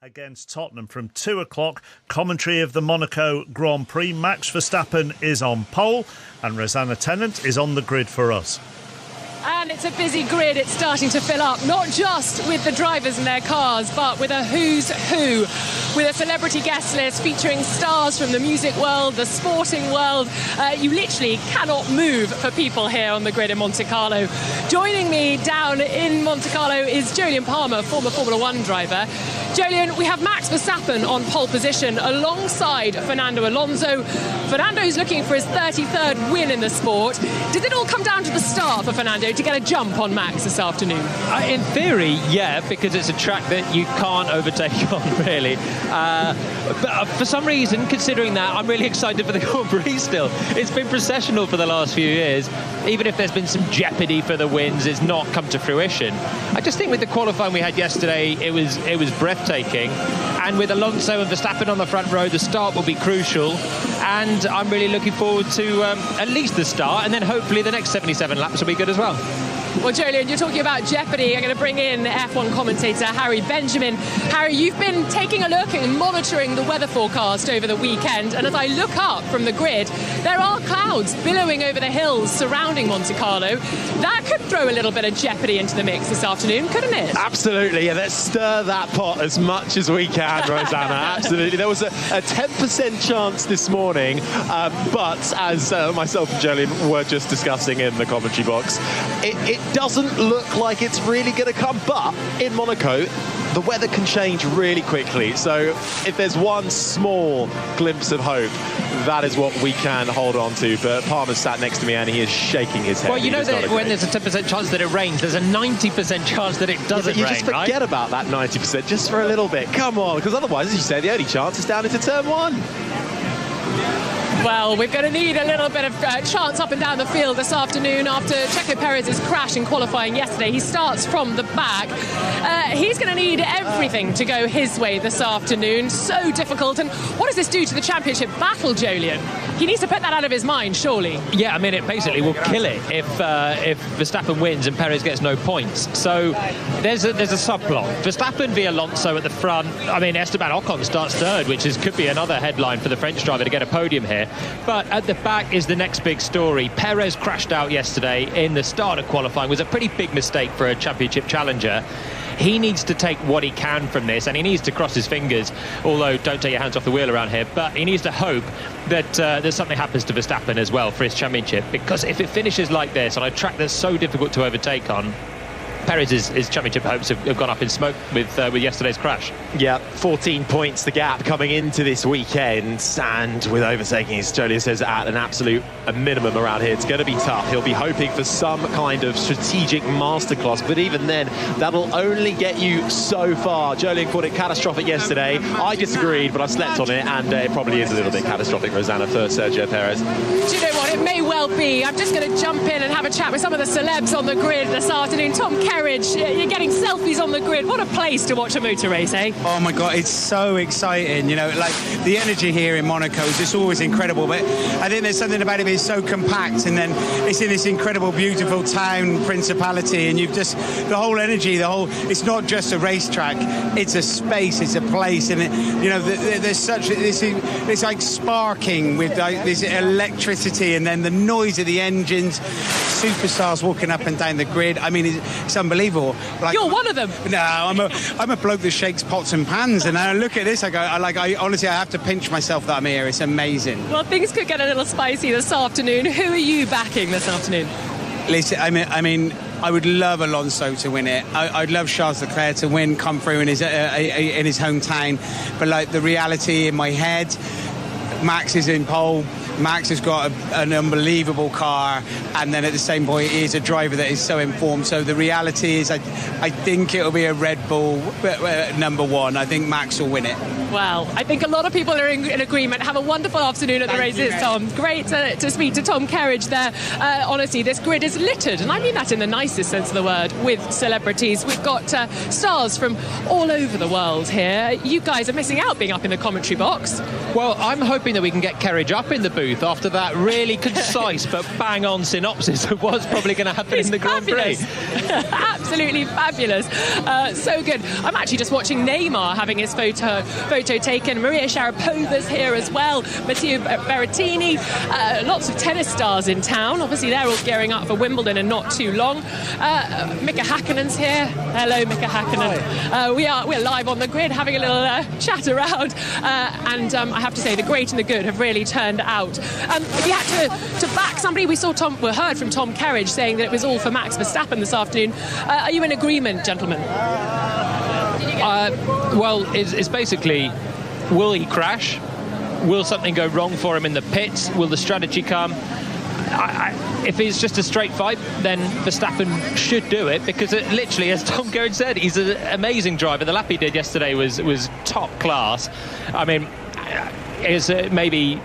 Against Tottenham from 2 o'clock, commentary of the Monaco Grand Prix. Max Verstappen is on pole and Rosanna Tennant is on the grid for us. And it's a busy grid. It's starting to fill up, not just with the drivers and their cars, but with a who's who, with a celebrity guest list featuring stars from the music world, the sporting world. You literally cannot move for people here on the grid in Monte Carlo. Joining me down in Monte Carlo is Jolyon Palmer, former Formula One driver. Jolyon, we have Max Verstappen on pole position alongside Fernando Alonso. Fernando's looking for his 33rd win in the sport. Did it all come down to the start for Fernando to get a jump on Max this afternoon? In theory, yeah, because it's a track that you can't overtake on, really. But for some reason, considering that, I'm really excited for the Grand Prix still. It's been processional for the last few years. Even if there's been some jeopardy for the wins, it's not come to fruition. I just think with the qualifying we had yesterday, it was breathtaking. And with Alonso and Verstappen on the front row, the start will be crucial. And I'm really looking forward to at least the start, and then hopefully the next 77 laps will be good as well. Well, Jolyon, you're talking about jeopardy. I'm going to bring in F1 commentator Harry Benjamin. Harry, you've been taking a look and monitoring the weather forecast over the weekend, and as I look up from the grid, there are clouds billowing over the hills surrounding Monte Carlo. That could throw a little bit of jeopardy into the mix this afternoon, couldn't it? Absolutely, yeah, let's stir that pot as much as we can, Rosanna. Absolutely. There was a 10% chance this morning, but as myself and Jolyon were just discussing in the commentary box, it doesn't look like it's really going to come, but in Monaco the weather can change really quickly, so if there's one small glimpse of hope, that is what we can hold on to. But Palmer's sat next to me and he is shaking his head. Well, you know that when there's a 10% chance that it rains, there's a 90% chance that it doesn't rain, you just forget about that 90% just for a little bit. Come on, because otherwise, as you say, the only chance is down into turn one. Well, we're going to need a little bit of chance up and down the field this afternoon after Checo Perez's crash in qualifying yesterday. He starts from the back. He's going to need everything to go his way this afternoon. So difficult. And what does this do to the championship battle, Jolyon? He needs to put that out of his mind, surely. Yeah, I mean, it basically will kill it if Verstappen wins and Perez gets no points. So there's a subplot. Verstappen v Alonso at the front. I mean, Esteban Ocon starts third, which could be another headline for the French driver to get a podium here. But at the back is the next big story. Perez crashed out yesterday in the start of qualifying. It was a pretty big mistake for a championship challenger. He needs to take what he can from this, and he needs to cross his fingers, although don't take your hands off the wheel around here, but he needs to hope that something happens to Verstappen as well for his championship, because if it finishes like this on a track that's so difficult to overtake on, Perez's championship hopes have gone up in smoke with yesterday's crash. Yeah, 14 points the gap coming into this weekend, and with overtaking, as Jolyon says, at an absolute minimum around here, it's going to be tough. He'll be hoping for some kind of strategic masterclass, but even then, that'll only get you so far. Jolyon called it catastrophic yesterday. I disagreed, but I've slept on it, and it probably is a little bit catastrophic, Rosanna, for Sergio Perez. Do you know what? It may well be. I'm just going to jump in and have a chat with some of the celebs on the grid this afternoon. Tom Kerridge, you're getting selfies on the grid. What a place to watch a motor race, eh? Oh my God, it's so exciting. You know, like the energy here in Monaco is just always incredible. But I think there's something about it being so compact, and then it's in this incredible, beautiful town, Principality, and you've just the whole energy, it's not just a racetrack, it's a space, it's a place, and there's such it's like sparking with like this electricity, and then the noise of the engines, superstars walking up and down the grid. I mean, it's unbelievable. Like, you're one of them. No, I'm a bloke that shakes pots and pans, and I look at this, I honestly, I have to pinch myself that I'm here. It's amazing. Well, things could get a little spicy this afternoon. Who are you backing this afternoon? Listen, I mean, I would love Alonso to win it. I'd love Charles Leclerc to come through in his hometown. But like the reality in my head, Max is in pole. Max has got an unbelievable car, and then at the same point he is a driver that is so informed. So the reality is I think it'll be a Red Bull number one. I think Max will win it. Well, I think a lot of people are in agreement. Have a wonderful afternoon at the races, Tom. Great to speak to Tom Kerridge there. Honestly, this grid is littered, and I mean that in the nicest sense of the word, with celebrities. We've got stars from all over the world here. You guys are missing out being up in the commentary box. Well, I'm hoping that we can get Kerridge up in the booth booth after that really concise but bang-on synopsis of what's probably going to happen in the Grand Prix. Absolutely fabulous. So good. I'm actually just watching Neymar having his photo taken. Maria Sharapova's here as well. Matteo Berrettini. Lots of tennis stars in town. Obviously, they're all gearing up for Wimbledon in not too long. Mika Hakkinen's here. Hello, Mika Hakkinen. We're live on the grid having a little chat around. And I have to say, the great and the good have really turned out. If you had to back somebody, we heard from Tom Kerridge saying that it was all for Max Verstappen this afternoon. Are you in agreement, gentlemen? Well, it's basically, will he crash? Will something go wrong for him in the pits? Will the strategy come? If it's just a straight fight, then Verstappen should do it, because literally, as Tom Kerridge said, he's an amazing driver. The lap he did yesterday was top class. I mean, it's maybe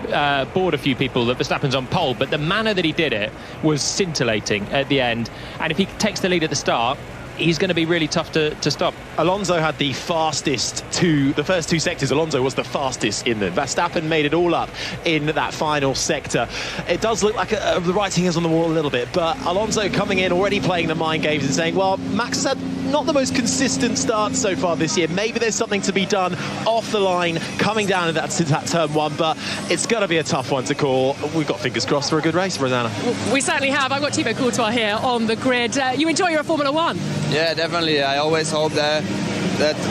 bored a few people that Verstappen's on pole, but the manner that he did it was scintillating at the end. And if he takes the lead at the start, he's going to be really tough to stop. Alonso had the fastest the first two sectors. Alonso was the fastest in them. Verstappen made it all up in that final sector. It does look like the writing is on the wall a little bit, but Alonso coming in already playing the mind games and saying, well, Max has had not the most consistent start so far this year. Maybe there's something to be done off the line coming down to that turn one, but it's going to be a tough one to call. We've got fingers crossed for a good race, Rosanna. We certainly have. I've got Thibaut Courtois here on the grid. You enjoy your Formula One? Yeah, definitely. I always hope that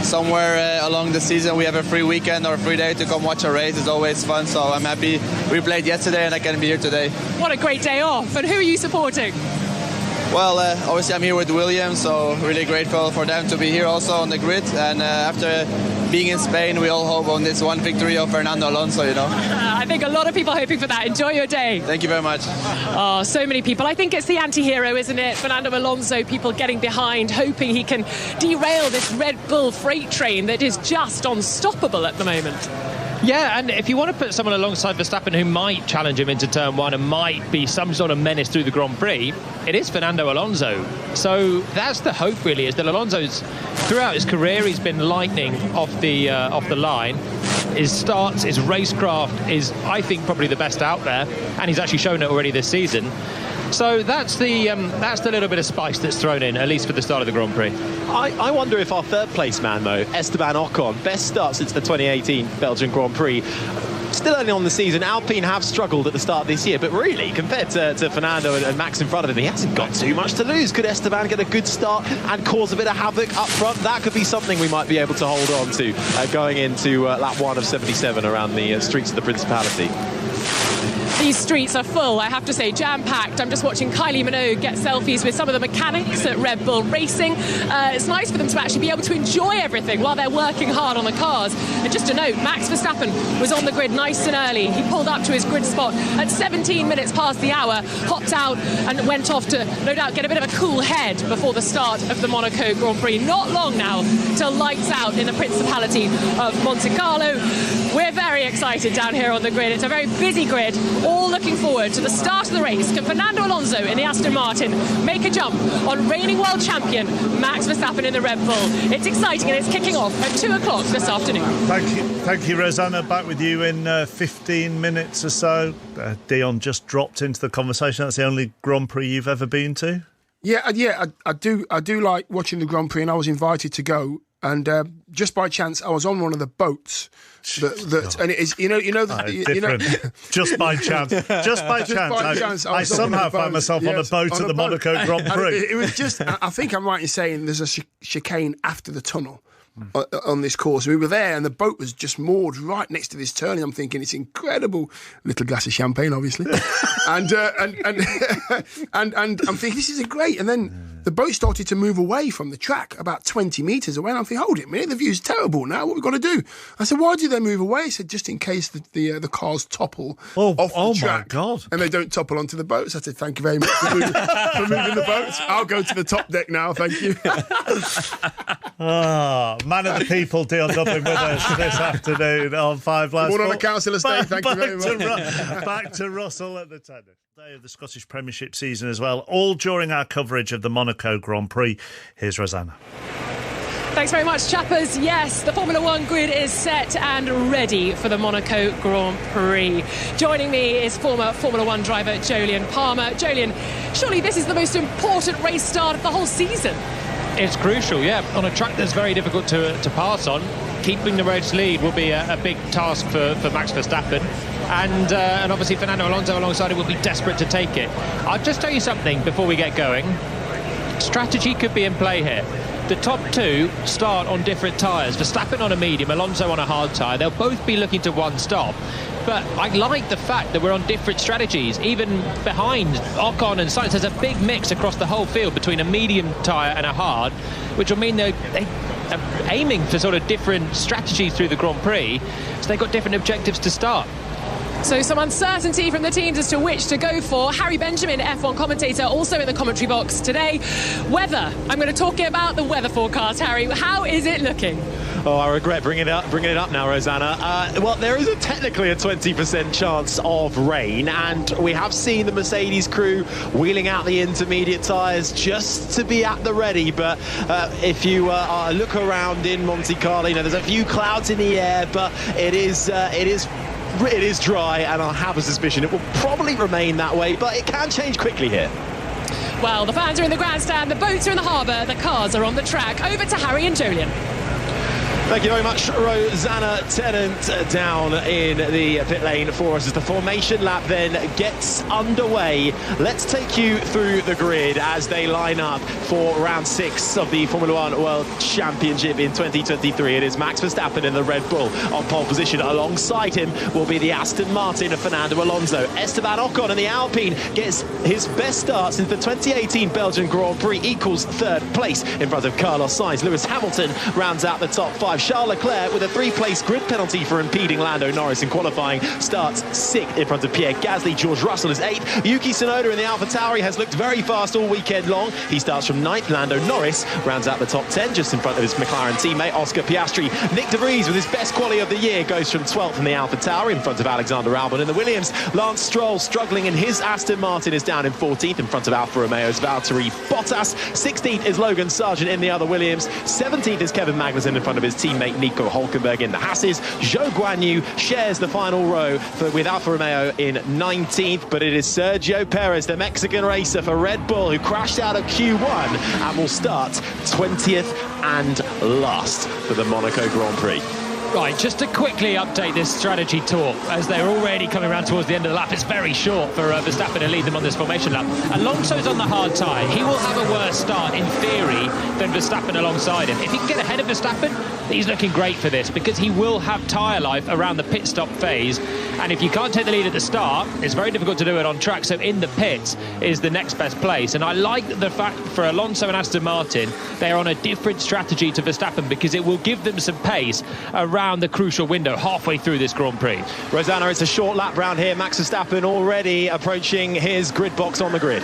somewhere along the season we have a free weekend or a free day to come watch a race. It's always fun, so I'm happy we played yesterday and I can be here today. What a great day off. And who are you supporting? Well, obviously I'm here with Williams, so really grateful for them to be here also on the grid. And after being in Spain, we all hope on this one victory of Fernando Alonso, you know. I think a lot of people are hoping for that. Enjoy your day. Thank you very much. Oh, so many people. I think it's the anti-hero, isn't it? Fernando Alonso, people getting behind, hoping he can derail this Red Bull freight train that is just unstoppable at the moment. Yeah, and if you want to put someone alongside Verstappen who might challenge him into turn one and might be some sort of menace through the Grand Prix, it is Fernando Alonso. So that's the hope, really, is that Alonso's, throughout his career, he's been lightning off the line. His starts, his racecraft is, I think, probably the best out there, and he's actually shown it already this season. So that's the little bit of spice that's thrown in, at least for the start of the Grand Prix. I wonder if our third place man, though, Esteban Ocon, best start since the 2018 Belgian Grand Prix. Still early on the season, Alpine have struggled at the start of this year, but really, compared to Fernando and Max in front of him, he hasn't got too much to lose. Could Esteban get a good start and cause a bit of havoc up front? That could be something we might be able to hold on to going into lap 1 of 77 around the streets of the Principality. These streets are full, I have to say, jam-packed. I'm just watching Kylie Minogue get selfies with some of the mechanics at Red Bull Racing. It's nice for them to actually be able to enjoy everything while they're working hard on the cars. And just a note, Max Verstappen was on the grid nice and early. He pulled up to his grid spot at 17 minutes past the hour, hopped out and went off to, no doubt, get a bit of a cool head before the start of the Monaco Grand Prix. Not long now till lights out in the Principality of Monte Carlo. We're very excited down here on the grid. It's a very busy grid. All looking forward to the start of the race. Can Fernando Alonso in the Aston Martin make a jump on reigning world champion Max Verstappen in the Red Bull? It's exciting, and it's kicking off at 2 o'clock this afternoon. Thank you, Rosanna. Back with you in 15 minutes or so. Dion just dropped into the conversation. That's the only Grand Prix you've ever been to? Yeah, I do like watching the Grand Prix, and I was invited to go. And just by chance, I was on one of the boats. And it is, just by chance. I somehow find myself on a boat at the Monaco Grand Prix. It was just, I think I'm right in saying there's a chicane after the tunnel on this course. We were there, and the boat was just moored right next to this turn. I'm thinking it's incredible. Little glass of champagne, obviously, and I'm thinking this is great. And then the boat started to move away from the track about 20 metres away. And I'm thinking, hold it a minute, the view's terrible now. What have we got to do? I said, why do they move away? He said, just in case the cars topple off the track. My God. And they don't topple onto the boats. I said, thank you very much for moving the boats. I'll go to the top deck now, thank you. Man of the people, Dion Dublin with us this afternoon on 5 Live. One on the council estate, thank you very much. Back to Russell at the tennis. Day of the Scottish Premiership season as well, all during our coverage of the Monaco Grand Prix. Here's Rosanna. Thanks very much, chappers. Yes, the Formula One grid is set and ready for the Monaco Grand Prix. Joining me is former Formula One driver Jolyon Palmer. Jolyon, surely this is the most important race start of the whole season. It's crucial, yeah. On a track that's very difficult to pass on, keeping the race lead will be a big task for Max Verstappen. And obviously Fernando Alonso alongside it will be desperate to take it. I'll just tell you something before we get going. Strategy could be in play here. The top two start on different tyres. Verstappen on a medium, Alonso on a hard tyre. They'll both be looking to one stop. But I like the fact that we're on different strategies. Even behind Ocon and Sainz, there's a big mix across the whole field between a medium tyre and a hard, which will mean they are aiming for sort of different strategies through the Grand Prix. So they've got different objectives to start. So some uncertainty from the teams as to which to go for. Harry Benjamin, F1 commentator, also in the commentary box today. Weather. I'm going to talk about the weather forecast, Harry. How is it looking? Oh, I regret bringing it up now, Rosanna. Well, there is technically a 20% chance of rain, and we have seen the Mercedes crew wheeling out the intermediate tyres just to be at the ready. But if you look around in Monte Carlo, there's a few clouds in the air, but it is dry, and I have a suspicion it will probably remain that way, but it can change quickly here. Well, the fans are in the grandstand, the boats are in the harbour, the cars are on the track. Over to Harry and Jolyon. Thank you very much, Rosanna Tennant, down in the pit lane for us as the formation lap then gets underway. Let's take you through the grid as they line up for round 6 of the Formula One World Championship in 2023. It is Max Verstappen in the Red Bull on pole position. Alongside him will be the Aston Martin of Fernando Alonso. Esteban Ocon in the Alpine gets his best start since the 2018 Belgian Grand Prix, equals 3rd place in front of Carlos Sainz. Lewis Hamilton rounds out the top 5. Charles Leclerc, with a 3-place grid penalty for impeding Lando Norris in qualifying, starts 6th in front of Pierre Gasly. George Russell is 8th. Yuki Tsunoda in the AlphaTauri has looked very fast all weekend long. He starts from 9th. Lando Norris rounds out the top 10 just in front of his McLaren teammate Oscar Piastri. Nick de Vries, with his best quali of the year, goes from 12th in the AlphaTauri in front of Alexander Albon in the Williams. Lance Stroll, struggling in his Aston Martin, is down in 14th in front of Alfa Romeo's Valtteri Bottas. 16th is Logan Sargent in the other Williams. 17th is Kevin Magnussen in front of his teammate Nico Hülkenberg in the Hasses. Zhou Guanyu shares the final row with Alfa Romeo in 19th, but it is Sergio Perez, the Mexican racer for Red Bull, who crashed out of Q1 and will start 20th and last for the Monaco Grand Prix. Right, just to quickly update this strategy talk, as they're already coming around towards the end of the lap. It's very short for Verstappen to lead them on this formation lap. Alonso's on the hard tyre. He will have a worse start, in theory, than Verstappen alongside him. If he can get ahead of Verstappen, he's looking great for this, because he will have tyre life around the pit stop phase. And if you can't take the lead at the start, it's very difficult to do it on track. So in the pits is the next best place. And I like the fact for Alonso and Aston Martin, they're on a different strategy to Verstappen, because it will give them some pace around the crucial window halfway through this Grand Prix. Rosanna, it's a short lap round here. Max Verstappen already approaching his grid box on the grid.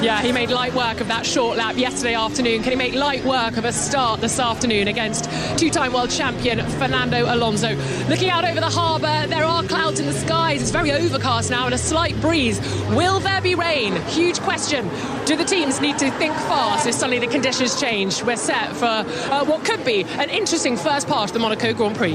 Yeah, he made light work of that short lap yesterday afternoon. Can he make light work of a start this afternoon against two-time world champion Fernando Alonso? Looking out over the harbour, there are clouds in the skies. It's very overcast now and a slight breeze. Will there be rain? Huge question. Do the teams need to think fast if suddenly the conditions change? We're set for what could be an interesting first part of the Monaco Grand Prix.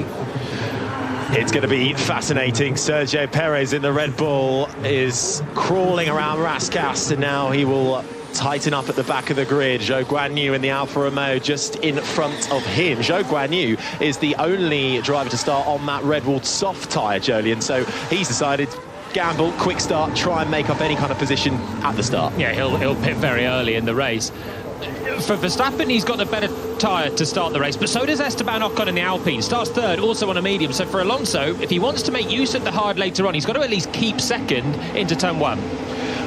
It's going to be fascinating. Sergio Perez in the Red Bull is crawling around Rascasse, and now he will tighten up at the back of the grid. Zhou Guanyu in the Alfa Romeo just in front of him. Zhou Guanyu is the only driver to start on that Red Bull soft tyre, Jolyon, so he's decided gamble, quick start, try and make up any kind of position at the start. Yeah, he'll pit very early in the race. For Verstappen, he's got the better tyre to start the race, but so does Esteban Ocon in the Alpine. Starts 3rd, also on a medium. So for Alonso, if he wants to make use of the hard later on, he's got to at least keep 2nd into turn 1.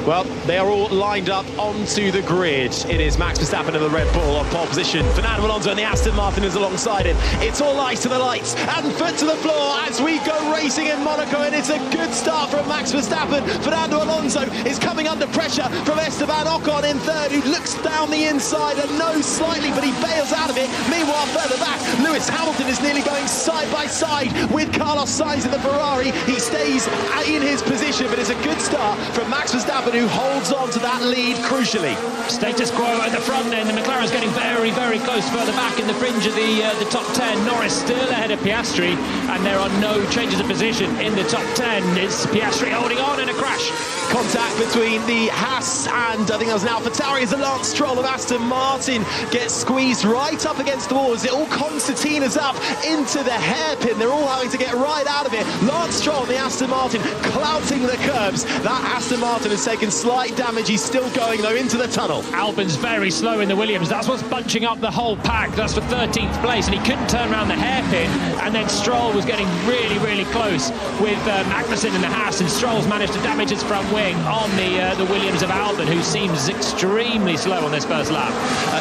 Well, they are all lined up onto the grid. It is Max Verstappen in the Red Bull on pole position. Fernando Alonso and the Aston Martin is alongside him. It's all eyes to the lights and foot to the floor as we go racing in Monaco, and it's a good start from Max Verstappen. Fernando Alonso is coming under pressure from Esteban Ocon in 3rd, who looks down the inside and knows slightly, but he bails out of it. Meanwhile, further back, Lewis Hamilton is nearly going side by side with Carlos Sainz in the Ferrari. He stays in his position, but it's a good start from Max Verstappen, who holds on to that lead crucially. Status quo at the front then. The McLaren's getting very, very close further back in the fringe of the top 10. Norris still ahead of Piastri, and there are no changes of position in the top 10. It's Piastri holding on in a crash. Contact between the Haas and I think that was an AlphaTauri as the Lance Stroll of Aston Martin gets squeezed right up against the wall as it all concertinas up into the hairpin. They're all having to get right out of it. Lance Stroll and the Aston Martin clouting the curbs. That Aston Martin has taken slight damage. He's still going though into the tunnel. Albon's very slow in the Williams. That's what's bunching up the whole pack. That's for 13th place, and he couldn't turn around the hairpin. And then Stroll was getting really, really close with Magnussen in the Haas, and Stroll's managed to damage his front wing on the Williams of Albon, who seems extremely slow on this first lap.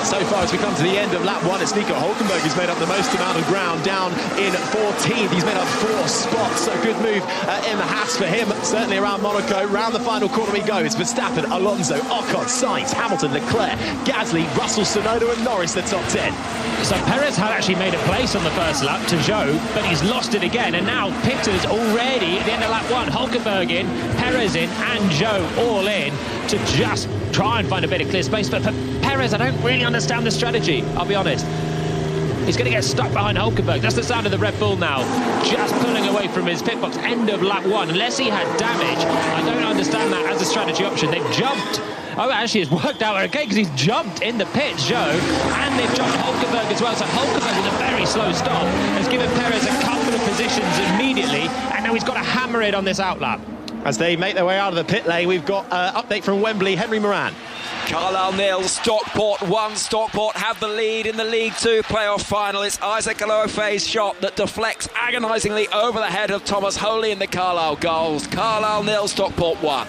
So far, as we come to the end of lap 1, it's Nico Hülkenberg who's made up the most amount of ground, down in 14th. He's made up 4 spots, so good move in the Haas for him. Certainly around Monaco. Round the final corner we go. It's Verstappen, Alonso, Ocon, Sainz, Hamilton, Leclerc, Gasly, Russell, Tsunoda and Norris, the top 10. So Perez had actually made a place on the first lap to Zhou, but he's lost it again, and now Pitters already at the end of lap 1. Hülkenberg in, Perez in and Zhou all in to just try and find a bit of clear space. But for Perez, I don't really understand the strategy, I'll be honest. He's going to get stuck behind Hülkenberg. That's the sound of the Red Bull now, just pulling away from his pit box. End of lap 1. Unless he had damage, I don't understand that as a strategy option. They've jumped. Oh, actually, it's worked out okay because he's jumped in the pit, Zhou, and they've jumped Hülkenberg as well. So Hülkenberg with a very slow stop has given Perez a couple of positions immediately, and now he's got to hammer it on this outlap. As they make their way out of the pit lane, we've got update from Wembley, Henry Moran. Carlisle nil, Stockport 1. Stockport have the lead in the League 2 playoff final. It's Isaac Aloafe's shot that deflects agonisingly over the head of Thomas Holy in the Carlisle goals. Carlisle nil, Stockport 1.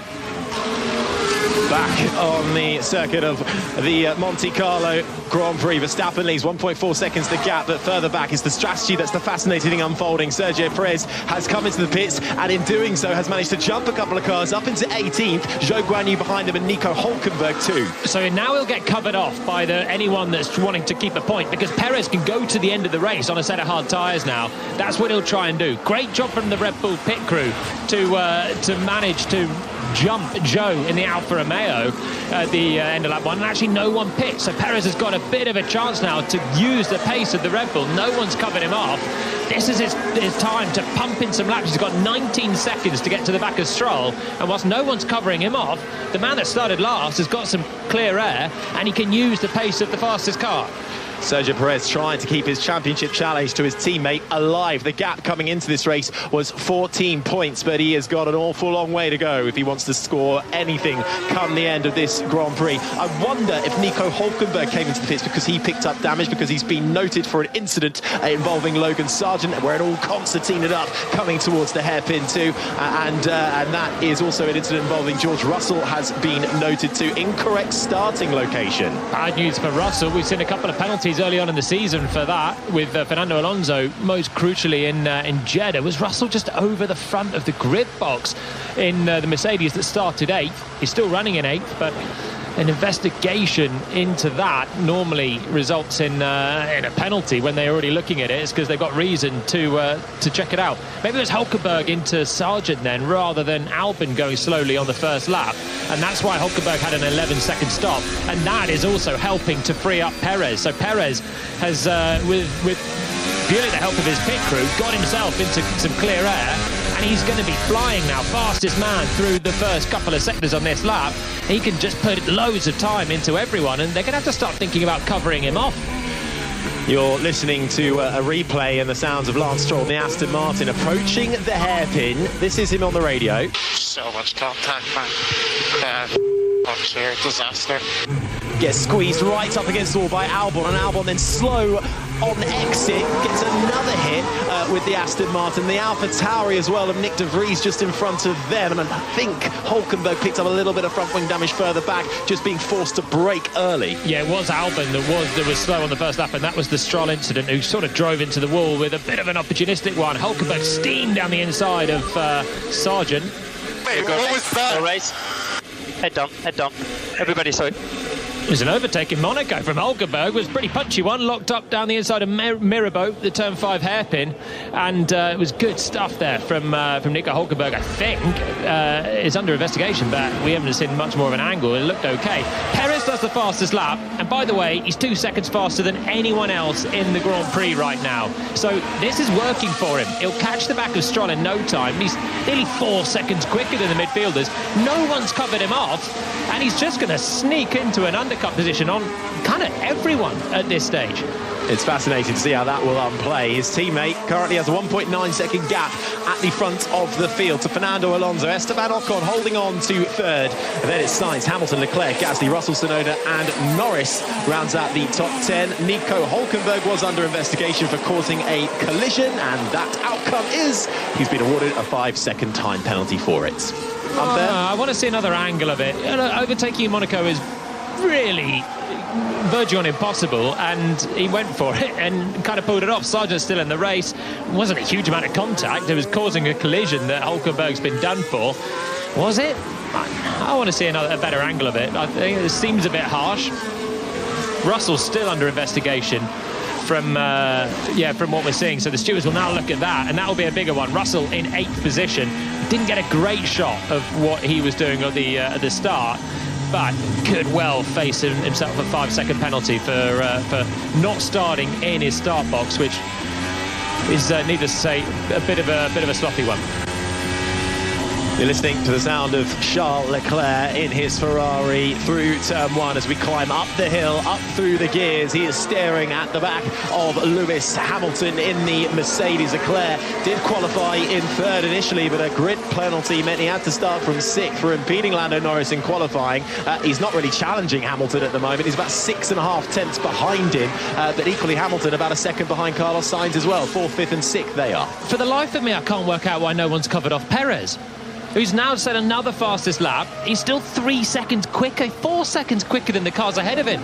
Back on the circuit of the Monte Carlo Grand Prix, Verstappen leads 1.4 seconds the gap, but further back is the strategy that's the fascinating thing unfolding. Sergio Perez has come into the pits and in doing so has managed to jump a couple of cars up into 18th. Zhou Guanyu behind him and Nico Hülkenberg too. So now he'll get covered off by anyone that's wanting to keep a point, because Perez can go to the end of the race on a set of hard tyres now. That's what he'll try and do. Great job from the Red Bull pit crew to manage to jump Zhou in the Alfa Romeo at the end of lap 1, and actually no one pits. So Perez has got a bit of a chance now to use the pace of the Red Bull. No one's covered him off. This is his time to pump in some laps. He's got 19 seconds to get to the back of Stroll, and whilst no one's covering him off, the man that started last has got some clear air and he can use the pace of the fastest car. Sergio Perez trying to keep his championship challenge to his teammate alive. The gap coming into this race was 14 points, but he has got an awful long way to go if he wants to score anything come the end of this Grand Prix. I wonder if Nico Hülkenberg came into the pits because he picked up damage, because he's been noted for an incident involving Logan Sargent where it all concertinaed up coming towards the hairpin too, and that is also an incident involving George Russell has been noted too. Incorrect starting location. Bad news for Russell. We've seen a couple of penalties early on in the season for that with Fernando Alonso. Most crucially in Jeddah, was Russell just over the front of the grid box in the Mercedes that started 8th. He's still running in 8th, but an investigation into that normally results in a penalty when they're already looking at it. It's because they've got reason to check it out. Maybe it was Hülkenberg into Sargent then, rather than Albon going slowly on the first lap, and that's why Hülkenberg had an 11-second stop, and that is also helping to free up Perez. So Perez has, with purely the help of his pit crew, got himself into some clear air, and he's going to be flying now, fastest man through the first couple of sectors on this lap. He can just put loads of time into everyone, and they're going to have to start thinking about covering him off. You're listening to a replay and the sounds of Lance Stroll, the Aston Martin, approaching the hairpin. This is him on the radio. So much contact, man. Sheer disaster. Gets squeezed right up against the wall by Albon, and Albon then slow on exit, gets another hit with the Aston Martin. The AlphaTauri as well of Nick de Vries just in front of them, and I think Hülkenberg picked up a little bit of front wing damage further back, just being forced to brake early. Yeah, it was Albon that was slow on the first lap, and that was the Stroll incident, who sort of drove into the wall with a bit of an opportunistic one. Hülkenberg steamed down the inside of Sargent. Wait, what was that? Race. Head down, everybody, sorry. It was an overtake in Monaco from Hulkenberg. It was a pretty punchy one, locked up down the inside of Mirabeau, the turn 5 hairpin, and it was good stuff there from Nico Hulkenberg. I think it's under investigation, but we haven't seen much more of an angle. It looked okay. Perez does the fastest lap, and by the way, he's 2 seconds faster than anyone else in the Grand Prix right now. So this is working for him. He'll catch the back of Stroll in no time. He's nearly 4 seconds quicker than the midfielders. No one's covered him off, and he's just going to sneak into an undercut position on kind of everyone at this stage. It's fascinating to see how that will unplay. His teammate currently has a 1.9 second gap at the front of the field to Fernando Alonso. Esteban Ocon holding on to third. And then it's Sainz, Hamilton, Leclerc, Gasly, Russell, Tsunoda and Norris rounds out the top 10. Nico Hulkenberg was under investigation for causing a collision, and that outcome is he's been awarded a 5-second time penalty for it. Unfair? I want to see another angle of it. Overtaking in Monaco is really verging on impossible, and he went for it and kind of pulled it off. Sargent's still in the race. It wasn't a huge amount of contact. It was causing a collision that Hulkenberg's been done for. Was it? I want to see a better angle of it. I think it seems a bit harsh. Russell's still under investigation from what we're seeing. So the stewards will now look at that, and that will be a bigger one. Russell in 8th position. Didn't get a great shot of what he was doing at the start, but could well face himself a 5-second penalty for not starting in his start box, which is needless to say a bit of a sloppy one. You're listening to the sound of Charles Leclerc in his Ferrari through turn 1 as we climb up the hill, up through the gears. He is staring at the back of Lewis Hamilton in the Mercedes. Leclerc did qualify in 3rd initially, but a grid penalty meant he had to start from 6th for impeding Lando Norris in qualifying. He's not really challenging Hamilton at the moment. He's about 6.5 tenths behind him, but equally Hamilton about a second behind Carlos Sainz as well. 4th, 5th and 6th they are. For the life of me, I can't work out why no one's covered off Perez, who's now set another fastest lap. He's still 3 seconds quicker, 4 seconds quicker than the cars ahead of him.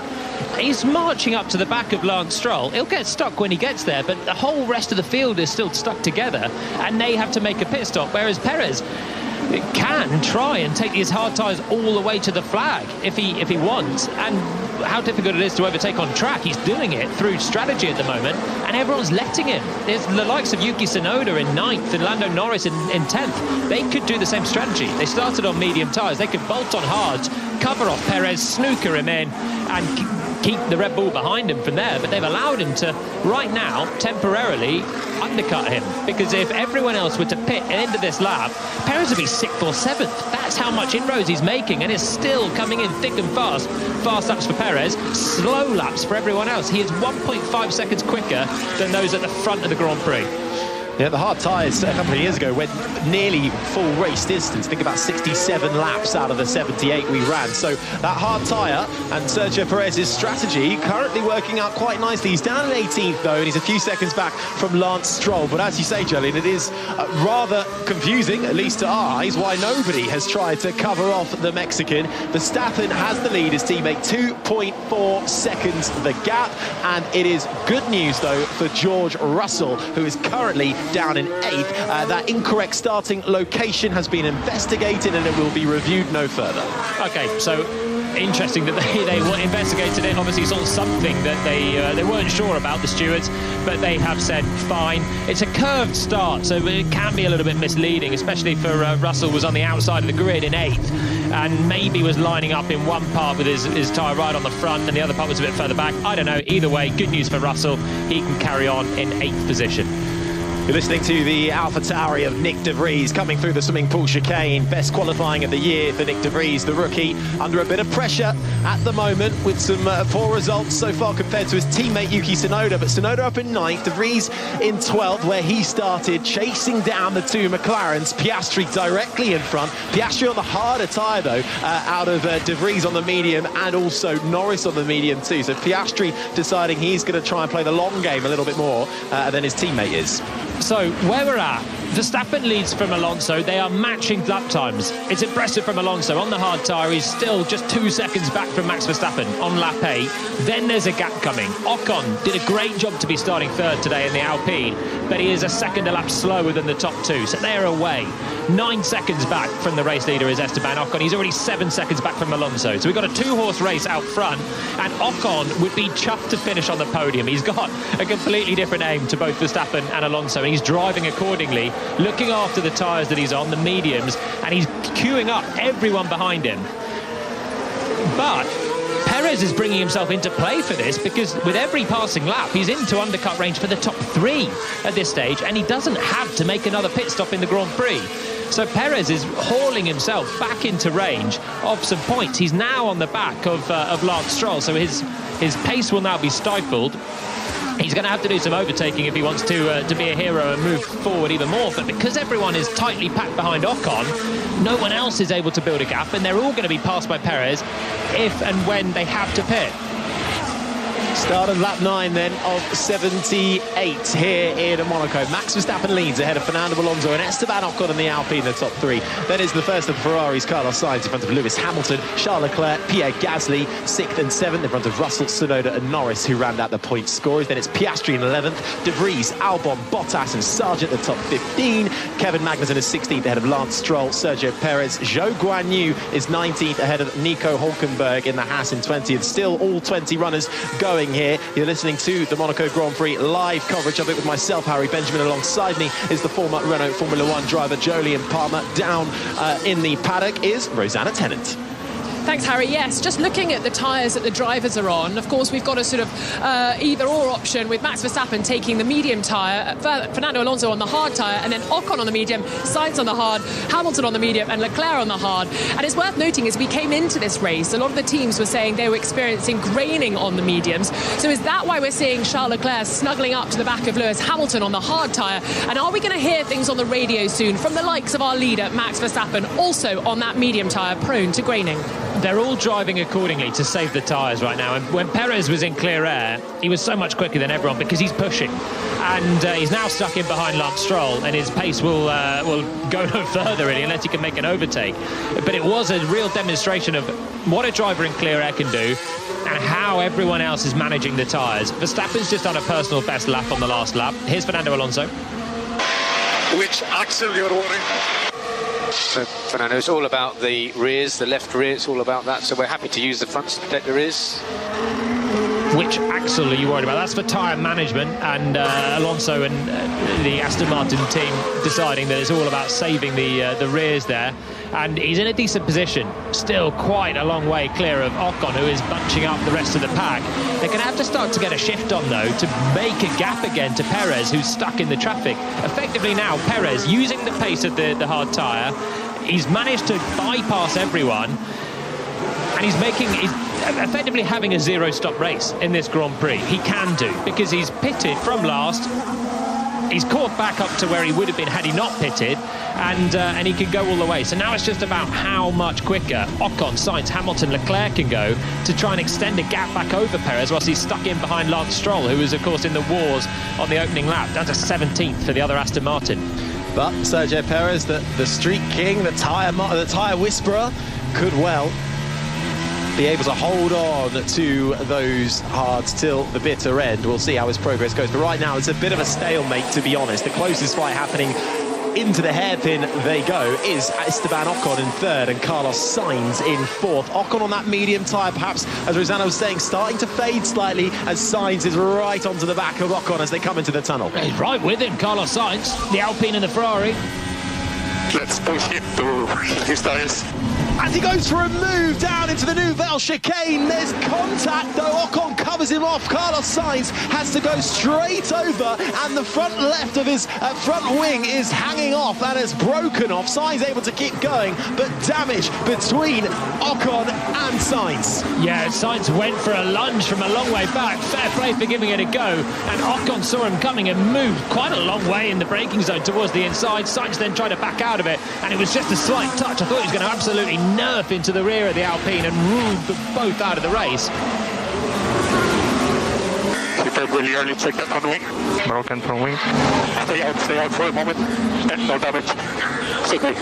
He's marching up to the back of Lance Stroll. He'll get stuck when he gets there, but the whole rest of the field is still stuck together, and they have to make a pit stop, whereas Perez can try and take these hard tyres all the way to the flag if he wants. And how difficult it is to overtake on track, he's doing it through strategy at the moment, and everyone's letting him. There's the likes of Yuki Tsunoda in 9th and Lando Norris in 10th. They could do the same strategy. They started on medium tyres. They could bolt on hards, cover off Perez, snooker him in, and keep the Red Bull behind him from there. But they've allowed him to, right now, temporarily undercut him, because if everyone else were to pit into this lap, Perez would be 6th or 7th. That's how much inroads he's making, and is still coming in thick and fast. Fast laps for Perez, slow laps for everyone else. He is 1.5 seconds quicker than those at the front of the Grand Prix. Yeah, the hard tyres a couple of years ago went nearly full race distance. Think about 67 laps out of the 78 we ran. So that hard tyre and Sergio Perez's strategy currently working out quite nicely. He's down in 18th though, and he's a few seconds back from Lance Stroll. But as you say, Jolene, it is rather confusing, at least to our eyes, why nobody has tried to cover off the Mexican. Verstappen has the lead, his teammate 2.4 seconds the gap. And it is good news though for George Russell, who is currently down in 8th. That incorrect starting location has been investigated and it will be reviewed no further. Okay, so interesting that they investigated it. Obviously saw something that they weren't sure about, the stewards, but they have said fine. It's a curved start, so it can be a little bit misleading, especially for Russell was on the outside of the grid in 8th and maybe was lining up in one part with his tyre right on the front and the other part was a bit further back. I don't know. Either way, good news for Russell. He can carry on in 8th position. You're listening to the AlphaTauri of Nick De Vries coming through the swimming pool chicane. Best qualifying of the year for Nick De Vries, the rookie, under a bit of pressure at the moment with some poor results so far compared to his teammate Yuki Tsunoda. But Tsunoda up in 9th, De Vries in 12th, where he started, chasing down the two McLarens. Piastri directly in front. Piastri on the harder tyre though, out of De Vries on the medium, and also Norris on the medium too. So Piastri deciding he's going to try and play the long game a little bit more than his teammate is. So where we're at Verstappen leads from Alonso. They are matching lap times. It's impressive from Alonso. On the hard tyre, he's still just 2 seconds back from Max Verstappen on lap 8. Then there's a gap coming. Ocon did a great job to be starting third today in the Alpine, but he is a second a lap slower than the top 2, so they're away. 9 seconds back from the race leader is Esteban Ocon. He's already 7 seconds back from Alonso. So we've got a 2-horse race out front, and Ocon would be chuffed to finish on the podium. He's got a completely different aim to both Verstappen and Alonso, and he's driving accordingly, looking after the tyres that he's on, the mediums, and he's queuing up everyone behind him. But Perez is bringing himself into play for this, because with every passing lap he's into undercut range for the top 3 at this stage, and he doesn't have to make another pit stop in the Grand Prix. So Perez is hauling himself back into range of some points. He's now on the back of Lance Stroll, so his pace will now be stifled. He's going to have to do some overtaking if he wants to be a hero and move forward even more. But because everyone is tightly packed behind Ocon, no one else is able to build a gap, and they're all going to be passed by Perez if and when they have to pit. Start of lap 9 then of 78 here in Monaco. Max Verstappen leads ahead of Fernando Alonso and Esteban Ocon in the Alpine, the top 3. Then is the first of the Ferraris, Carlos Sainz in front of Lewis Hamilton, Charles Leclerc, Pierre Gasly 6th and 7th in front of Russell, Tsunoda and Norris, who round out the point scorers. Then it's Piastri in 11th, De Vries, Albon, Bottas and Sargent the top 15. Kevin Magnussen is 16th ahead of Lance Stroll, Sergio Perez. Zhou Guanyu is 19th ahead of Nico Hülkenberg in the Haas in 20th. Still all 20 runners going here. You're listening to the Monaco Grand Prix live coverage of it with myself, Harry Benjamin. Alongside me is the former Renault Formula 1 driver Jolyon Palmer. Down in the paddock is Rosanna Tennant. Thanks, Harry. Yes, just looking at the tyres that the drivers are on, of course, we've got a sort of either-or option with Max Verstappen taking the medium tyre, Fernando Alonso on the hard tyre, and then Ocon on the medium, Sainz on the hard, Hamilton on the medium, and Leclerc on the hard. And it's worth noting, as we came into this race, a lot of the teams were saying they were experiencing graining on the mediums. So is that why we're seeing Charles Leclerc snuggling up to the back of Lewis Hamilton on the hard tyre? And are we going to hear things on the radio soon from the likes of our leader, Max Verstappen, also on that medium tyre, prone to graining? They're all driving accordingly to save the tyres right now. And when Perez was in clear air, he was so much quicker than everyone because he's pushing. And he's now stuck in behind Lance Stroll, and his pace will go no further, really, unless he can make an overtake. But it was a real demonstration of what a driver in clear air can do and how everyone else is managing the tyres. Verstappen's just done a personal best lap on the last lap. Here's Fernando Alonso. Which axle you're wearing? So, Fernando, it's all about the rears, the left rear, it's all about that. So we're happy to use the front to protect the rears. Which axle are you worried about? That's for tyre management, and Alonso and the Aston Martin team deciding that it's all about saving the rears there. And he's in a decent position, still quite a long way clear of Ocon, who is bunching up the rest of the pack. They're going to have to start to get a shift on, though, to make a gap again to Perez, who's stuck in the traffic. Effectively now, Perez, using the pace of the hard tyre, he's managed to bypass everyone, and he's effectively having a zero-stop race in this Grand Prix. He can do, because he's pitted from last. He's caught back up to where he would have been had he not pitted, and he can go all the way. So now it's just about how much quicker Ocon, Sainz, Hamilton, Leclerc can go to try and extend a gap back over Perez whilst he's stuck in behind Lance Stroll, who was, of course, in the wars on the opening lap, down to 17th for the other Aston Martin. But Sergio Perez, the street king, the tyre whisperer, could well be able to hold on to those hards till the bitter end. We'll see how his progress goes. But right now, it's a bit of a stalemate, to be honest. The closest fight happening into the hairpin they go is Esteban Ocon in third and Carlos Sainz in fourth. Ocon on that medium tyre, perhaps, as Rosanna was saying, starting to fade slightly as Sainz is right onto the back of Ocon as they come into the tunnel. He's right with him, Carlos Sainz, the Alpine and the Ferrari. Let's push him to his tires. As he goes for a move down into the Nouvelle chicane, there's contact, though Ocon covers him off. Carlos Sainz has to go straight over, and the front left of his front wing is hanging off and has broken off. Sainz able to keep going, but damage between Ocon and Sainz. Yeah, Sainz went for a lunge from a long way back. Fair play for giving it a go, and Ocon saw him coming and moved quite a long way in the braking zone towards the inside. Sainz then tried to back out of it, and it was just a slight touch. I thought he was going to absolutely nerf into the rear of the Alpine and ruled them both out of the race. Keep really early, check that front wing. Broken front wing. Stay out for a moment. No damage. It's okay.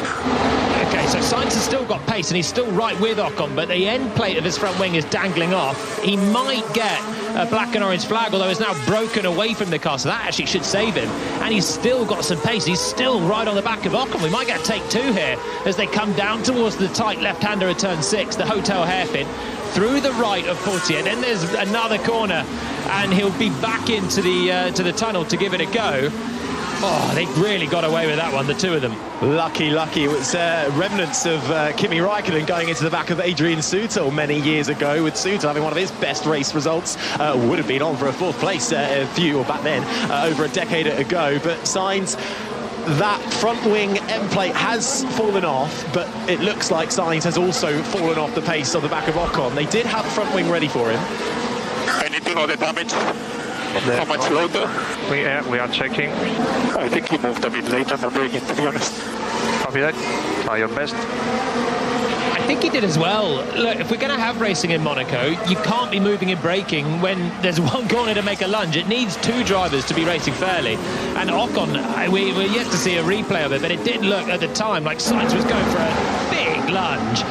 Okay, so Sainz has still got pace and he's still right with Ocon, but the end plate of his front wing is dangling off. He might get a black and orange flag, although it's now broken away from the car, so that actually should save him. And he's still got some pace. He's still right on the back of Ocon. We might get take two here as they come down towards the tight left-hander at turn 6, the hotel hairpin, through the right of Portier. Then there's another corner, and he'll be back into the tunnel to give it a go. Oh, they really got away with that one, the two of them. Lucky. It was remnants of Kimi Räikkönen going into the back of Adrian Sutil many years ago, with Sutil having one of his best race results. Would have been on for a 4th place back then, over a decade ago. But Sainz, that front wing end plate has fallen off, but it looks like Sainz has also fallen off the pace on the back of Ocon. They did have the front wing ready for him. I need to know the damage. How much load? We are checking. I think he moved a bit late on the braking, to be honest. Copy that. Try your best. I think he did as well. Look, if we're going to have racing in Monaco, you can't be moving and braking when there's one corner to make a lunge. It needs 2 drivers to be racing fairly. And Ocon, we're yet to see a replay of it, but it did look at the time like Sainz was going for a big lunge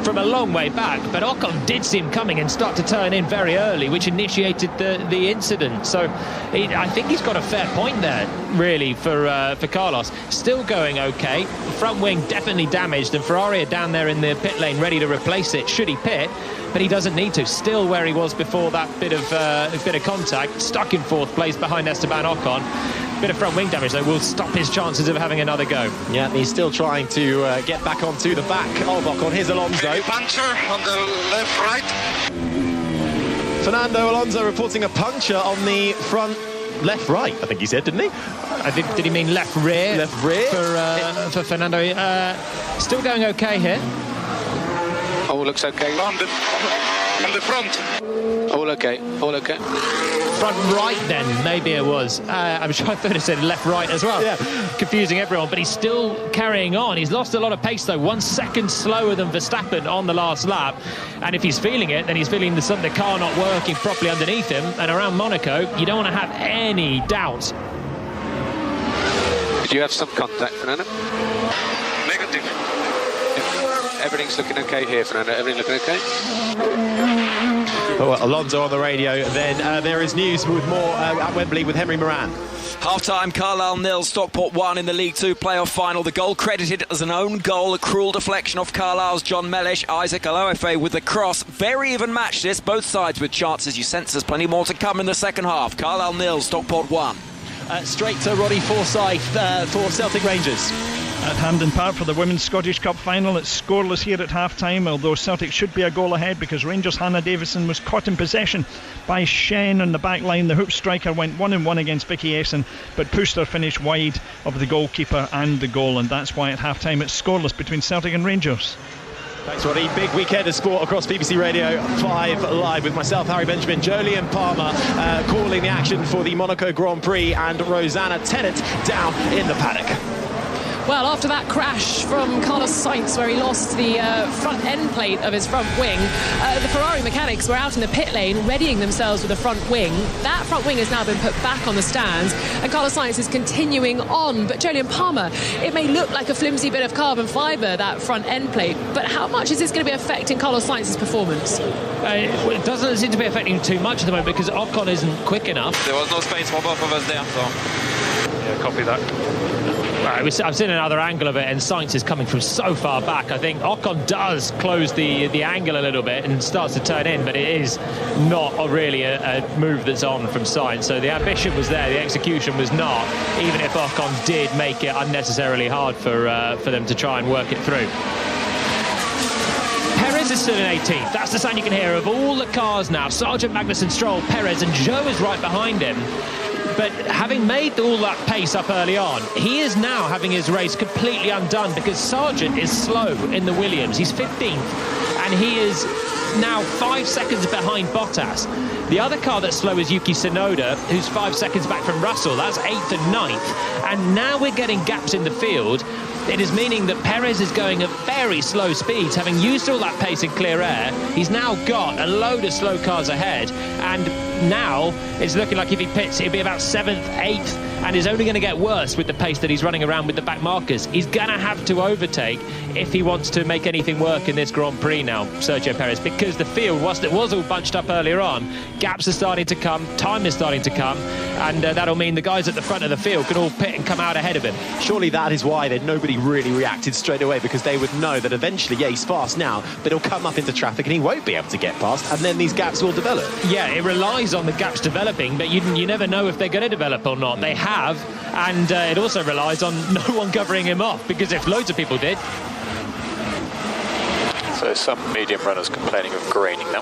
from a long way back, but Ocon did see him coming and start to turn in very early, which initiated the incident. So I think he's got a fair point there, really, for Carlos. Still going okay. Front wing definitely damaged, and Ferrari are down there in the pit lane ready to replace it should he pit, but he doesn't need to. Still where he was before that bit of contact, stuck in 4th place behind Esteban Ocon. Bit of front wing damage, though, will stop his chances of having another go. Yeah, he's still trying to get back onto the back of Ocon. Here's Alonso. Puncture on the left, right. Fernando Alonso reporting a puncture on the front left-right, I think he said, didn't he? I think, did he mean left rear? Left rear. For Fernando. Still going okay here. All looks okay. On the front. All okay. Front right then, maybe it was. I'm sure I thought it said left right as well. Yeah. Confusing everyone, but he's still carrying on. He's lost a lot of pace though, 1 second slower than Verstappen on the last lap. And if he's feeling it, then he's feeling the car not working properly underneath him. And around Monaco, you don't want to have any doubt. Did you have some contact, Fernando? Negative. Everything's looking okay here, Fernando. Everything looking okay? Oh, Alonso on the radio. Then there is news with more at Wembley with Henry Moran. Half-time, Carlisle 0, Stockport 1 in the League 2 playoff final. The goal credited as an own goal, a cruel deflection off Carlisle's John Mellish. Isaac Aloefe with the cross. Very even match this, both sides with chances. You sense there's plenty more to come in the second half. Carlisle 0, Stockport 1. Straight to Roddy Forsyth for Celtic Rangers. At Hampden Park for the Women's Scottish Cup final. It's scoreless here at half-time, although Celtic should be a goal ahead because Rangers' Hannah Davison was caught in possession by Shen on the back line. The hoop striker went 1-1 against Vicky Essen, but Puster finished wide of the goalkeeper and the goal, and that's why at half-time it's scoreless between Celtic and Rangers. Thanks, Roddy. Big weekend of sport across BBC Radio 5 Live with myself, Harry Benjamin, Jolyon Palmer calling the action for the Monaco Grand Prix, and Rosanna Tennant down in the paddock. Well, after that crash from Carlos Sainz, where he lost the front end plate of his front wing, the Ferrari mechanics were out in the pit lane readying themselves with the front wing. That front wing has now been put back on the stands, and Carlos Sainz is continuing on. But Jolyon Palmer, it may look like a flimsy bit of carbon fibre, that front end plate, but how much is this going to be affecting Carlos Sainz's performance? It doesn't seem to be affecting too much at the moment because Ocon isn't quick enough. There was no space for both of us there, so... Yeah, copy that. I've seen another angle of it, and Sainz is coming from so far back. I think Ocon does close the angle a little bit and starts to turn in, but it is not really a move that's on from Sainz. So the ambition was there, the execution was not, even if Ocon did make it unnecessarily hard for them to try and work it through. Perez is still in 18th. That's the sound you can hear of all the cars now. Sargent, Magnussen, Stroll, Perez, and Zhou is right behind him. But having made all that pace up early on, he is now having his race completely undone because Sargent is slow in the Williams. He's 15th, and he is now 5 seconds behind Bottas. The other car that's slow is Yuki Tsunoda, who's 5 seconds back from Russell. That's 8th and 9th. And now we're getting gaps in the field. It is meaning that Perez is going at very slow speeds, having used all that pace in clear air. He's now got a load of slow cars ahead, and now it's looking like if he pits, it'll be about 7th, 8th, and is only going to get worse with the pace that he's running around with the back markers. He's going to have to overtake if he wants to make anything work in this Grand Prix now, Sergio Perez, because the field, whilst it was all bunched up earlier on, gaps are starting to come, time is starting to come, and that'll mean the guys at the front of the field can all pit and come out ahead of him. Surely that is why nobody really reacted straight away, because they would know that eventually, yeah, he's fast now, but he'll come up into traffic and he won't be able to get past, and then these gaps will develop. Yeah, it relies on the gaps developing, but you never know if they're going to develop or not. They have, and it also relies on no one covering him off, because if loads of people did. So some medium runners complaining of graining now.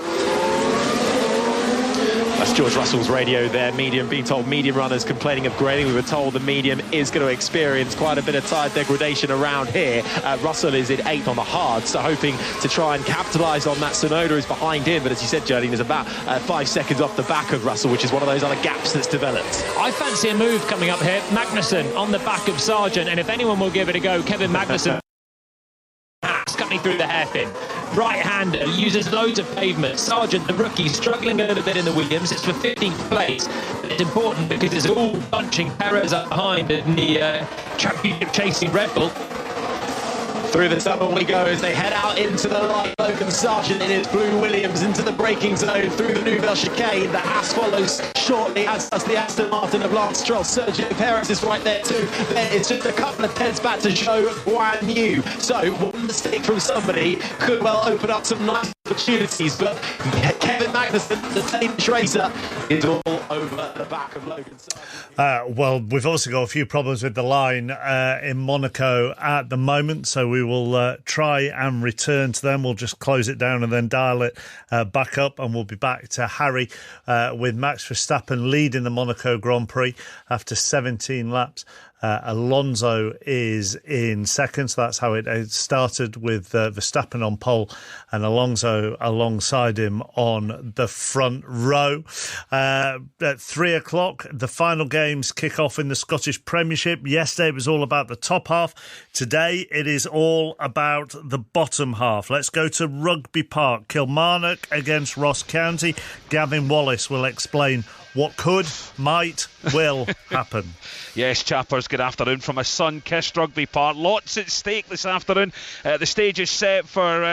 That's George Russell's radio there. Being told medium runners complaining of graining. We were told the medium is going to experience quite a bit of tyre degradation around here. Russell is in 8th on the hard, so hoping to try and capitalise on that. Tsunoda is behind him, but as you said, Jolene, is about 5 seconds off the back of Russell, which is one of those other gaps that's developed. I fancy a move coming up here. Magnussen on the back of Sargent, and if anyone will give it a go, Kevin Magnussen. Cutting through the hairpin. Right-hander, uses loads of pavement. Sargent, the rookie, struggling a little bit in the Williams. It's for 15th place. But it's important because it's all bunching Perez up behind in the championship chasing Red Bull. Through the tunnel we go as they head out into the light. Logan Sargent in his blue Williams into the braking zone through the Nouvelle chicane. The Haas follows shortly, as does the Aston Martin of Lance Stroll. Sergio Perez is right there too. It's just a couple of tenths back to show Guan Yu. So one mistake from somebody could well open up some nice opportunities, but Kevin Magnussen, the Danish racer, is all over the back of Logan Sargent. Well, we've also got a few problems with the line in Monaco at the moment, so we will try and return to them. We'll just close it down and then dial it back up, and we'll be back to Harry with Max Verstappen leading the Monaco Grand Prix after 17 laps. Alonso is in second, so that's how it started, with Verstappen on pole and Alonso alongside him on the front row. At 3 o'clock, the final games kick off in the Scottish Premiership. Yesterday it was all about the top half. Today it is all about the bottom half. Let's go to Rugby Park. Kilmarnock against Ross County. Gavin Wallace will explain what could, might, will happen. Yes, chappers, good afternoon from a sun-kissed Rugby Park. Lots at stake this afternoon. The stage is set for,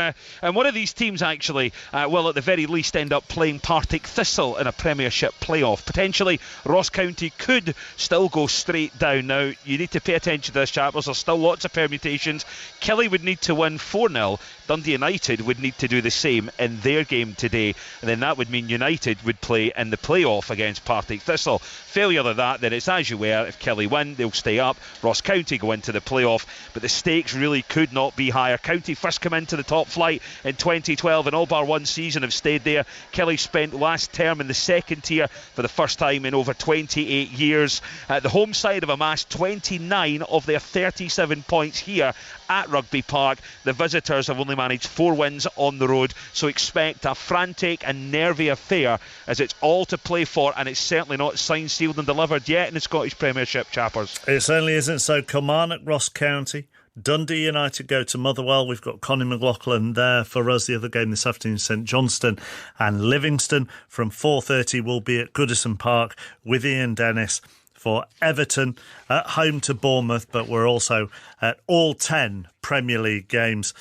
and one of these teams actually will at the very least end up playing Partick Thistle in a Premiership playoff. Potentially, Ross County could still go straight down. Now, you need to pay attention to this, chappers. There's still lots of permutations. Kelly would need to win 4-0. Dundee United would need to do the same in their game today, and then that would mean United would play in the playoff against Partick Thistle. Failure of that, then it's as you were. If Kelly win, they'll stay up. Ross County go into the playoff, but the stakes really could not be higher. County first come into the top flight in 2012 and all bar one season have stayed there. Kelly spent last term in the second tier for the first time in over 28 years. The home side have amassed 29 of their 37 points here at Rugby Park. The visitors have only managed 4 wins on the road, so expect a frantic and nervy affair as it's all to play for, and it's certainly not signed, sealed and delivered yet in the Scottish Premiership, chappers. It certainly isn't. So Kilmarnock, Ross County, Dundee United go to Motherwell. We've got Connie McLaughlin there for us. The other game this afternoon, St Johnstone and Livingston. From 4:30 we'll be at Goodison Park with Ian Dennis for Everton at home to Bournemouth, but we're also at all 10 Premier League games,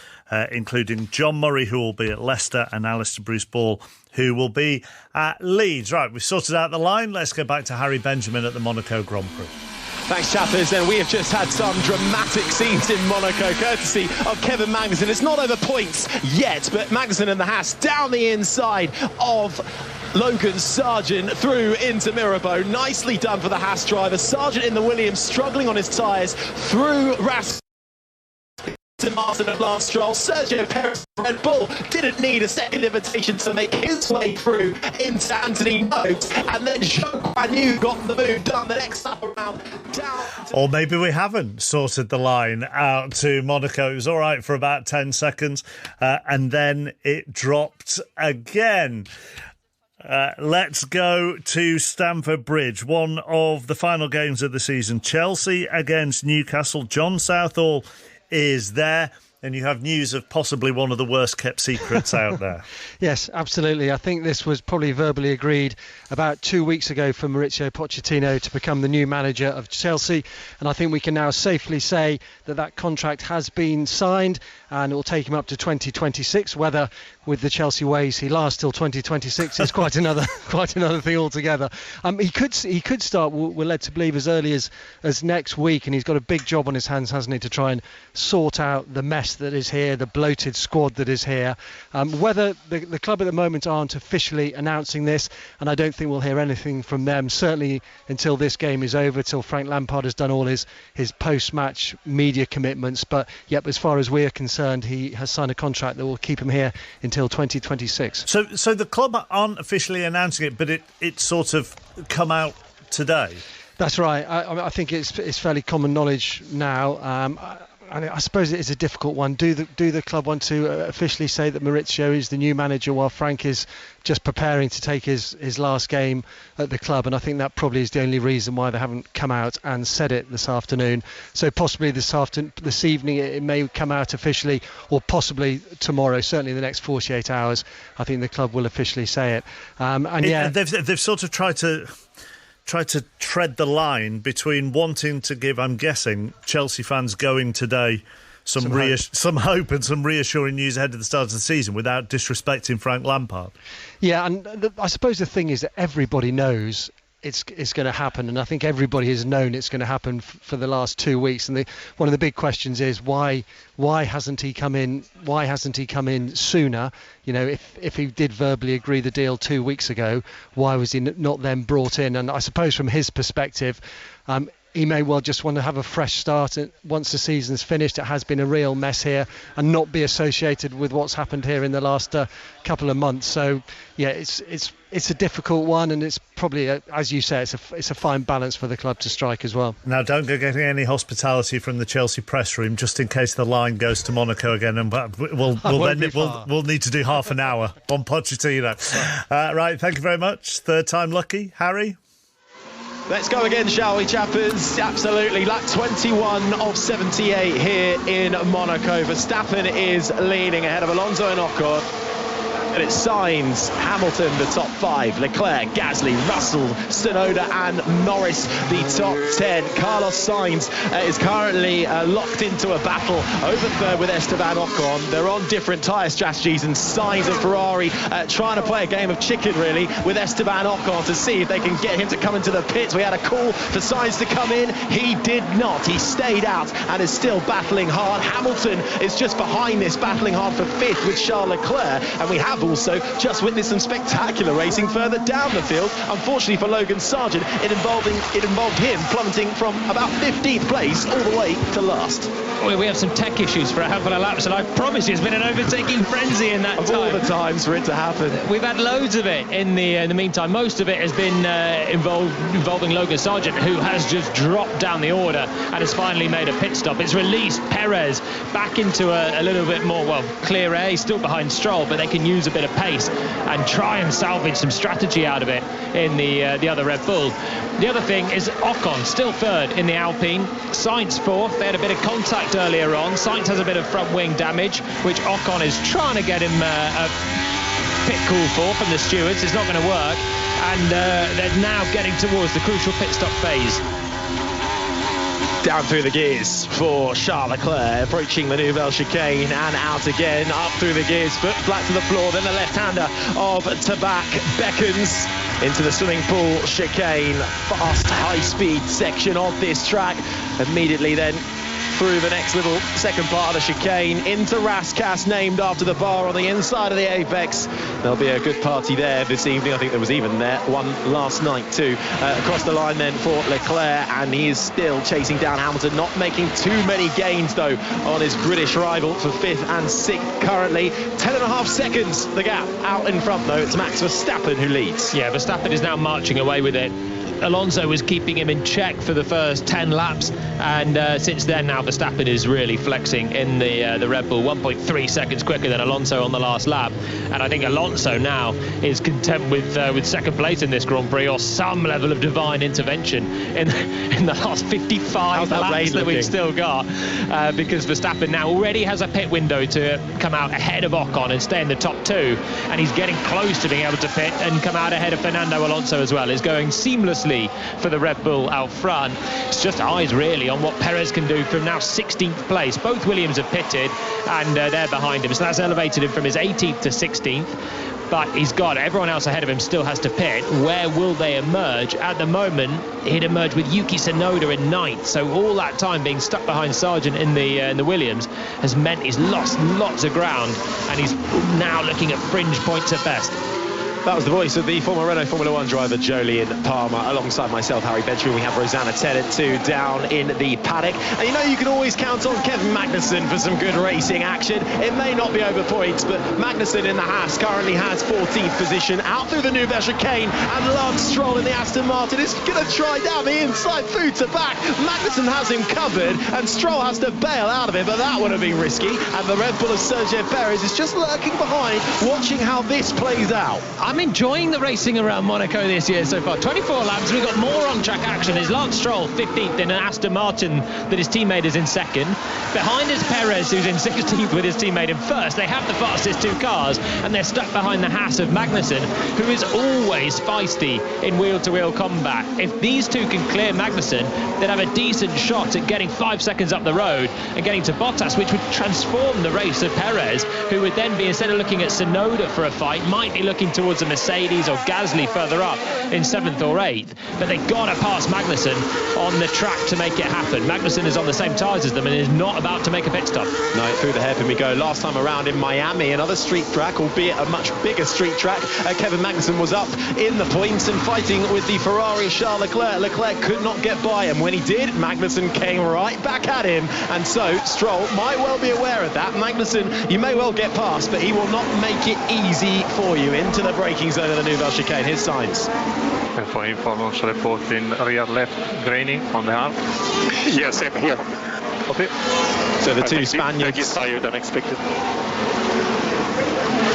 including John Murray, who will be at Leicester, and Alistair Bruce Ball, who will be at Leeds. Right, we've sorted out the line. Let's go back to Harry Benjamin at the Monaco Grand Prix. Thanks, chappers. And we have just had some dramatic scenes in Monaco, courtesy of Kevin Magnussen. It's not over points yet, but Magnussen and the Haas down the inside of Logan Sargent through into Mirabeau. Nicely done for the Haas driver. Sargent in the Williams struggling on his tyres through Ras Aston Martin of Lance Stroll. Sergio Perez Red Bull didn't need a second invitation to make his way through into Anthony Moat, and then Zhou Guanyu got the move done the next lap around down. Or maybe we haven't sorted the line out to Monaco. It was all right for about 10 seconds, and then it dropped again. Let's go to Stamford Bridge, one of the final games of the season. Chelsea against Newcastle. John Southall is there, and you have news of possibly one of the worst kept secrets out there. Yes, absolutely. I think this was probably verbally agreed about 2 weeks ago for Mauricio Pochettino to become the new manager of Chelsea, and I think we can now safely say that that contract has been signed, and it will take him up to 2026. Whether with the Chelsea ways he lasts till 2026 is quite another thing altogether. He could start, we're led to believe, as early as next week, and he's got a big job on his hands, hasn't he, to try and sort out the mess that is here, the bloated squad that is here. Whether the club at the moment aren't officially announcing this, and I don't think we'll hear anything from them, certainly until this game is over, till Frank Lampard has done all his post-match media commitments. But yep, as far as we're concerned, he has signed a contract that will keep him here until 2026. So the club aren't officially announcing it, but it sort of come out today. That's right. I think it's fairly common knowledge now. And I suppose it is a difficult one. Do the club want to officially say that Mauricio is the new manager while Frank is just preparing to take his last game at the club? And I think that probably is the only reason why they haven't come out and said it this afternoon. So possibly this evening it may come out officially, or possibly tomorrow. Certainly in the next 48 hours, I think the club will officially say it. They've sort of tried to tread the line between wanting to give, I'm guessing, Chelsea fans going today some hope and some reassuring news ahead of the start of the season without disrespecting Frank Lampard. Yeah, and I suppose the thing is that everybody knows it's going to happen, and I think everybody has known it's going to happen for the last 2 weeks. And one of the big questions is why hasn't he come in? Why hasn't he come in sooner? You know, if he did verbally agree the deal 2 weeks ago, why was he not then brought in? And I suppose from his perspective, he may well just want to have a fresh start once the season's finished. It has been a real mess here, and not be associated with what's happened here in the last couple of months. So yeah, it's a difficult one, and it's probably as you say, it's a fine balance for the club to strike as well. Now, don't go getting any hospitality from the Chelsea press room, just in case the line goes to Monaco again, and we'll need to do half an hour on Pochettino. Right, thank you very much. Third time lucky, Harry. Let's go again, shall we, chappers? Absolutely. Lap 21 of 78 here in Monaco. Verstappen is leading ahead of Alonso and Ocon. And it signs Hamilton, the top 5. Leclerc, Gasly, Russell, Tsunoda and Norris, the top 10. Carlos Sainz is currently locked into a battle over third with Esteban Ocon. They're on different tyre strategies, and Sainz and Ferrari trying to play a game of chicken, really, with Esteban Ocon to see if they can get him to come into the pits. We had a call for Sainz to come in. He did not. He stayed out and is still battling hard. Hamilton is just behind this, battling hard for 5th with Charles Leclerc. And we have also just witnessed some spectacular racing further down the field. Unfortunately for Logan Sargent, it involved him plummeting from about 15th place all the way to last. Well, we have some tech issues for a handful of laps, and I promise you it's been an overtaking frenzy in that of time. All the times for it to happen. We've had loads of it in the meantime. Most of it has been involving Logan Sargent, who has just dropped down the order and has finally made a pit stop. It's released Perez back into a little bit more, clear air. He's still behind Stroll, but they can use a bit of pace and try and salvage some strategy out of it in the other Red Bull. The other thing is Ocon still third in the Alpine, Sainz 4th. They had a bit of contact earlier on. Sainz has a bit of front wing damage, which Ocon is trying to get him a pit call for from the stewards. It's not going to work, and they're now getting towards the crucial pit stop phase. Down through the gears for Charles Leclerc, approaching the Nouvelle chicane and out again, up through the gears, foot flat to the floor, then the left-hander of Tabak beckons into the swimming pool chicane. Fast, high-speed section of this track. Immediately then through the next little second part of the chicane into Rascasse, named after the bar on the inside of the apex. There'll be a good party there this evening. I think there was even one last night too. Across the line then for Leclerc, and he is still chasing down Hamilton, not making too many gains though on his British rival for 5th and 6th currently. 10.5 seconds the gap out in front though. It's Max Verstappen who leads. Yeah, Verstappen is now marching away with it. Alonso was keeping him in check for the first 10 laps, and since then now Verstappen is really flexing in the Red Bull, 1.3 seconds quicker than Alonso on the last lap. And I think Alonso now is content with second place in this Grand Prix, or some level of divine intervention in the last 55 laps that we've still got, because Verstappen now already has a pit window to come out ahead of Ocon and stay in the top 2, and he's getting close to being able to pit and come out ahead of Fernando Alonso as well. He's going seamlessly for the Red Bull out front. It's just eyes really on what Perez can do from now 16th place. Both Williams have pitted, and they're behind him, so that's elevated him from his 18th to 16th. But he's got everyone else ahead of him, still has to pit. Where will they emerge? At the moment, he'd emerge with Yuki Tsunoda in 9th. So all that time being stuck behind Sargent in the Williams has meant he's lost lots of ground, and he's now looking at fringe points at best. That was the voice of the former Renault Formula 1 driver Jolien Palmer. Alongside myself, Harry Benjamin, we have Rosanna Tennant too down in the paddock. And you know you can always count on Kevin Magnussen for some good racing action. It may not be over points, but Magnussen in the Haas currently has 14th position out through the Nouvelle Chicane, and Lance Stroll in the Aston Martin is going to try down the inside through to back. Magnussen has him covered, and Stroll has to bail out of it, but that would have been risky. And the Red Bull of Sergio Perez is just lurking behind, watching how this plays out. I'm enjoying the racing around Monaco this year so far. 24 laps, we've got more on-track action. Is Lance Stroll 15th in an Aston Martin that his teammate is in 2nd. Behind is Perez, who's in 16th with his teammate in 1st. They have the fastest 2 cars, and they're stuck behind the Haas of Magnussen, who is always feisty in wheel-to-wheel combat. If these two can clear Magnussen, they'd have a decent shot at getting 5 seconds up the road and getting to Bottas, which would transform the race of Perez, who would then be, instead of looking at Tsunoda for a fight, might be looking towards a Mercedes or Gasly further up in 7th or 8th. But they've got to pass Magnussen on the track to make it happen. Magnussen is on the same tyres as them and is not about to make a pit stop. No, through the hairpin we go. Last time around in Miami, another street track, albeit a much bigger street track. Kevin Magnussen was up in the points and fighting with the Ferrari Charles Leclerc. Leclerc could not get by him. When he did, Magnussen came right back at him, and so Stroll might well be aware of that. Magnussen, you may well get past, but he will not make it easy for you into the braking zone of the Nouvelle Chicane. His signs. And for him, Alonso reporting rear left graining on the arm. Yes, same here. Okay. So the two Spaniards. He's higher than expected.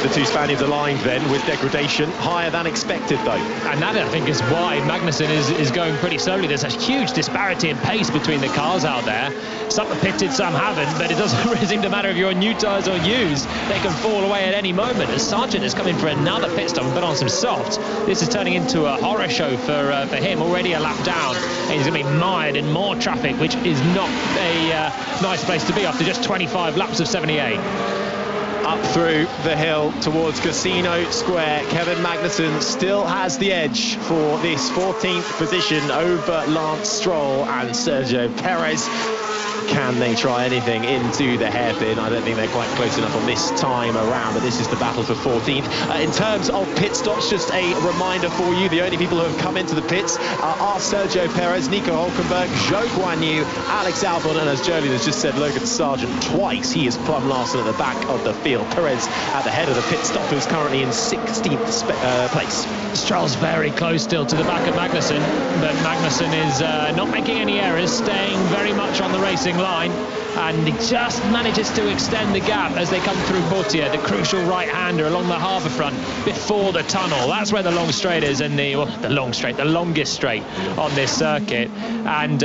The two Spaniards aligned then with degradation, higher than expected though. And that, I think, is why Magnussen is going pretty slowly. There's a huge disparity in pace between the cars out there. Some have pitted, some haven't, but it doesn't really seem to matter if you're on new tyres or used. They can fall away at any moment. As Sargent is coming for another pit stop and put on some softs, this is turning into a horror show for him. Already a lap down, and he's going to be mired in more traffic, which is not a nice place to be after just 25 laps of 78. Up through the hill towards Casino Square, Kevin Magnussen still has the edge for this 14th position over Lance Stroll and Sergio Perez. Can they try anything into the hairpin? I don't think they're quite close enough on this time around, but this is the battle for 14th. In terms of pit stops, just a reminder for you, the only people who have come into the pits are Sergio Perez, Nico Hülkenberg, Zhou Guanyu, Alex Albon, and as Jolien has just said, Logan Sargent twice. He is plumb last at the back of the field. Perez at the head of the pit stop, who's currently in 16th place. Stroll's very close still to the back of Magnussen, but Magnussen is not making any errors, staying very much on the racing line, and he just manages to extend the gap as they come through Portier, the crucial right-hander along the harbour front before the tunnel. That's where the long straight is, and the longest straight on this circuit. And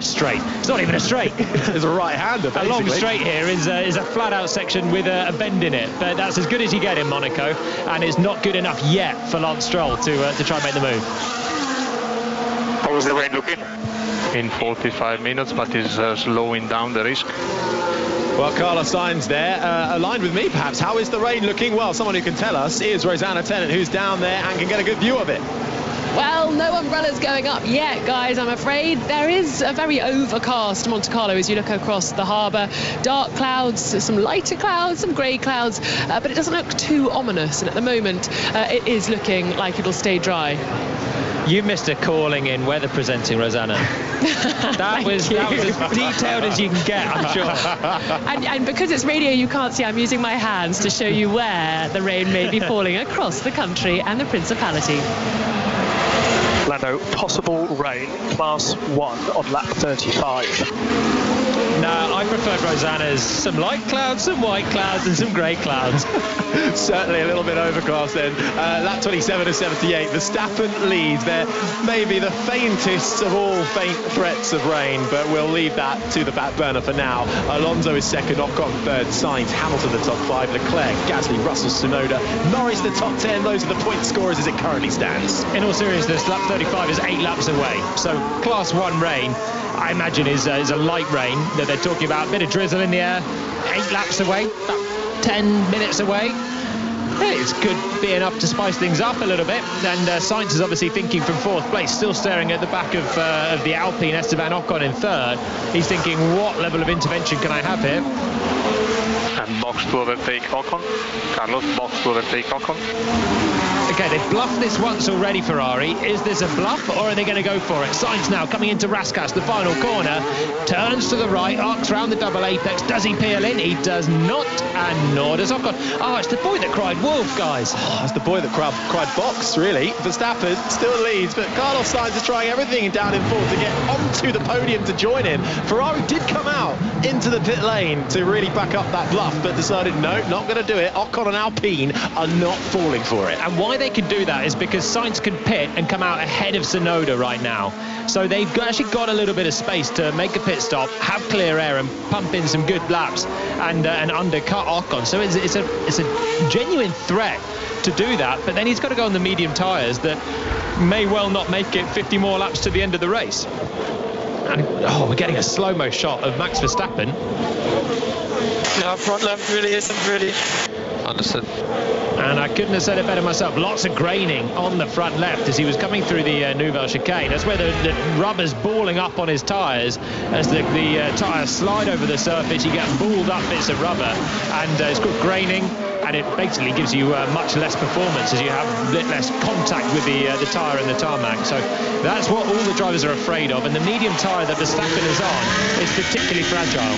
straight, it's not even a straight. It's a right-hander, basically. A long straight here is a flat-out section with a bend in it, but that's as good as you get in Monaco, and it's not good enough yet for Lance Stroll to try and make the move. How was the rain looking? In 45 minutes, but is slowing down the risk. Well, Carlos Sainz there, aligned with me perhaps. How is the rain looking? Well, someone who can tell us is Rosanna Tennant, who's down there and can get a good view of it. Well, no umbrellas going up yet, guys, I'm afraid. There is a very overcast Monte Carlo as you look across the harbour. Dark clouds, some lighter clouds, some grey clouds, but it doesn't look too ominous. And at the moment, it is looking like it'll stay dry. You missed a calling in weather presenting, Rosanna. That was as detailed as you can get, I'm sure. And because it's radio, you can't see, I'm using my hands to show you where the rain may be falling across the country and the Principality. Lando, possible rain, class 1 on lap 35. No, I preferred Rosanna's. Some light clouds, some white clouds, and some grey clouds. Certainly a little bit overcast then. Lap 27 of 78. Verstappen leads. They're maybe the faintest of all faint threats of rain, but we'll leave that to the back burner for now. Alonso is second, Ocon third, Sainz, Hamilton the top 5, Leclerc, Gasly, Russell, Tsunoda, Norris the top 10. Those are the point scorers as it currently stands. In all seriousness, lap 35 is 8 laps away. So class 1 rain, I imagine, is a light rain that they're talking about. A bit of drizzle in the air. 8 laps away, about 10 minutes away. It could be enough to spice things up a little bit. And Sainz is obviously thinking from 4th place, still staring at the back of the Alpine, Esteban Ocon in 3rd. He's thinking, what level of intervention can I have here? And Max will then take Ocon. Carlos, Max will then take Ocon. Okay, they've bluffed this once already, Ferrari. Is this a bluff, or are they going to go for it? Sainz now coming into Raskas, the final corner. Turns to the right, arcs round the double apex. Does he peel in? He does not, and nor does Ocon. Oh, it's the boy that cried wolf, guys. Oh, it's the boy that cried box, really. Verstappen still leads, but Carlos Sainz is trying everything down in 4th to get onto the podium to join him. Ferrari did come out into the pit lane to really back up that bluff, but decided, no, not going to do it. Ocon and Alpine are not falling for it. And why they can do that is because Sainz can pit and come out ahead of Tsunoda right now. So they've actually got a little bit of space to make a pit stop, have clear air and pump in some good laps and undercut Ocon. So it's a genuine threat to do that, but then he's got to go on the medium tyres that may well not make it 50 more laps to the end of the race. And we're getting a slow-mo shot of Max Verstappen. Yeah, front left really isn't really... Understood. And I couldn't have said it better myself. Lots of graining on the front left as he was coming through the Nouvelle chicane. That's where the rubber's balling up on his tyres. As the tyres slide over the surface, you get balled up bits of rubber. And it's called graining. And it basically gives you much less performance as you have a bit less contact with the tyre and the tarmac. So that's what all the drivers are afraid of. And the medium tyre that Verstappen is on is particularly fragile.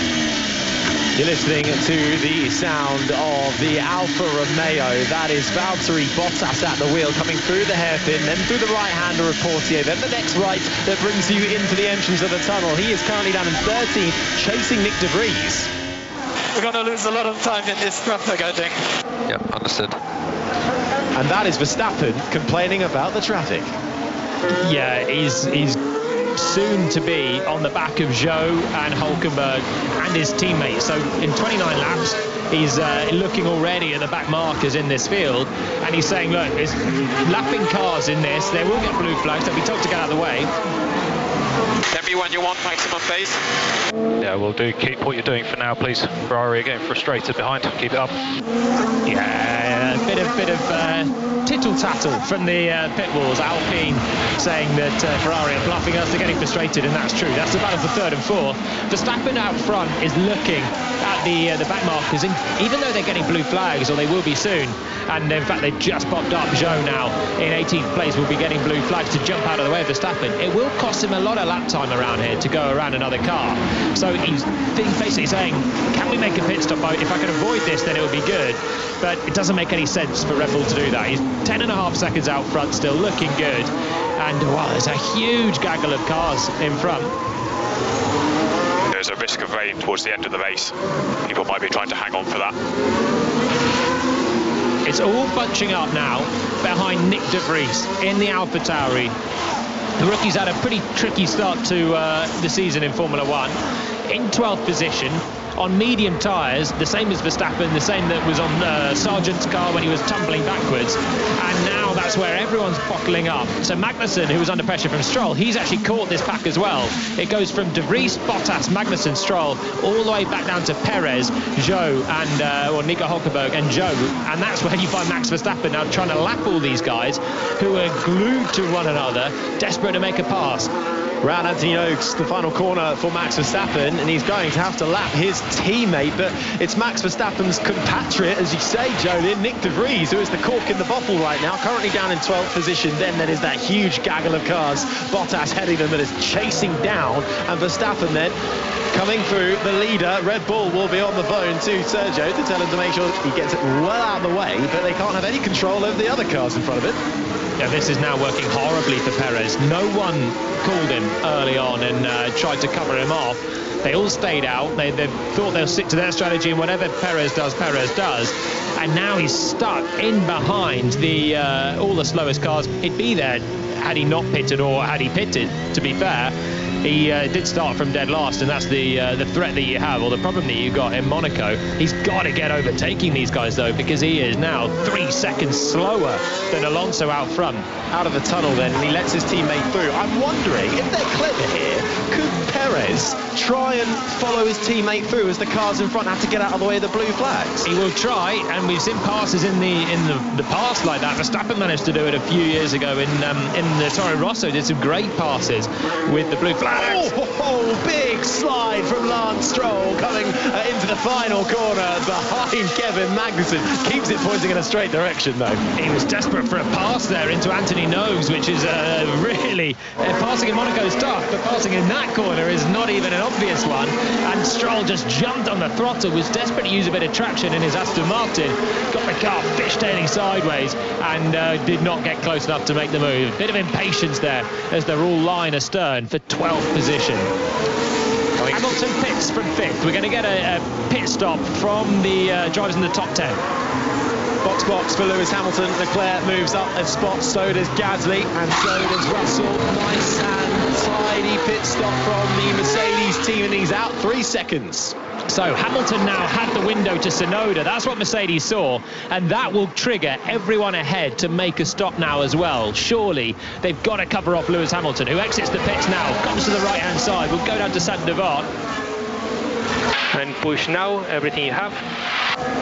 You're listening to the sound of the Alfa Romeo. That is Valtteri Bottas at the wheel, coming through the hairpin, then through the right-hander of Portier, then the next right that brings you into the entrance of the tunnel. He is currently down in 13th, chasing Nick de Vries. We're going to lose a lot of time in this traffic, I think. Yep, understood. And that is Verstappen complaining about the traffic. Yeah, he's soon to be on the back of Zhou and Hülkenberg and his teammates. So in 29 laps, he's looking already at the back markers in this field, and he's saying, look, there's lapping cars in this. They will get blue flags. They'll be told to get out of the way. Everyone, you want maximum pace? Yeah, we'll do. Keep what you're doing for now, please. Ferrari are getting frustrated behind. Keep it up. Yeah, a bit of tittle-tattle from the pit walls. Alpine saying that Ferrari are bluffing us, they're getting frustrated, and that's true. That's the battle for 3rd and 4th. Verstappen out front is looking at the back markers, and even though they're getting blue flags, or they will be soon, and in fact they've just popped up. Zhou now in 18th place will be getting blue flags to jump out of the way of Verstappen. It will cost him a lot of lap time around here to go around another car. So he's basically saying, can we make a pit stop? If I can avoid this, then it will be good. But it doesn't make any sense for Red Bull to do that. He's 10.5 seconds out front, still looking good. And wow, there's a huge gaggle of cars in front. There's a risk of rain towards the end of the race. People might be trying to hang on for that. It's all bunching up now behind Nick de Vries in the AlphaTauri. The rookie's had a pretty tricky start to the season in Formula 1. In 12th position, on medium tyres, the same as Verstappen, the same that was on Sargent's car when he was tumbling backwards, and now that's where everyone's bottling up. So Magnussen, who was under pressure from Stroll, he's actually caught this pack as well. It goes from De Vries, Bottas, Magnussen, Stroll, all the way back down to Perez, Zhou, and Nico Hulkenberg and Zhou, and that's where you find Max Verstappen now trying to lap all these guys who are glued to one another, desperate to make a pass. Round Anthony Oaks, the final corner for Max Verstappen, and he's going to have to lap his teammate, but it's Max Verstappen's compatriot, as you say, Jolien, Nick De Vries, who is the cork in the bottle right now, currently down in 12th position. Then there is that huge gaggle of cars, Bottas heading them, that is chasing down, and Verstappen then coming through the leader. Red Bull will be on the phone to Sergio to tell him to make sure he gets it well out of the way, but they can't have any control over the other cars in front of it. Yeah, this is now working horribly for Perez. No one called him early on and tried to cover him off. They all stayed out. They thought they'll stick to their strategy, and whatever Perez does. And now he's stuck in behind all the slowest cars. He'd be there had he not pitted, or had he pitted, to be fair. He did start from dead last, and that's the threat that you have, or the problem that you got in Monaco. He's got to get overtaking these guys, though, because he is now 3 seconds slower than Alonso out front. Out of the tunnel then, and he lets his teammate through. I'm wondering, if they're clever here, could Perez try and follow his teammate through as the cars in front have to get out of the way of the blue flags? He will try, and we've seen passes in the past like that. Verstappen managed to do it a few years ago in the Toro Rosso, did some great passes with the blue flags. Oh, big slide from Lance Stroll coming into the final corner behind Kevin Magnussen. Keeps it pointing in a straight direction, though. He was desperate for a pass there into Anthony Nogues, which is really... passing in Monaco is tough, but passing in that corner is not even an obvious one. And Stroll just jumped on the throttle, was desperate to use a bit of traction in his Aston Martin, got the car fishtailing sideways, and did not get close enough to make the move. A bit of impatience there as they're all lying astern for 12th position. Hamilton pits from 5th. We're going to get a pit stop from the drivers in the top 10. Box for Lewis Hamilton. Leclerc moves up a spot, so does Gasly, and so does Russell. Nice and tidy pit stop from the Mercedes team, and he's out 3 seconds. So Hamilton now had the window to Tsunoda. That's what Mercedes saw, and that will trigger everyone ahead to make a stop now as well. Surely they've got to cover off Lewis Hamilton, who exits the pits now, comes to the right-hand side, will go down to Saint-Devat. And push now, everything you have.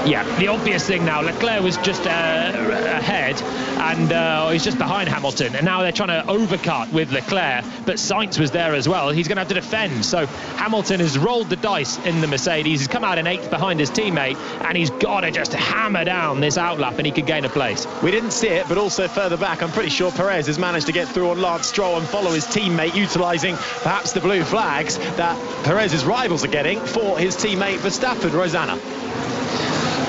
Yeah, the obvious thing now, Leclerc was just ahead, and he's just behind Hamilton, and now they're trying to overcut with Leclerc, but Sainz was there as well. He's going to have to defend, so Hamilton has rolled the dice in the Mercedes. He's come out in 8th behind his teammate, and he's got to just hammer down this outlap, and he could gain a place. We didn't see it, but also further back, I'm pretty sure Perez has managed to get through on Lance Stroll and follow his teammate, utilising perhaps the blue flags that Perez's rivals are getting for his teammate Verstappen. Rosanna.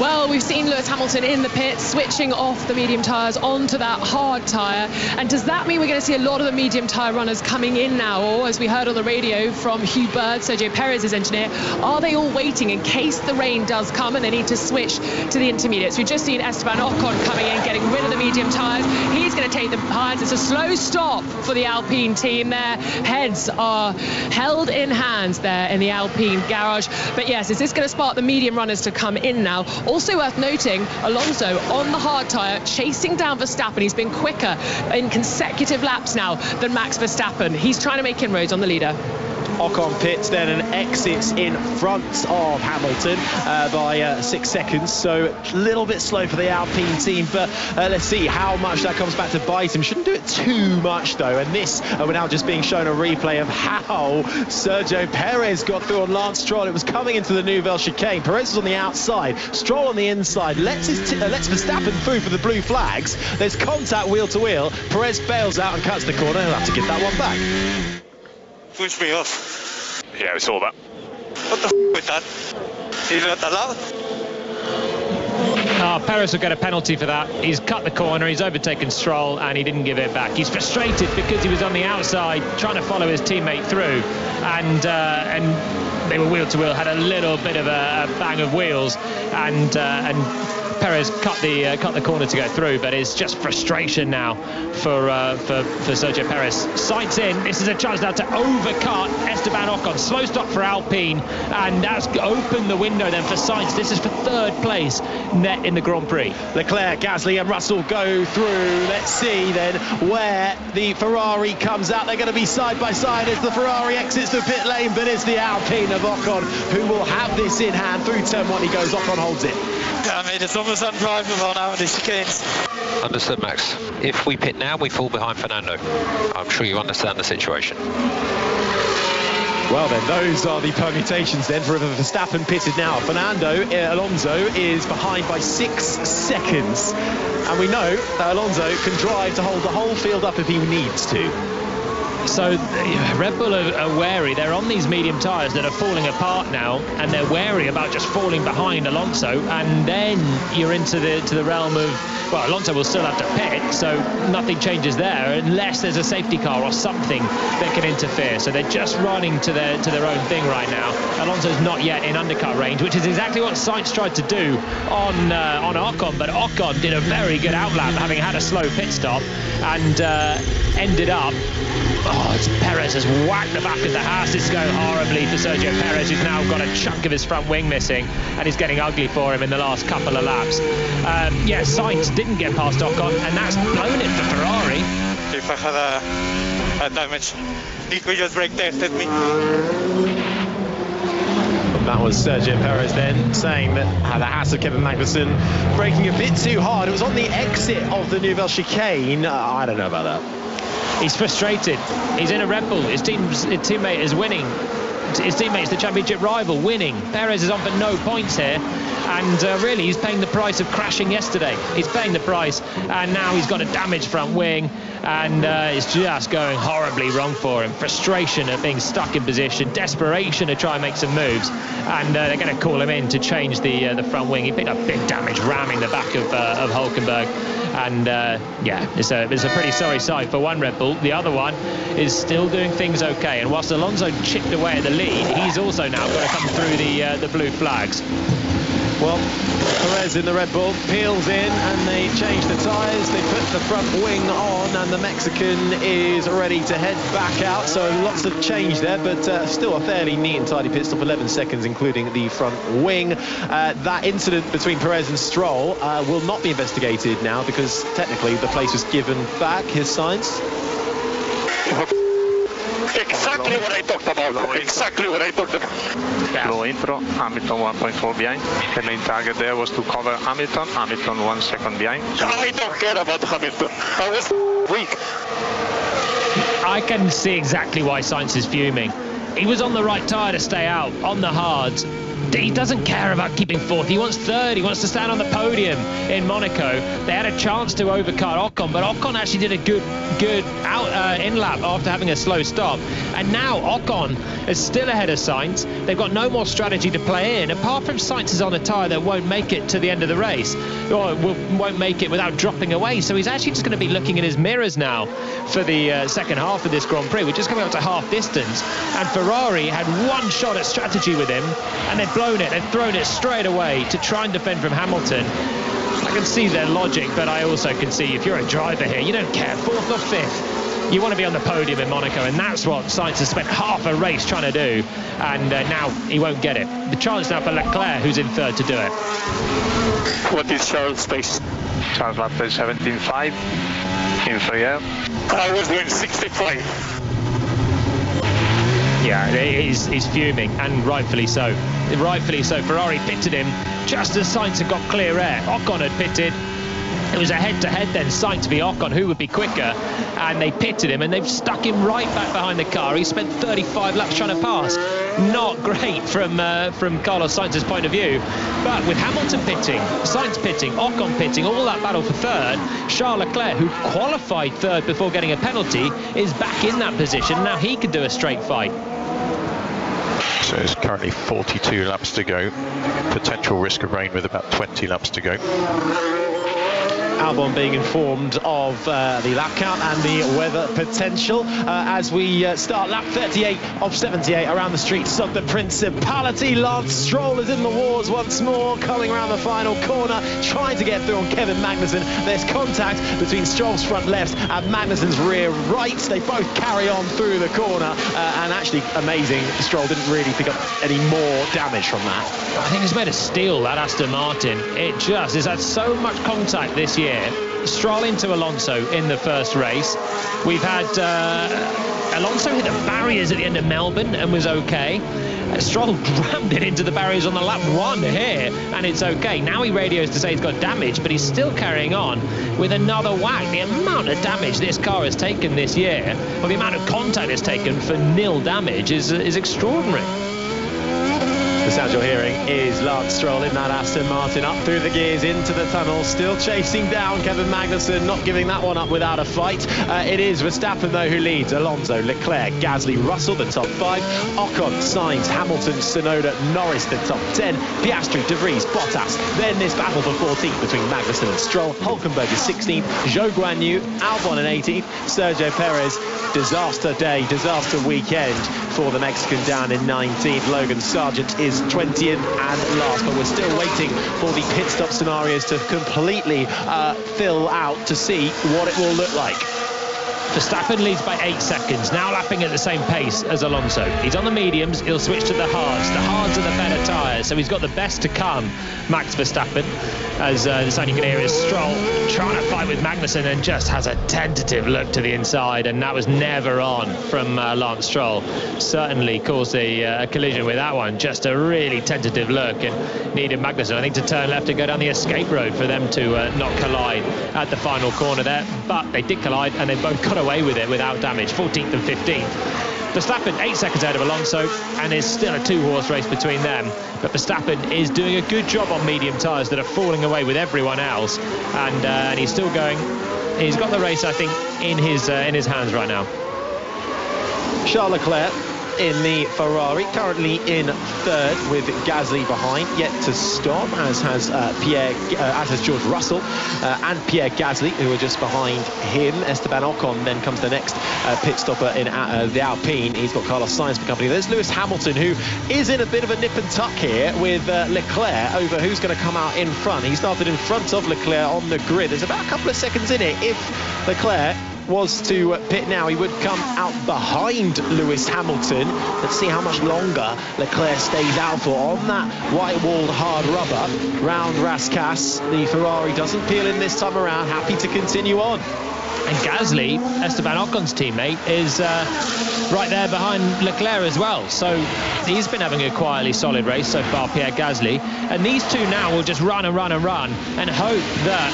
Well, we've seen Lewis Hamilton in the pit switching off the medium tyres onto that hard tyre. And does that mean we're going to see a lot of the medium tyre runners coming in now? Or, as we heard on the radio from Hugh Bird, Sergio Perez's engineer, are they all waiting in case the rain does come and they need to switch to the intermediates? We've just seen Esteban Ocon coming in, getting rid of the medium tyres. He's going to take the behinds. It's a slow stop for the Alpine team. Their heads are held in hands there in the Alpine garage. But yes, is this going to spark the medium runners to come in now? Also worth noting, Alonso on the hard tyre chasing down Verstappen. He's been quicker in consecutive laps now than Max Verstappen. He's trying to make inroads on the leader. Ocon pits then and exits in front of Hamilton by 6 seconds, so a little bit slow for the Alpine team, but let's see how much that comes back to bite him. Shouldn't do it too much though, and this we're now just being shown a replay of how Sergio Perez got through on Lance Stroll. It was coming into the Nouvelle chicane. Perez was on the outside, Stroll on the inside, lets Verstappen through for the blue flags. There's contact wheel to wheel. Perez bails out and cuts the corner. He'll have to give that one back. Push me off. Yeah, we saw that. What the with that? He's not allowed. Perez will get a penalty for that. He's cut the corner, he's overtaken Stroll, and he didn't give it back. He's frustrated because he was on the outside trying to follow his teammate through, and they were wheel to wheel, had a little bit of a bang of wheels, and Perez cut the corner to go through, but it's just frustration now for Sergio Perez. Sights in. This is a chance now to overcut Esteban Ocon. Slow stop for Alpine, and that's opened the window then for Sainz. This is for third place net in the Grand Prix. Leclerc, Gasly and Russell go through. Let's see then where the Ferrari comes out. They're going to be side by side as the Ferrari exits the pit lane, but it's the Alpine of Ocon who will have this in hand. Through turn one he goes, Ocon holds it. Yeah, I mean, it's almost undrivable now in the chicanes. Understood, Max. If we pit now, we fall behind Fernando. I'm sure you understand the situation. Well then, those are the permutations then for Verstappen pitted now. Alonso is behind by 6 seconds. And we know that Alonso can drive to hold the whole field up if he needs to. So Red Bull are wary. They're on these medium tyres that are falling apart now, and they're wary about just falling behind Alonso. And then you're into the realm of, well, Alonso will still have to pit, so nothing changes there unless there's a safety car or something that can interfere. So they're just running to their own thing right now. Alonso's not yet in undercut range, which is exactly what Sainz tried to do on Ocon, but Ocon did a very good outlap, having had a slow pit stop, and ended up. Perez has whacked the back of the Haas. This is going horribly for Sergio Perez, who's now got a chunk of his front wing missing, and it's getting ugly for him in the last couple of laps. Sainz didn't get past Ocon, and that's blown it for Ferrari. If I had a damage, Nico just brake tested me. That was Sergio Perez then saying that the Haas of Kevin Magnussen braking a bit too hard. It was on the exit of the Nouvelle chicane. I don't know about that. He's frustrated. He's in a Red Bull. His teammate is winning. His teammate's the championship rival, winning. Perez is on for no points here, and really he's paying the price of crashing yesterday. He's paying the price, and now he's got a damaged front wing, and it's just going horribly wrong for him. Frustration at being stuck in position, desperation to try and make some moves, and they're going to call him in to change the front wing. He picked up big damage ramming the back of Hülkenberg. And it's a pretty sorry sight for one Red Bull. The other one is still doing things okay. And whilst Alonso chipped away at the lead, he's also now got to come through the blue flags. Well, Perez in the Red Bull peels in, and they change the tyres. They put the front wing on, and the Mexican is ready to head back out. So lots of change there, but still a fairly neat and tidy pit stop, 11 seconds, including the front wing. That incident between Perez and Stroll will not be investigated now, because technically the place was given back. His signs. Exactly what I talked about. Exactly what I talked about. Low intro, Hamilton 1.4 behind. The main target there was to cover Hamilton. Hamilton 1 second behind. I don't care about Hamilton. I was weak. I can see exactly why Sainz is fuming. He was on the right tyre to stay out, on the hards. He doesn't care about keeping fourth. He wants third. He wants to stand on the podium in Monaco. They had a chance to overcut Ocon, but Ocon actually did a good out in-lap after having a slow stop. And now Ocon is still ahead of Sainz. They've got no more strategy to play in, apart from Sainz is on a tyre that won't make it to the end of the race, or won't make it without dropping away. So he's actually just going to be looking in his mirrors now for the second half of this Grand Prix. We're just coming up to half distance, and Ferrari had one shot at strategy with him, and they've blown it. They've thrown it straight away to try and defend from Hamilton. I can see their logic, but I also can see if you're a driver here, you don't care, fourth or fifth. You want to be on the podium in Monaco, and that's what Sainz has spent half a race trying to do, and now he won't get it. The chance now for Leclerc, who's in third, to do it. What is Charles' pace? Charles lap is 17.5 in free air. I was doing 65. Yeah, he's fuming, and rightfully so. Rightfully so. Ferrari pitted him just as Sainz had got clear air. Ocon had pitted. It was a head-to-head then, Sainz v Ocon, who would be quicker, and they pitted him, and they've stuck him right back behind the car. He spent 35 laps trying to pass. Not great from Carlos Sainz's point of view, but with Hamilton pitting, Sainz pitting, Ocon pitting, all that battle for third, Charles Leclerc, who qualified third before getting a penalty, is back in that position. Now he could do a straight fight. So it's currently 42 laps to go. Potential risk of rain with about 20 laps to go. Albon being informed of the lap count and the weather potential as we start lap 38 of 78 around the streets of the Principality. Lance Stroll is in the wars once more, coming around the final corner, trying to get through on Kevin Magnussen. There's contact between Stroll's front left and Magnussen's rear right. They both carry on through the corner, and actually amazing, Stroll didn't really pick up any more damage from that. I think it's made of steel, that Aston Martin. It just has had so much contact this year. Stroll into Alonso in the first race. We've had Alonso hit the barriers at the end of Melbourne and was okay. Stroll rammed it into the barriers on the lap 1 here, and it's okay. Now he radios to say he's got damage, but he's still carrying on with another whack. The amount of damage this car has taken this year, or the amount of contact it's taken for nil damage, is extraordinary. The sound you're hearing is Lance Stroll in that Aston Martin, up through the gears into the tunnel, still chasing down Kevin Magnussen, not giving that one up without a fight. It is Verstappen, though, who leads. Alonso, Leclerc, Gasly, Russell, the top 5. Ocon, Sainz, Hamilton, Tsunoda, Norris, the top 10. Piastri, De Vries, Bottas. Then this battle for 14th between Magnussen and Stroll. Hülkenberg is 16th. Zhou Guanyu, Albon in 18th. Sergio Perez, disaster day, disaster weekend for the Mexican down in 19th. Logan Sargent is 20th and last, but we're still waiting for the pit stop scenarios to completely fill out to see what it will look like. Verstappen leads by 8 seconds, now lapping at the same pace as Alonso. He's on the mediums, he'll switch to the hards. The hards are the better tyres, so he's got the best to come, Max Verstappen. As the sound you can hear is Stroll trying to fight with Magnussen and just has a tentative look to the inside, and that was never on from Lance Stroll. Certainly caused a collision with that one, just a really tentative look, and needed Magnussen, I think, to turn left and go down the escape road for them to not collide at the final corner there. But they did collide, and they both got away with it without damage, 14th and 15th. Verstappen 8 seconds ahead of Alonso, and it's still a 2-horse race between them. But Verstappen is doing a good job on medium tyres that are falling away with everyone else, and he's still going. He's got the race, I think, in his hands right now. Charles Leclerc in the Ferrari, currently in 3rd with Gasly behind, yet to stop, as has George Russell and Pierre Gasly, who are just behind him. Esteban Ocon then comes the next pit stopper in the Alpine. He's got Carlos Sainz for company. There's Lewis Hamilton, who is in a bit of a nip and tuck here with Leclerc over who's going to come out in front. He started in front of Leclerc on the grid. There's about a couple of seconds in it. If Leclerc was to pit now, he would come out behind Lewis Hamilton. Let's see how much longer Leclerc stays out for on that white-walled hard rubber round Rascasse. The Ferrari doesn't peel in this time around, happy to continue on. And Gasly, Esteban Ocon's teammate, is right there behind Leclerc as well. So he's been having a quietly solid race so far, Pierre Gasly. And these two now will just run and run and run and hope that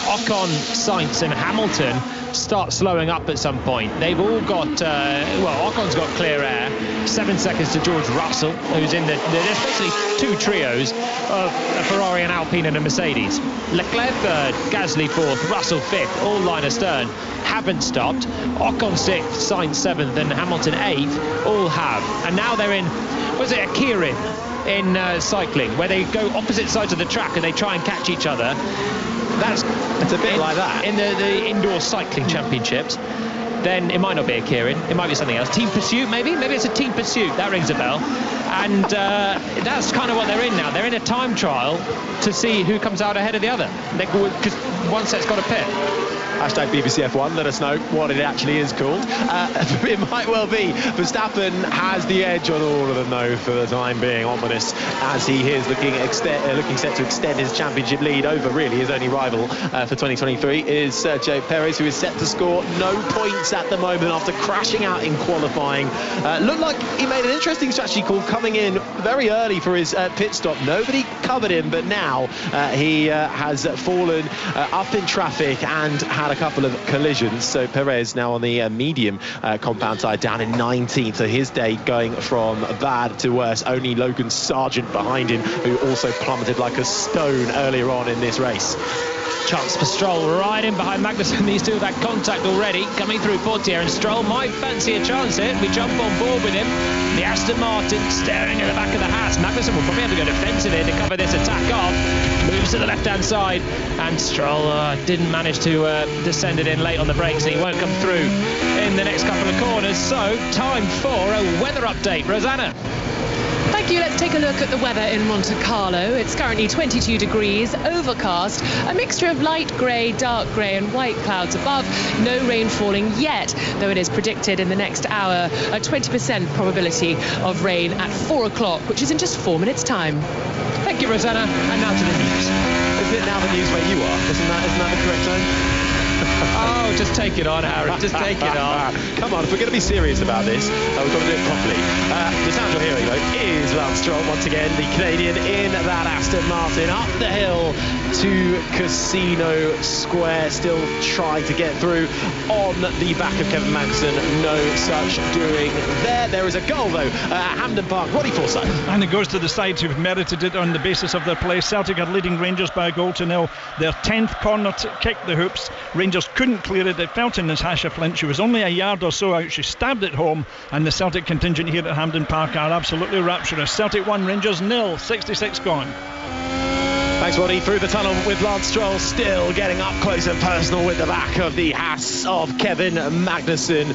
Ocon, Sainz and Hamilton start slowing up at some point. They've all got, Ocon's got clear air. 7 seconds to George Russell, who's in there's basically 2 trios of a Ferrari, an Alpine and a Mercedes. Leclerc 3rd, Gasly 4th, Russell 5th, all line astern. Haven't stopped. Ocon 6th, Sainz 7th and Hamilton 8th, all have. And now they're in, a keirin in cycling, where they go opposite sides of the track and they try and catch each other. It's a bit like that in the indoor cycling championships. Then it might not be a keirin, it might be something else. Team pursuit, maybe it's a team pursuit. That rings a bell. And that's kind of what they're in now. They're in a time trial to see who comes out ahead of the other, because one set's got a pit. Hashtag BBC F1, let us know what it actually is called. It might well be. Verstappen has the edge on all of them, though, for the time being, ominous, as he is looking set to extend his championship lead over, really, his only rival for 2023 is Sergio Perez, who is set to score no points at the moment after crashing out in qualifying. Looked like he made an interesting strategy call coming in very early for his pit stop. Nobody covered him, but now he has fallen up in traffic and had a couple of collisions. So Perez now on the medium compound tire, down in 19th. So his day going from bad to worse. Only Logan Sargent behind him, who also plummeted like a stone earlier on in this race. Chance for Stroll right in behind Magnussen. These two have had contact already coming through Portier, and Stroll might fancy a chance here. We jump on board with him. The Aston Martin staring at the back of the house. Magnussen will probably have to go defensive here to cover this attack off. Moving moves to the left-hand side, and Stroll didn't manage to descend it in late on the brakes, and he won't come through in the next couple of corners. So time for a weather update. Rosanna. Thank you. Let's take a look at the weather in Monte Carlo. It's currently 22 degrees, overcast, a mixture of light grey, dark grey and white clouds above. No rain falling yet, though it is predicted in the next hour a 20% probability of rain at 4 o'clock, which is in just 4 minutes' time. Thank you, Rosanna. And now to the news. Is it now the news where you are? Isn't that the correct time? Oh, just take it on, Harry. Just take it on. Come on, if we're going to be serious about this, we've got to do it properly. The sound you're hearing, though, is Lance Stroll once again, the Canadian in that Aston Martin, up the hill to Casino Square, still trying to get through on the back of Kevin Magnussen. No such doing there. There is a goal, though, at Hampden Park. Roddy Forsyth. And it goes to the sides who've merited it on the basis of their play. Celtic are leading Rangers by a goal to nil. Their 10th corner kicked the hoops. Rangers couldn't clear it. It felt in Natasha Flint. She was only a yard or so out. She stabbed it home, and the Celtic contingent here at Hampden Park are absolutely rapturous. Celtic 1, Rangers 0, 66 gone. Thanks, Roddy. Through the tunnel with Lance Stroll, still getting up close and personal with the back of the Haas of Kevin Magnussen.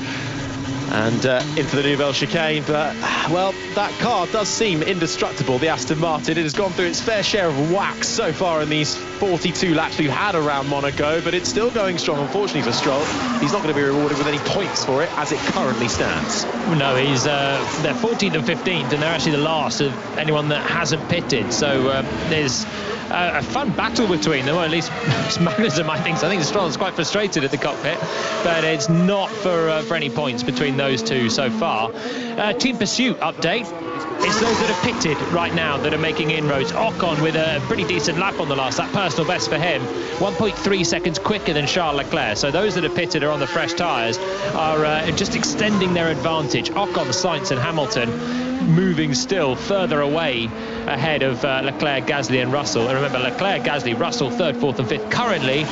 And into the Nouvelle chicane, but, well, that car does seem indestructible, the Aston Martin. It has gone through its fair share of whacks so far in these 42 laps we've had around Monaco, but it's still going strong, unfortunately, for Stroll. He's not going to be rewarded with any points for it as it currently stands. No, they're 14th and 15th, and they're actually the last of anyone that hasn't pitted. So there's a fun battle between them, or at least Magnussen might think so. I think Stroll's quite frustrated at the cockpit, but it's not for any points between those two so far. Team pursuit update. It's those that are pitted right now that are making inroads. Ocon with a pretty decent lap on the last lap, personal best for him, 1.3 seconds quicker than Charles Leclerc. So those that are pitted are on the fresh tyres, are just extending their advantage. Ocon, Sainz and Hamilton moving still further away ahead of Leclerc, Gasly and Russell. And remember, Leclerc, Gasly, Russell, 3rd, 4th and 5th currently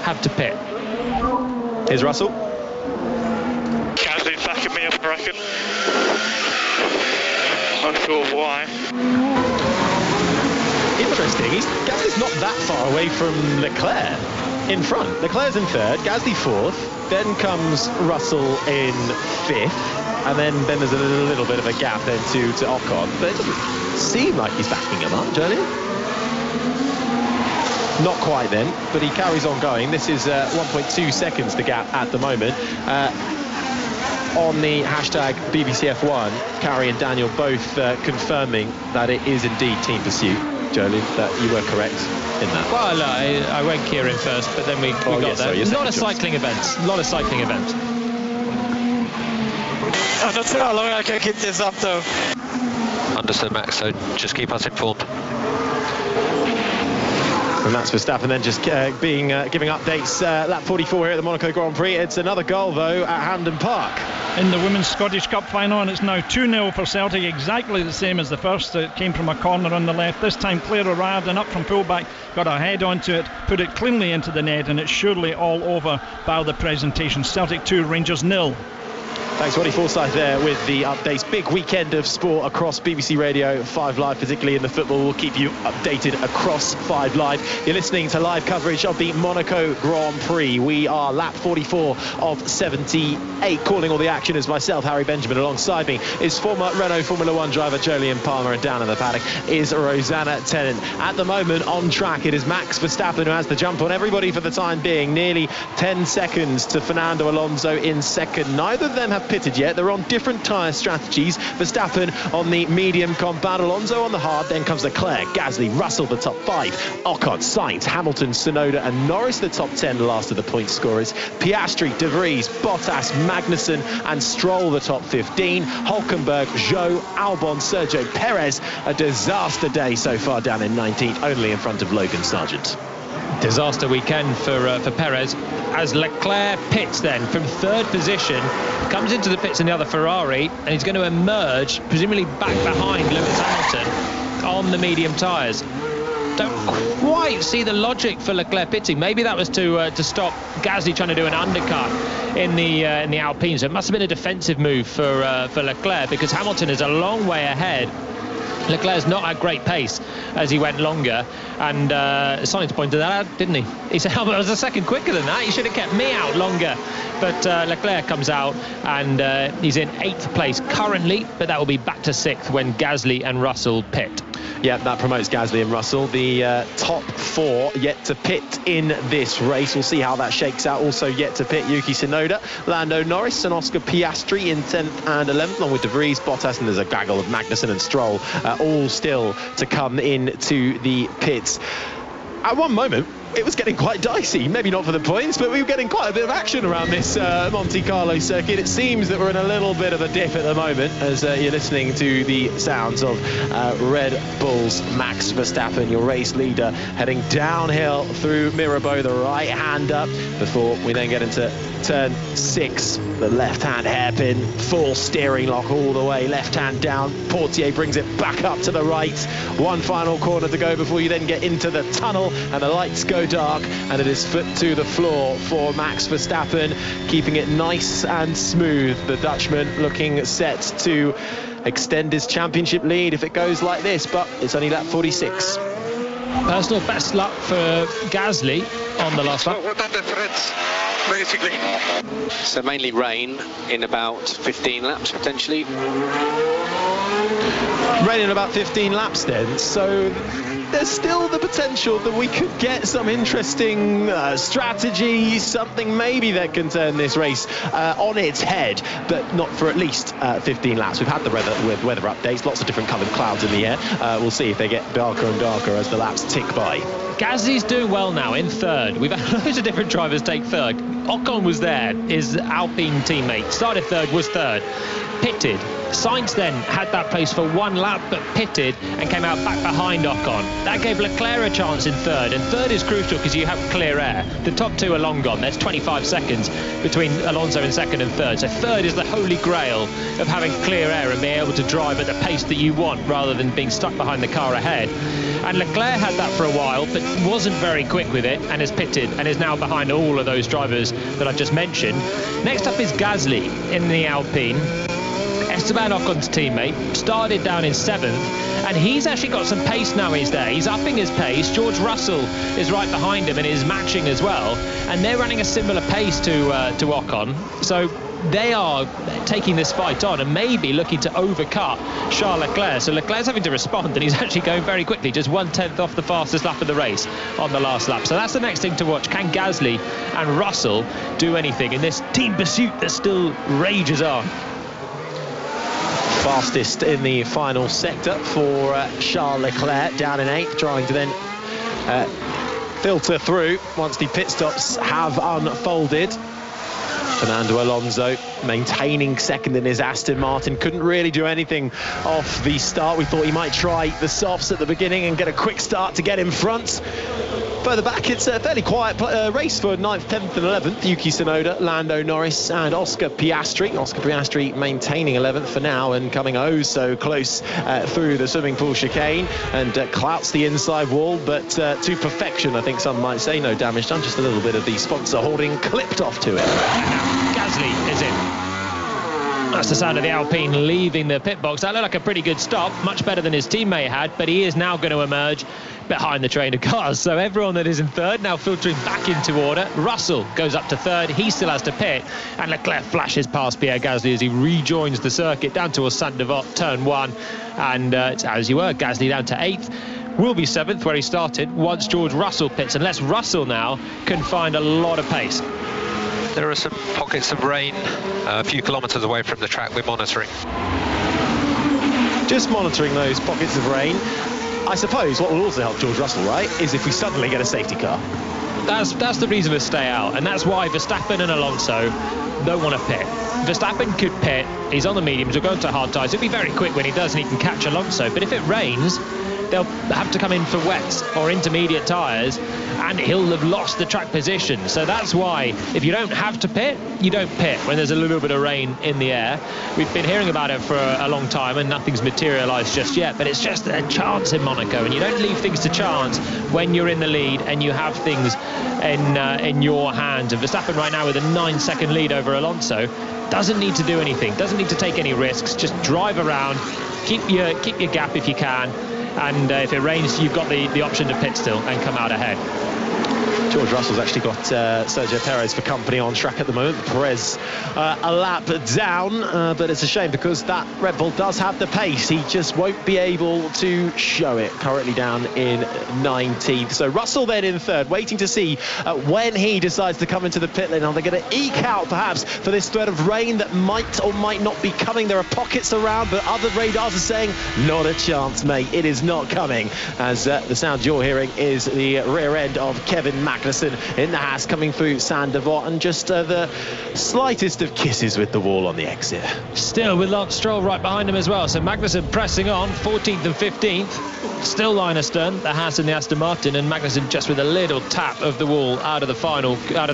have to pit. Here's Russell. Gasly's backing me up, I reckon. Unsure of why. Interesting. Gasly's not that far away from Leclerc in front. Leclerc's in 3rd, Gasly 4th, then comes Russell in 5th. And then there's a little bit of a gap then to Ocon. But it doesn't seem like he's backing him up, Johnny. Not quite then, but he carries on going. This is 1.2 seconds the gap at the moment. On the hashtag BBCF1, Carrie and Daniel both confirming that it is indeed team pursuit. Jolie, that you were correct in that. Well, I went Kieran first, but then we got there. Sorry, a lot of cycling events. I'm not sure how long I can keep this up, though. Understood, Max, so just keep us informed. And that's Verstappen then just giving updates. Lap 44 here at the Monaco Grand Prix. It's another goal, though, at Hampden Park. In the Women's Scottish Cup final, and it's now 2-0 for Celtic, exactly the same as the first. It came from a corner on the left. This time Claire arrived and up from fullback, got her head onto it, put it cleanly into the net, and it's surely all over by the presentation. Celtic 2, Rangers 0. Thanks, Roddy Forsyth there with the updates. Big weekend of sport across BBC Radio 5 Live, particularly in the football. We'll keep you updated across 5 Live. You're listening to live coverage of the Monaco Grand Prix. We are lap 44 of 78. Calling all the action is myself, Harry Benjamin. Alongside me is former Renault Formula 1 driver Jolyon Palmer, and down in the paddock is Rosanna Tennant. At the moment, on track, it is Max Verstappen who has the jump on everybody for the time being. Nearly 10 seconds to Fernando Alonso in second. Neither of them have pitted yet. They're on different tyre strategies. Verstappen on the medium compound, Alonso on the hard, then comes Leclerc, Gasly, Russell the top 5, Ocon, Sainz, Hamilton, Tsunoda and Norris the top 10 last of the point scorers. Piastri, De Vries, Bottas, Magnussen and Stroll the top 15. Hülkenberg, Zhou, Albon, Sergio Perez. A disaster day so far down in 19th, only in front of Logan Sargent. Disaster weekend for Perez, as Leclerc pits then from 3rd position, comes into the pits in the other Ferrari, and he's going to emerge presumably back behind Lewis Hamilton on the medium tyres. Don't quite see the logic for Leclerc pitting. Maybe that was to stop Gasly trying to do an undercut in the Alpine. So it must have been a defensive move for Leclerc, because Hamilton is a long way ahead. Leclerc's not at great pace as he went longer, and Sainz pointed that out, didn't he? He said, oh, but I was a second quicker than that. You should have kept me out longer. But Leclerc comes out, and he's in 8th place currently, but that will be back to 6th when Gasly and Russell pit. Yeah, that promotes Gasly and Russell. The top 4 yet to pit in this race. We'll see how that shakes out. Also yet to pit, Yuki Tsunoda, Lando Norris and Oscar Piastri in 10th and 11th, along with De Vries, Bottas, and there's a gaggle of Magnussen and Stroll, all still to come into the pits. At one moment, it was getting quite dicey. Maybe not for the points, but we were getting quite a bit of action around this Monte Carlo circuit. It seems that we're in a little bit of a dip at the moment as you're listening to the sounds of Red Bull's Max Verstappen, your race leader, heading downhill through Mirabeau, the right hand up, before we then get into turn 6, the left-hand hairpin, full steering lock all the way, left hand down. Portier brings it back up to the right. One final corner to go before you then get into the tunnel, and the lights go dark, and it is foot to the floor for Max Verstappen, keeping it nice and smooth. The Dutchman looking set to extend his championship lead if it goes like this, but it's only lap 46. Personal best luck for Gasly on the last lap. What are the threats, basically? So mainly rain in about 15 laps potentially. Rain in about 15 laps then, so there's still the potential that we could get some interesting strategy, something maybe that can turn this race on its head, but not for at least 15 laps. We've had the weather updates, lots of different coloured clouds in the air. We'll see if they get darker and darker as the laps tick by. Gasly's doing well now in 3rd. We've had loads of different drivers take 3rd. Ocon was there, his Alpine teammate. Started 3rd, was 3rd. Pitted. Sainz then had that place for 1 lap, but pitted and came out back behind Ocon. That gave Leclerc a chance in 3rd, and 3rd is crucial because you have clear air. The top 2 are long gone. There's 25 seconds between Alonso in 2nd and 3rd. So 3rd is the holy grail of having clear air and being able to drive at the pace that you want rather than being stuck behind the car ahead. And Leclerc had that for a while, but wasn't very quick with it and has pitted and is now behind all of those drivers that I've just mentioned. Next up is Gasly in the Alpine. Esteban Ocon's teammate, started down in 7th, and he's actually got some pace now. He's there, he's upping his pace. George Russell is right behind him and is matching as well, and they're running a similar pace to Ocon, so they are taking this fight on and maybe looking to overcut Charles Leclerc. So Leclerc's having to respond, and he's actually going very quickly, just 1/10 off the fastest lap of the race on the last lap. So that's the next thing to watch. Can Gasly and Russell do anything in this team pursuit that still rages on? Fastest in the final sector for Charles Leclerc, down in 8th, trying to then filter through once the pit stops have unfolded. Fernando Alonso maintaining 2nd in his Aston Martin. Couldn't really do anything off the start. We thought he might try the softs at the beginning and get a quick start to get in front. Further back, it's a fairly quiet race for 9th, 10th and 11th. Yuki Tsunoda, Lando Norris and Oscar Piastri. Oscar Piastri maintaining 11th for now and coming oh so close through the swimming pool chicane, and clouts the inside wall, but to perfection, I think some might say. No damage done, just a little bit of the sponsor hoarding clipped off to it. Gasly is in. That's the sound of the Alpine leaving the pit box. That looked like a pretty good stop, much better than his teammate had, but he is now going to emerge behind the train of cars. So everyone that is in 3rd now filtering back into order. Russell goes up to 3rd, he still has to pit, and Leclerc flashes past Pierre Gasly as he rejoins the circuit down towards Saint-Devote, turn 1, and it's as you were, Gasly down to 8th. Will be 7th where he started once George Russell pits, unless Russell now can find a lot of pace. There are some pockets of rain a few kilometres away from the track. We're monitoring. Just monitoring those pockets of rain. I suppose what will also help George Russell, right, is if we suddenly get a safety car. That's the reason to stay out, and that's why Verstappen and Alonso don't want to pit. Verstappen could pit, he's on the mediums, he'll go into hard tyres, he'll be very quick when he does and he can catch Alonso, but if it rains, they'll have to come in for wets or intermediate tyres, and he'll have lost the track position. So that's why if you don't have to pit, you don't pit when there's a little bit of rain in the air. We've been hearing about it for a long time and nothing's materialised just yet, but it's just a chance in Monaco, and you don't leave things to chance when you're in the lead and you have things in your hands. And Verstappen right now with a 9-second lead over Alonso doesn't need to do anything, doesn't need to take any risks, just drive around, keep your gap if you can, and if it rains, you've got the option to pit still and come out ahead. George Russell's actually got Sergio Perez for company on track at the moment. Perez a lap down, but it's a shame because that Red Bull does have the pace. He just won't be able to show it. Currently down in 19th. So Russell then in third, waiting to see when he decides to come into the pit lane. Are they going to eke out perhaps for this threat of rain that might or might not be coming? There are pockets around, but other radars are saying not a chance, mate. It is not coming. As the sound you're hearing is the rear end of Kevin Magnussen in the Haas coming through Saint-Devote, and just the slightest of kisses with the wall on the exit. Still with Lance Stroll right behind him as well, so Magnussen pressing on 14th and 15th, still line astern, the Haas and the Aston Martin, and Magnussen just with a little tap of the wall out of the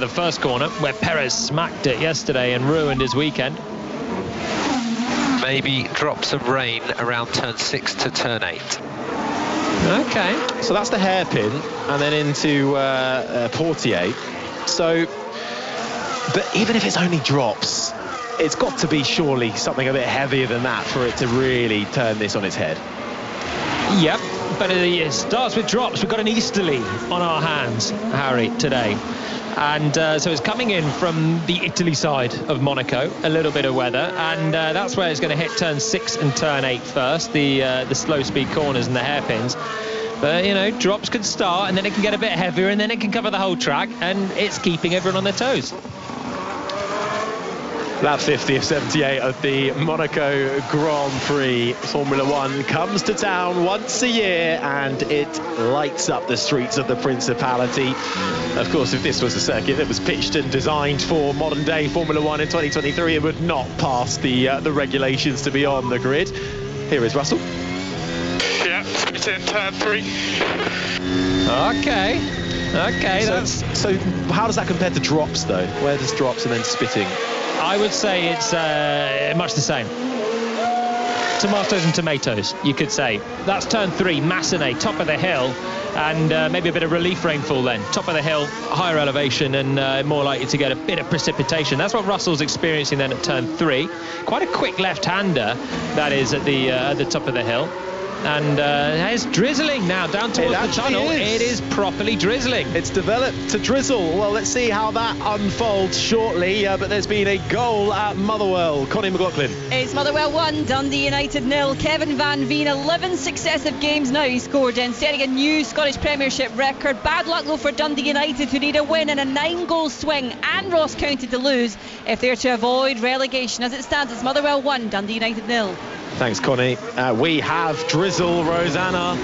first corner where Perez smacked it yesterday and ruined his weekend. Maybe drops of rain around turn 6 to turn 8. Okay. So that's the hairpin, and then into Portier. So, but even if it's only drops, it's got to be surely something a bit heavier than that for it to really turn this on its head. Yep, but it starts with drops. We've got an easterly on our hands, Harry, today. And so it's coming in from the Italy side of Monaco, a little bit of weather, and that's where it's going to hit turn 6 and turn 8 first, the slow speed corners and the hairpins. But, you know, drops can start, and then it can get a bit heavier, and then it can cover the whole track, and it's keeping everyone on their toes. Lap 50 of 78 of the Monaco Grand Prix. Formula One comes to town once a year and it lights up the streets of the Principality. Of course, if this was a circuit that was pitched and designed for modern day Formula One in 2023, it would not pass the regulations to be on the grid. Here is Russell. Yeah, it's in turn 3. Okay, so how does that compare to drops though? Where does drops and then spitting? I would say it's much the same. Tomatoes and tomatoes, you could say. That's turn 3, Massenet, top of the hill, and maybe a bit of relief rainfall then. Top of the hill, higher elevation, and more likely to get a bit of precipitation. That's what Russell's experiencing then at turn 3. Quite a quick left-hander, that is, at the top of the hill. And it's drizzling now down towards the tunnel. It is properly drizzling. It's developed to drizzle. Well, let's see how that unfolds shortly. But there's been a goal at Motherwell. Connie McLaughlin. It's Motherwell 1, Dundee United 0. Kevin Van Veen, 11 successive games now he scored in, setting a new Scottish Premiership record. Bad luck though for Dundee United, who need a win and a 9-goal swing and Ross County to lose if they're to avoid relegation. As it stands, it's Motherwell 1, Dundee United 0. Thanks, Connie. We have drizzle, Rosanna.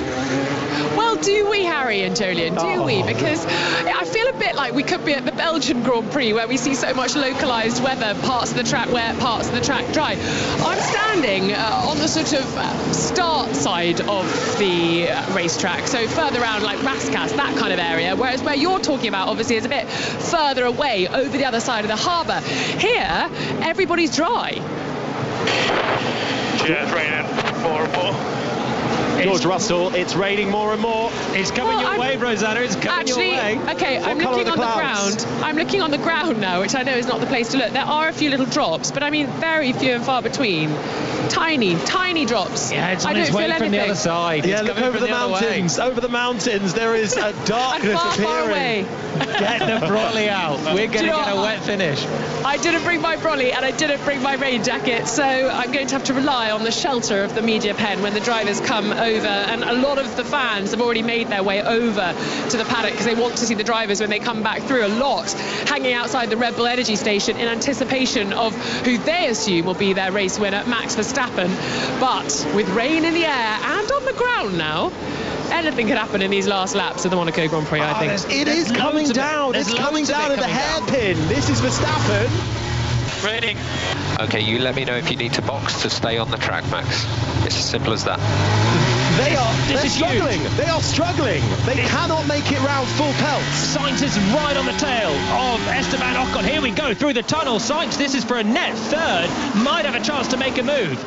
Well, do we, Harry and Jolien? Do we? Because I feel a bit like we could be at the Belgian Grand Prix, where we see so much localised weather, parts of the track wet, parts of the track dry. I'm standing on the sort of start side of the racetrack, so further around like Raskas, that kind of area, whereas where you're talking about obviously is a bit further away over the other side of the harbour. Here, everybody's dry. Yeah, it's raining more and more. George Russell, it's raining more and more. It's coming your way, Rosanna. It's coming your way. Okay, I'm looking on the ground. I'm looking on the ground now, which I know is not the place to look. There are a few little drops, but I mean very few and far between. Tiny drops. Yeah, it's on its way from the other side. Yeah, look over the mountains. Over the mountains, there is a darkness appearing. Far away. Get the brolly out. We're going to get a wet finish. I didn't bring my brolly and I didn't bring my rain jacket, so I'm going to have to rely on the shelter of the media pen when the drivers come over. And a lot of the fans have already made their way over to the paddock because they want to see the drivers when they come back through. A lot hanging outside the Red Bull Energy Station in anticipation of who they assume will be their race winner, Max Verstappen. But with rain in the air and on the ground now, anything could happen in these last laps of the Monaco Grand Prix, I think. It is coming down. It's coming down at the hairpin. This is Verstappen. Raining. Okay, you let me know if you need to box to stay on the track, Max. It's as simple as that. They're struggling. They are struggling. They cannot make it round full pelts. Sainz is right on the tail of Esteban Ocon. Here we go through the tunnel. Sainz, this is for a net third. Might have a chance to make a move.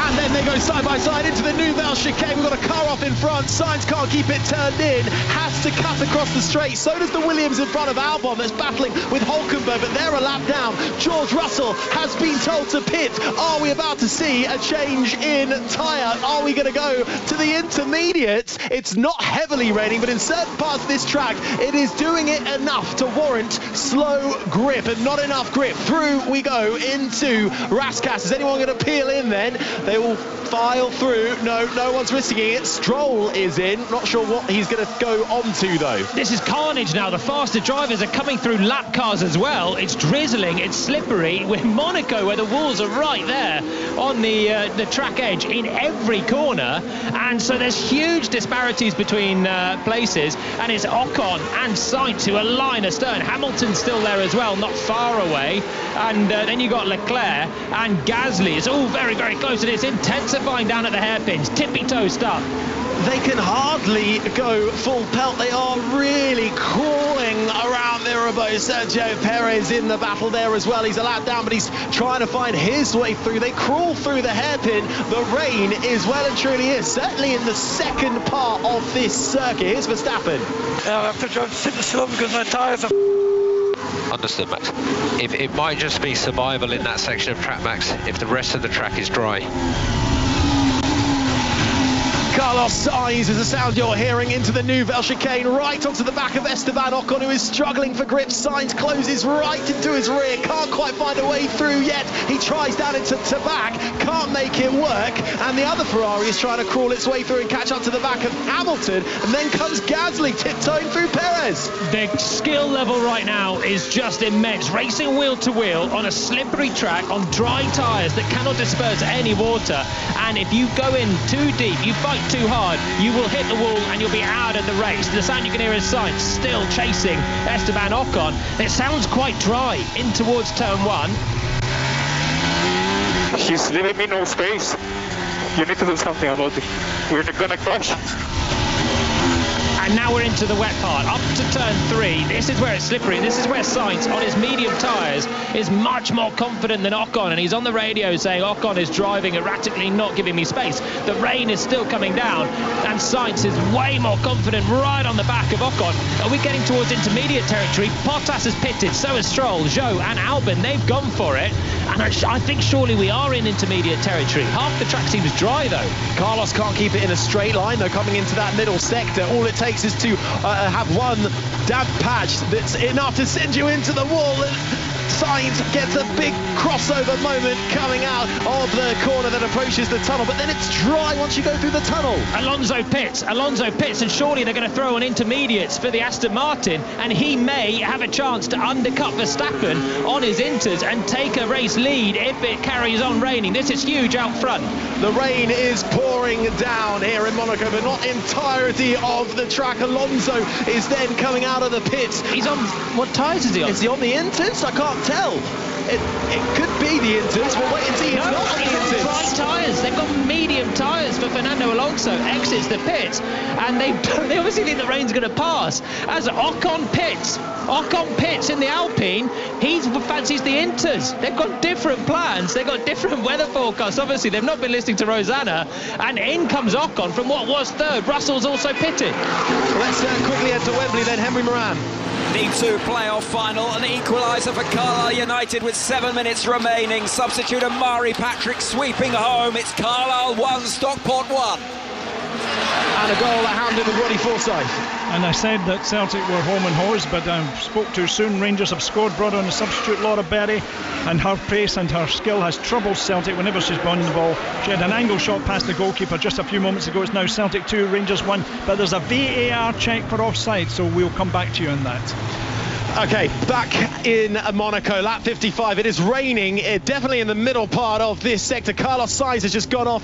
And then they go side by side into the Nouvelle chicane. We've got a car off in front. Sainz can't keep it turned in. Has to cut across the straight. So does the Williams in front of Albon that's battling with Hülkenberg, but they're a lap down. George Russell has been told to pit. Are we about to see a change in tyre? Are we going to go to the intermediates? It's not heavily raining, but in certain parts of this track, it is doing it enough to warrant slow grip, and not enough grip. Through we go into Rascasse. Is anyone going to peel in then? They will file through. No one's risking it. Stroll is in. Not sure what he's going to go on to, though. This is carnage now. The faster drivers are coming through lap cars as well. It's drizzling, it's slippery. We're in Monaco, where the walls are right there on the track edge in every corner, and so there's huge disparities between places, and it's Ocon and Sainz who are line astern. Hamilton's still there as well, not far away, and then you got Leclerc and Gasly. It's all very, very close, and it's intensifying down at the hairpins. Tippy-toe stuff. They can hardly go full pelt. They are really crawling around Mirabeau. Sergio Perez in the battle there as well. He's a lap down, but he's trying to find his way through. They crawl through the hairpin. The rain is well and truly here, certainly in the second part of this circuit. Here's Verstappen. I have to drive super slow because my tyres are... Understood, Max. If it might just be survival in that section of track, Max, if the rest of the track is dry. Carlos Sainz is the sound you're hearing into the Nouvelle chicane, right onto the back of Esteban Ocon, who is struggling for grip. Sainz closes right into his rear, can't quite find a way through yet. He tries down into back, can't make it work, and the other Ferrari is trying to crawl its way through and catch up to the back of Hamilton, and then comes Gasly tiptoeing through Perez. The skill level right now is just immense. Racing wheel to wheel on a slippery track on dry tyres that cannot disperse any water, and if you go in too deep, you fight too hard, you will hit the wall and you'll be out of the race. The sound you can hear is Sainz still chasing Esteban Ocon. It sounds quite dry in towards turn one. He's leaving me no space. You need to do something about it. We're gonna crash. And now we're into the wet part, up to turn 3. This is where it's slippery. This is where Sainz, on his medium tyres, is much more confident than Ocon. And he's on the radio saying, Ocon is driving erratically, not giving me space. The rain is still coming down, and Sainz is way more confident right on the back of Ocon. Are we getting towards intermediate territory? Bottas has pitted, so has Stroll, Zhou and Albon. They've gone for it. And I think surely we are in intermediate territory. Half the track seems dry, though. Carlos can't keep it in a straight line, though, coming into that middle sector. All it takes is to have one damp patch that's enough to send you into the wall. Sainz gets a big crossover moment coming out of the corner that approaches the tunnel, but then it's dry once you go through the tunnel. Alonso pits, and surely they're going to throw on intermediates for the Aston Martin, and he may have a chance to undercut Verstappen on his inters and take a race lead if it carries on raining. This is huge out front. The rain is pouring down here in Monaco, but not entirety of the track. Alonso is then coming out of the pits. He's on, what tyres is he on? Is he on the inters? I can't tell. It could be the inters. We'll wait and see. He's not on the inters. Dry tyres. They've got medium tyres for Fernando Alonso. Exits the pit, and they obviously think the rain's going to pass. As Ocon pits in the Alpine. He fancies the inters. They've got different plans. They've got different weather forecasts. Obviously, they've not been listening to Rosanna. And in comes Ocon from what was third. Russell's also pitted. Let's quickly head to Wembley then. Henry Moran. D2 playoff final, an equaliser for Carlisle United with 7 minutes remaining. Substitute Amari Patrick sweeping home. It's Carlisle 1, Stockport 1. And a goal at Hampden with Roddy Forsyth. And I said that Celtic were home and hose, but I spoke too soon. Rangers have scored, brought on a substitute, Laura Berry, and her pace and her skill has troubled Celtic whenever she's gone the ball. She had an angle shot past the goalkeeper just a few moments ago. It's now Celtic 2, Rangers 1, but there's a VAR check for offside, so we'll come back to you on that. Okay, back in Monaco, lap 55. It is raining, definitely in the middle part of this sector. Carlos Sainz has just gone off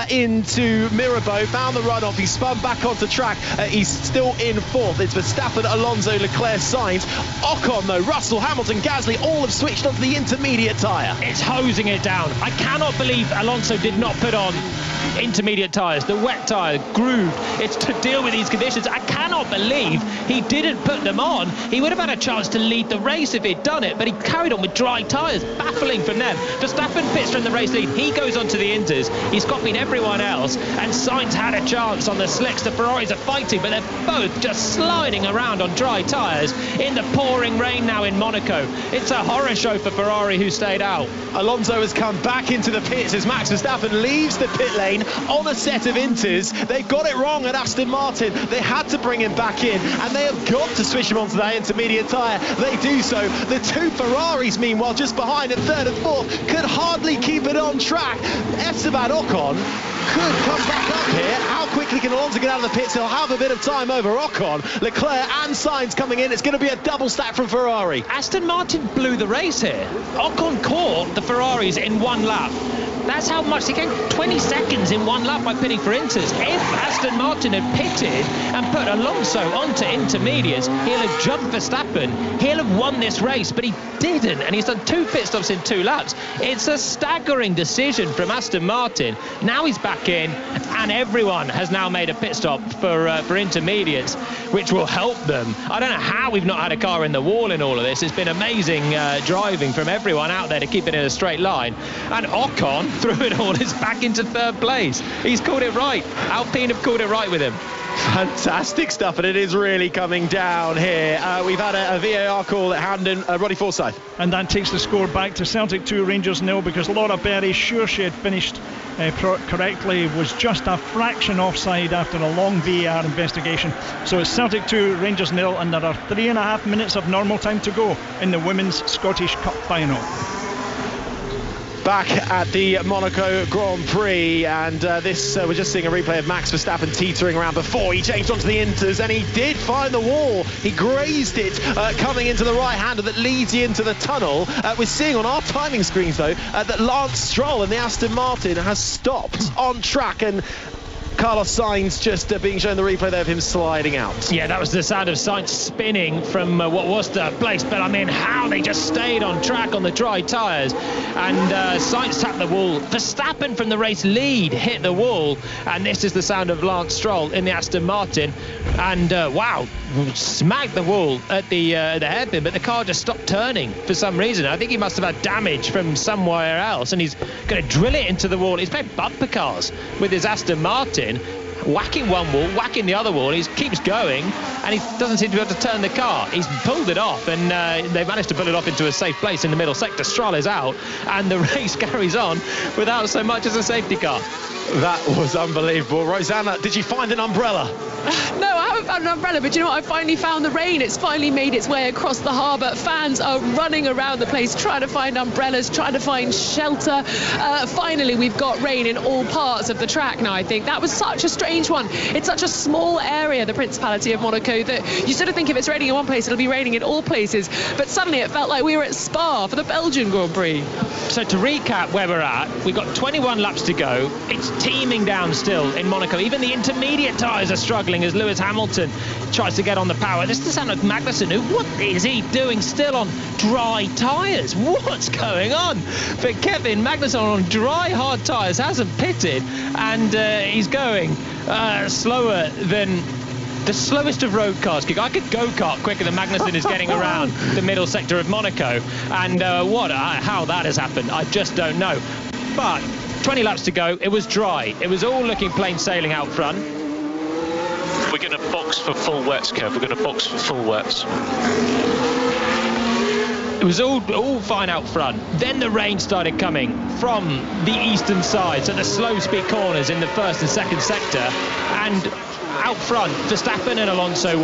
into Mirabeau, found the runoff. He spun back onto track. He's still in fourth. It's Verstappen, Alonso, Leclerc, Sainz. Ocon, though, Russell, Hamilton, Gasly, all have switched onto the intermediate tyre. It's hosing it down. I cannot believe Alonso did not put on intermediate tyres, the wet tyre, grooved. It's to deal with these conditions. I cannot believe he didn't put them on. He would have had a chance to lead the race if he'd done it, but he carried on with dry tyres. Baffling from them. Verstappen pits from the race lead. He goes on to the Inters. He's copied everyone else, and Sainz had a chance on the slicks. The Ferraris are fighting, but they're both just sliding around on dry tyres in the pouring rain now in Monaco. It's a horror show for Ferrari, who stayed out. Alonso has come back into the pits as Max Verstappen leaves the pit lane on a set of Inters. They've got it wrong at Aston Martin. They had to bring him back in, and they have got to switch him onto that intermediate tyre. They do so. The two Ferraris, meanwhile, just behind at third and fourth, could hardly keep it on track. Esteban Ocon could come back up here. How quickly can Alonso get out of the pits? He'll have a bit of time over Ocon. Leclerc and Sainz coming in. It's going to be a double stack from Ferrari. Aston Martin blew the race here. Ocon caught the Ferraris in one lap. That's how much they gained. 20 seconds in one lap by pitting for Inters. If Aston Martin had pitted and put Alonso onto intermediates, he'll have jumped Verstappen. He'll have won this race, but he didn't, and he's done 2 pit stops in 2 laps. It's a staggering decision from Aston Martin. Now he's back in, and everyone has now made a pit stop for intermediates, which will help them. I don't know how we've not had a car in the wall in all of this. It's been amazing driving from everyone out there to keep it in a straight line. And Ocon, through it all, is back into third place. He's called it right. Alpine have called it right with him. Fantastic stuff, and it is really coming down here. We've had a VAR call at hand, and Roddy Forsyth. And that takes the score back to Celtic 2, Rangers 0, because Laura Berry, sure she had finished correctly, was just a fraction offside after a long VAR investigation. So it's Celtic 2, Rangers 0, and there are 3.5 minutes of normal time to go in the Women's Scottish Cup Final. Back at the Monaco Grand Prix, and we're just seeing a replay of Max Verstappen teetering around before he changed onto the Inters, and he did find the wall. He grazed it coming into the right-hander that leads you into the tunnel. We're seeing on our timing screens, though, that Lance Stroll and the Aston Martin has stopped on track, and Carlos Sainz just being shown the replay there of him sliding out. Yeah, that was the sound of Sainz spinning from what was the place, but I mean, how they just stayed on track on the dry tyres, and Sainz tapped the wall. Verstappen from the race lead hit the wall, and this is the sound of Lance Stroll in the Aston Martin, and wow, smacked the wall at the hairpin, but the car just stopped turning for some reason. I think he must have had damage from somewhere else, and he's going to drill it into the wall. He's playing bumper cars with his Aston Martin, whacking one wall, whacking the other wall. He keeps going, and he doesn't seem to be able to turn the car. He's pulled it off, and they managed to pull it off into a safe place in the middle sector. Stroll is out, and the race carries on without so much as a safety car. That was unbelievable. Rosanna, did you find an umbrella? No, I haven't found an umbrella, but you know what? I finally found the rain. It's finally made its way across the harbour. Fans are running around the place trying to find umbrellas, trying to find shelter. Finally, we've got rain in all parts of the track now, I think. That was such a strange one. It's such a small area, the Principality of Monaco, that you sort of think if it's raining in one place, it'll be raining in all places. But suddenly it felt like we were at Spa for the Belgian Grand Prix. So to recap where we're at, we've got 21 laps to go. It's teeming down still in Monaco. Even the intermediate tyres are struggling as Lewis Hamilton tries to get on the power. This is the sound of Magnussen, what is he doing still on dry tyres? What's going on for Kevin Magnussen on dry, hard tyres? Hasn't pitted, and he's going slower than the slowest of road cars. I could go-kart quicker than Magnussen is getting around the middle sector of Monaco, and how that has happened, I just don't know. But 20 laps to go. It was dry. It was all looking plain sailing out front. We're going to box for full wets, Kev. We're going to box for full wets. It was all fine out front. Then the rain started coming from the eastern side, so the slow-speed corners in the first and second sector, and out front, Verstappen and Alonso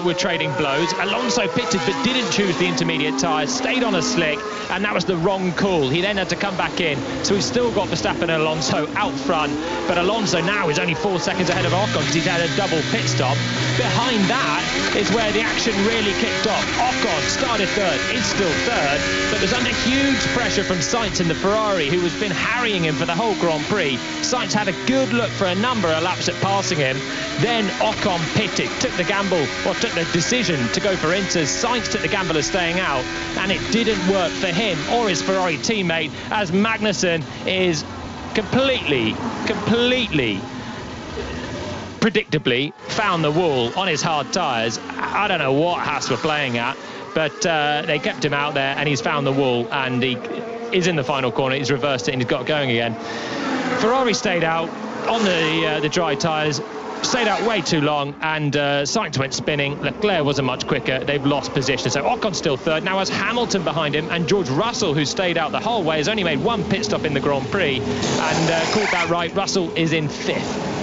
were trading blows. Alonso pitted but didn't choose the intermediate tyres, stayed on a slick, and that was the wrong call. He then had to come back in. So we've still got Verstappen and Alonso out front, but Alonso now is only 4 seconds ahead of Ocon because he's had a double pit stop. Behind that is where the action really kicked off. Ocon started third, is still third, but was under huge pressure from Sainz in the Ferrari, who has been harrying him for the whole Grand Prix. Sainz had a good look for a number of laps at passing him. Then Ocon pitted, took the gamble, or took the decision to go for Inters. Sainz took the gamble of staying out, and it didn't work for him or his Ferrari teammate, as Magnussen is completely predictably found the wall on his hard tyres. I don't know what Haas were playing at, but they kept him out there, and he's found the wall, and he is in the final corner. He's reversed it and he's got going again. Ferrari stayed out on the dry tyres, stayed out way too long, and Sainz went spinning. Leclerc wasn't much quicker. They've lost position, so Ocon's still third. Now has Hamilton behind him, and George Russell, who stayed out the whole way, has only made one pit stop in the Grand Prix, and called that right. Russell is in 5th.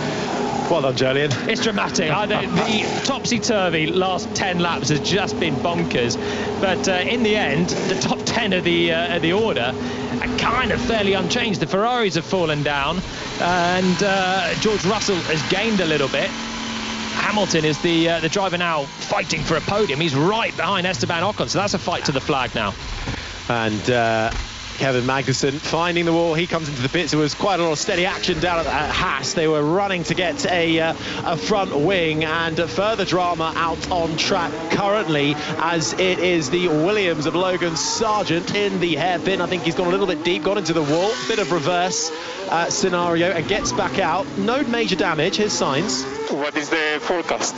Well done, Julian. It's dramatic. The topsy-turvy last 10 laps has just been bonkers. But in the end, the top 10 of the order are kind of fairly unchanged. The Ferraris have fallen down, and George Russell has gained a little bit. Hamilton is the driver now fighting for a podium. He's right behind Esteban Ocon, so that's a fight to the flag now. And Kevin Magnussen finding the wall. He comes into the pits. There was quite a lot of steady action down at Haas. They were running to get a front wing, and further drama out on track currently, as it is the Williams of Logan Sargent in the hairpin. I think he's gone a little bit deep, gone into the wall. Bit of reverse scenario, and gets back out. No major damage. Here's Sainz. What is the forecast?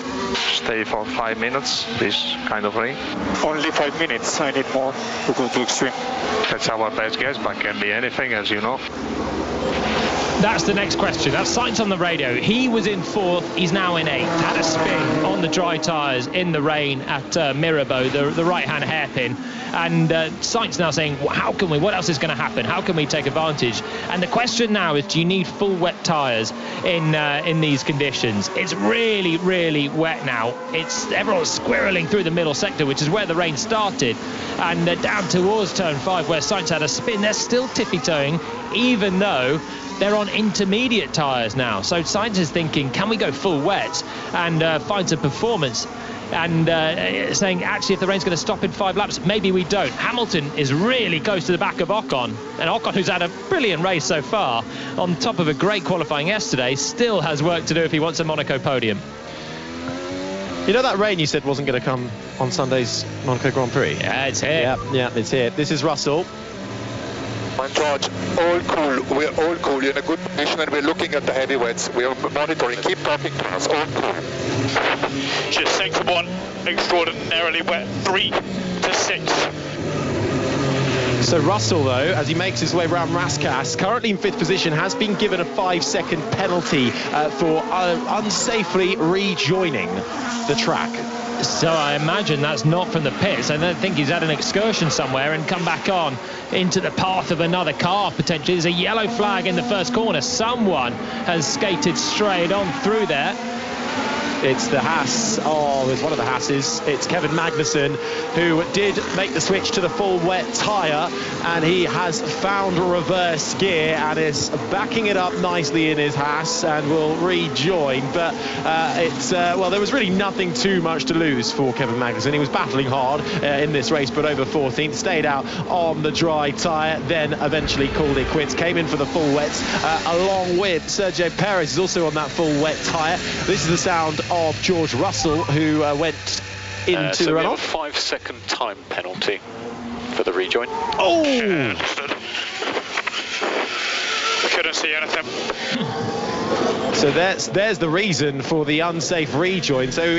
Stay for 5 minutes, this kind of rain. Only 5 minutes. I need more to go to extreme. That's our best guess, but can be anything, as you know. That's the next question. That's Sainz on the radio. He was in 4th. He's now in 8th. Had a spin on the dry tyres in the rain at Mirabeau, the right-hand hairpin. And Sainz now saying, well, how can we? What else is going to happen? How can we take advantage? And the question now is, do you need full wet tyres in these conditions? It's really, really wet now. Everyone's squirreling through the middle sector, which is where the rain started. And down towards turn 5, where Sainz had a spin. They're still tippy-toeing, even though they're on intermediate tyres now. So Sainz is thinking, can we go full wet and find some performance? And saying, actually, if the rain's going to stop in 5 laps, maybe we don't. Hamilton is really close to the back of Ocon. And Ocon, who's had a brilliant race so far, on top of a great qualifying yesterday, still has work to do if he wants a Monaco podium. You know that rain you said wasn't going to come on Sunday's Monaco Grand Prix? Yeah, it's here. Yeah, it's here. This is Russell. And George, all cool. We're all cool. You're in a good position, and we're looking at the heavyweights. We are monitoring. Keep talking to us. All cool. Just 6-1, extraordinarily wet, 3 to 6. So Russell, though, as he makes his way around Rascasse, currently in 5th position, has been given a 5-second penalty for unsafely rejoining the track. So I imagine that's not from the pits. I don't think he's had an excursion somewhere and come back on into the path of another car, potentially. There's a yellow flag in the first corner. Someone has skated straight on through there. It's the Haas. Oh, it's one of the Haas's. It's Kevin Magnussen, who did make the switch to the full wet tyre, and he has found reverse gear and is backing it up nicely in his Haas and will rejoin. But well, there was really nothing too much to lose for Kevin Magnussen. He was battling hard in this race, but over 14th, stayed out on the dry tyre, then eventually called it quits. Came in for the full wets, along with Sergio Perez is also on that full wet tyre. This is the sound of George Russell, who went into the runoff. So 5-second time penalty for the rejoin. Oh! Couldn't see anything. So there's the reason for the unsafe rejoin. So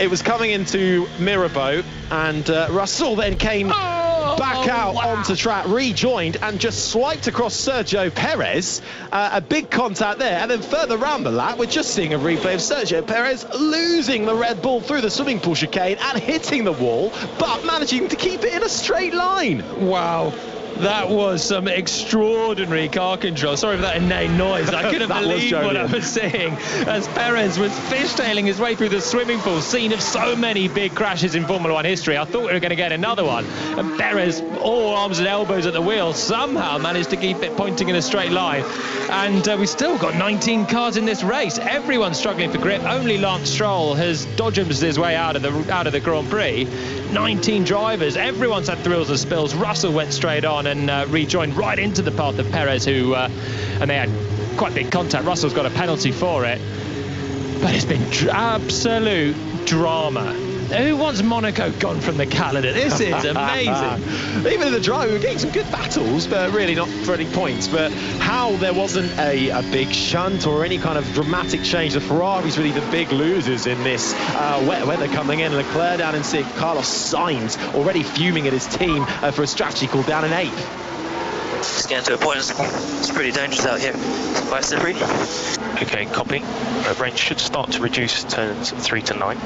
it was coming into Mirabeau, and Russell then came back out onto track, rejoined, and just swiped across Sergio Perez. A big contact there, and then further round the lap, we're just seeing a replay of Sergio Perez losing the Red Bull through the swimming pool chicane and hitting the wall, but managing to keep it in a straight line. Wow. That was some extraordinary car control. Sorry for that inane noise. I couldn't believe what I was seeing as Perez was fishtailing his way through the swimming pool, scene of so many big crashes in Formula One history. I thought we were going to get another one. And Perez, all arms and elbows at the wheel, somehow managed to keep it pointing in a straight line. And we've still got 19 cars in this race. Everyone's struggling for grip. Only Lance Stroll has dodged his way out of the Grand Prix. 19 drivers. Everyone's had thrills and spills. Russell went straight on and rejoined right into the path of Perez, who and they had quite big contact. Russell's got a penalty for it, but it's been absolute drama Who wants Monaco gone from the calendar? This is amazing. Even in the drive, we were getting some good battles, but really not for any points. But how there wasn't a big shunt or any kind of dramatic change. The Ferrari's really the big losers in this wet weather coming in. Leclerc down in 6th, Carlos Sainz already fuming at his team for a strategy call down in 8th. It's getting to a point, it's pretty dangerous out here. Quite slippery. Okay, copy. Range should start to reduce turns 3 to 9.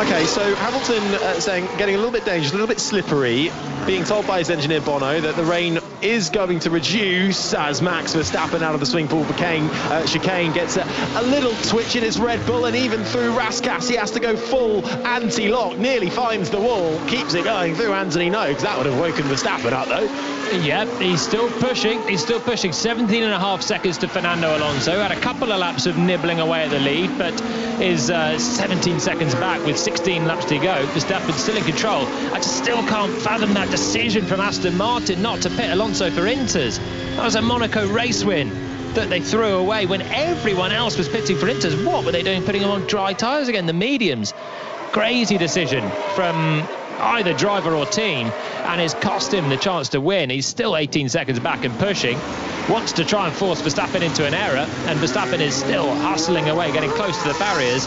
Okay, so Hamilton saying getting a little bit dangerous, a little bit slippery, being told by his engineer Bono that the rain is going to reduce as Max Verstappen out of the swing pool chicane gets a little twitch in his Red Bull, and even through Rascasse he has to go full anti-lock, nearly finds the wall, keeps it going through Anthony No, because that would have woken Verstappen up though. Yeah, he's still pushing. 17.5 seconds to Fernando Alonso. Had a couple of laps of nibbling away at the lead, but is 17 seconds back with 16 laps to go. Verstappen's still in control. I just still can't fathom that decision from Aston Martin not to pit Alonso for Inters. That was a Monaco race win that they threw away when everyone else was pitting for Inters. What were they doing, putting them on dry tyres again, the mediums? Crazy decision from either driver or team, and it's cost him the chance to win. He's still 18 seconds back and pushing, wants to try and force Verstappen into an error, and Verstappen is still hustling away, getting close to the barriers.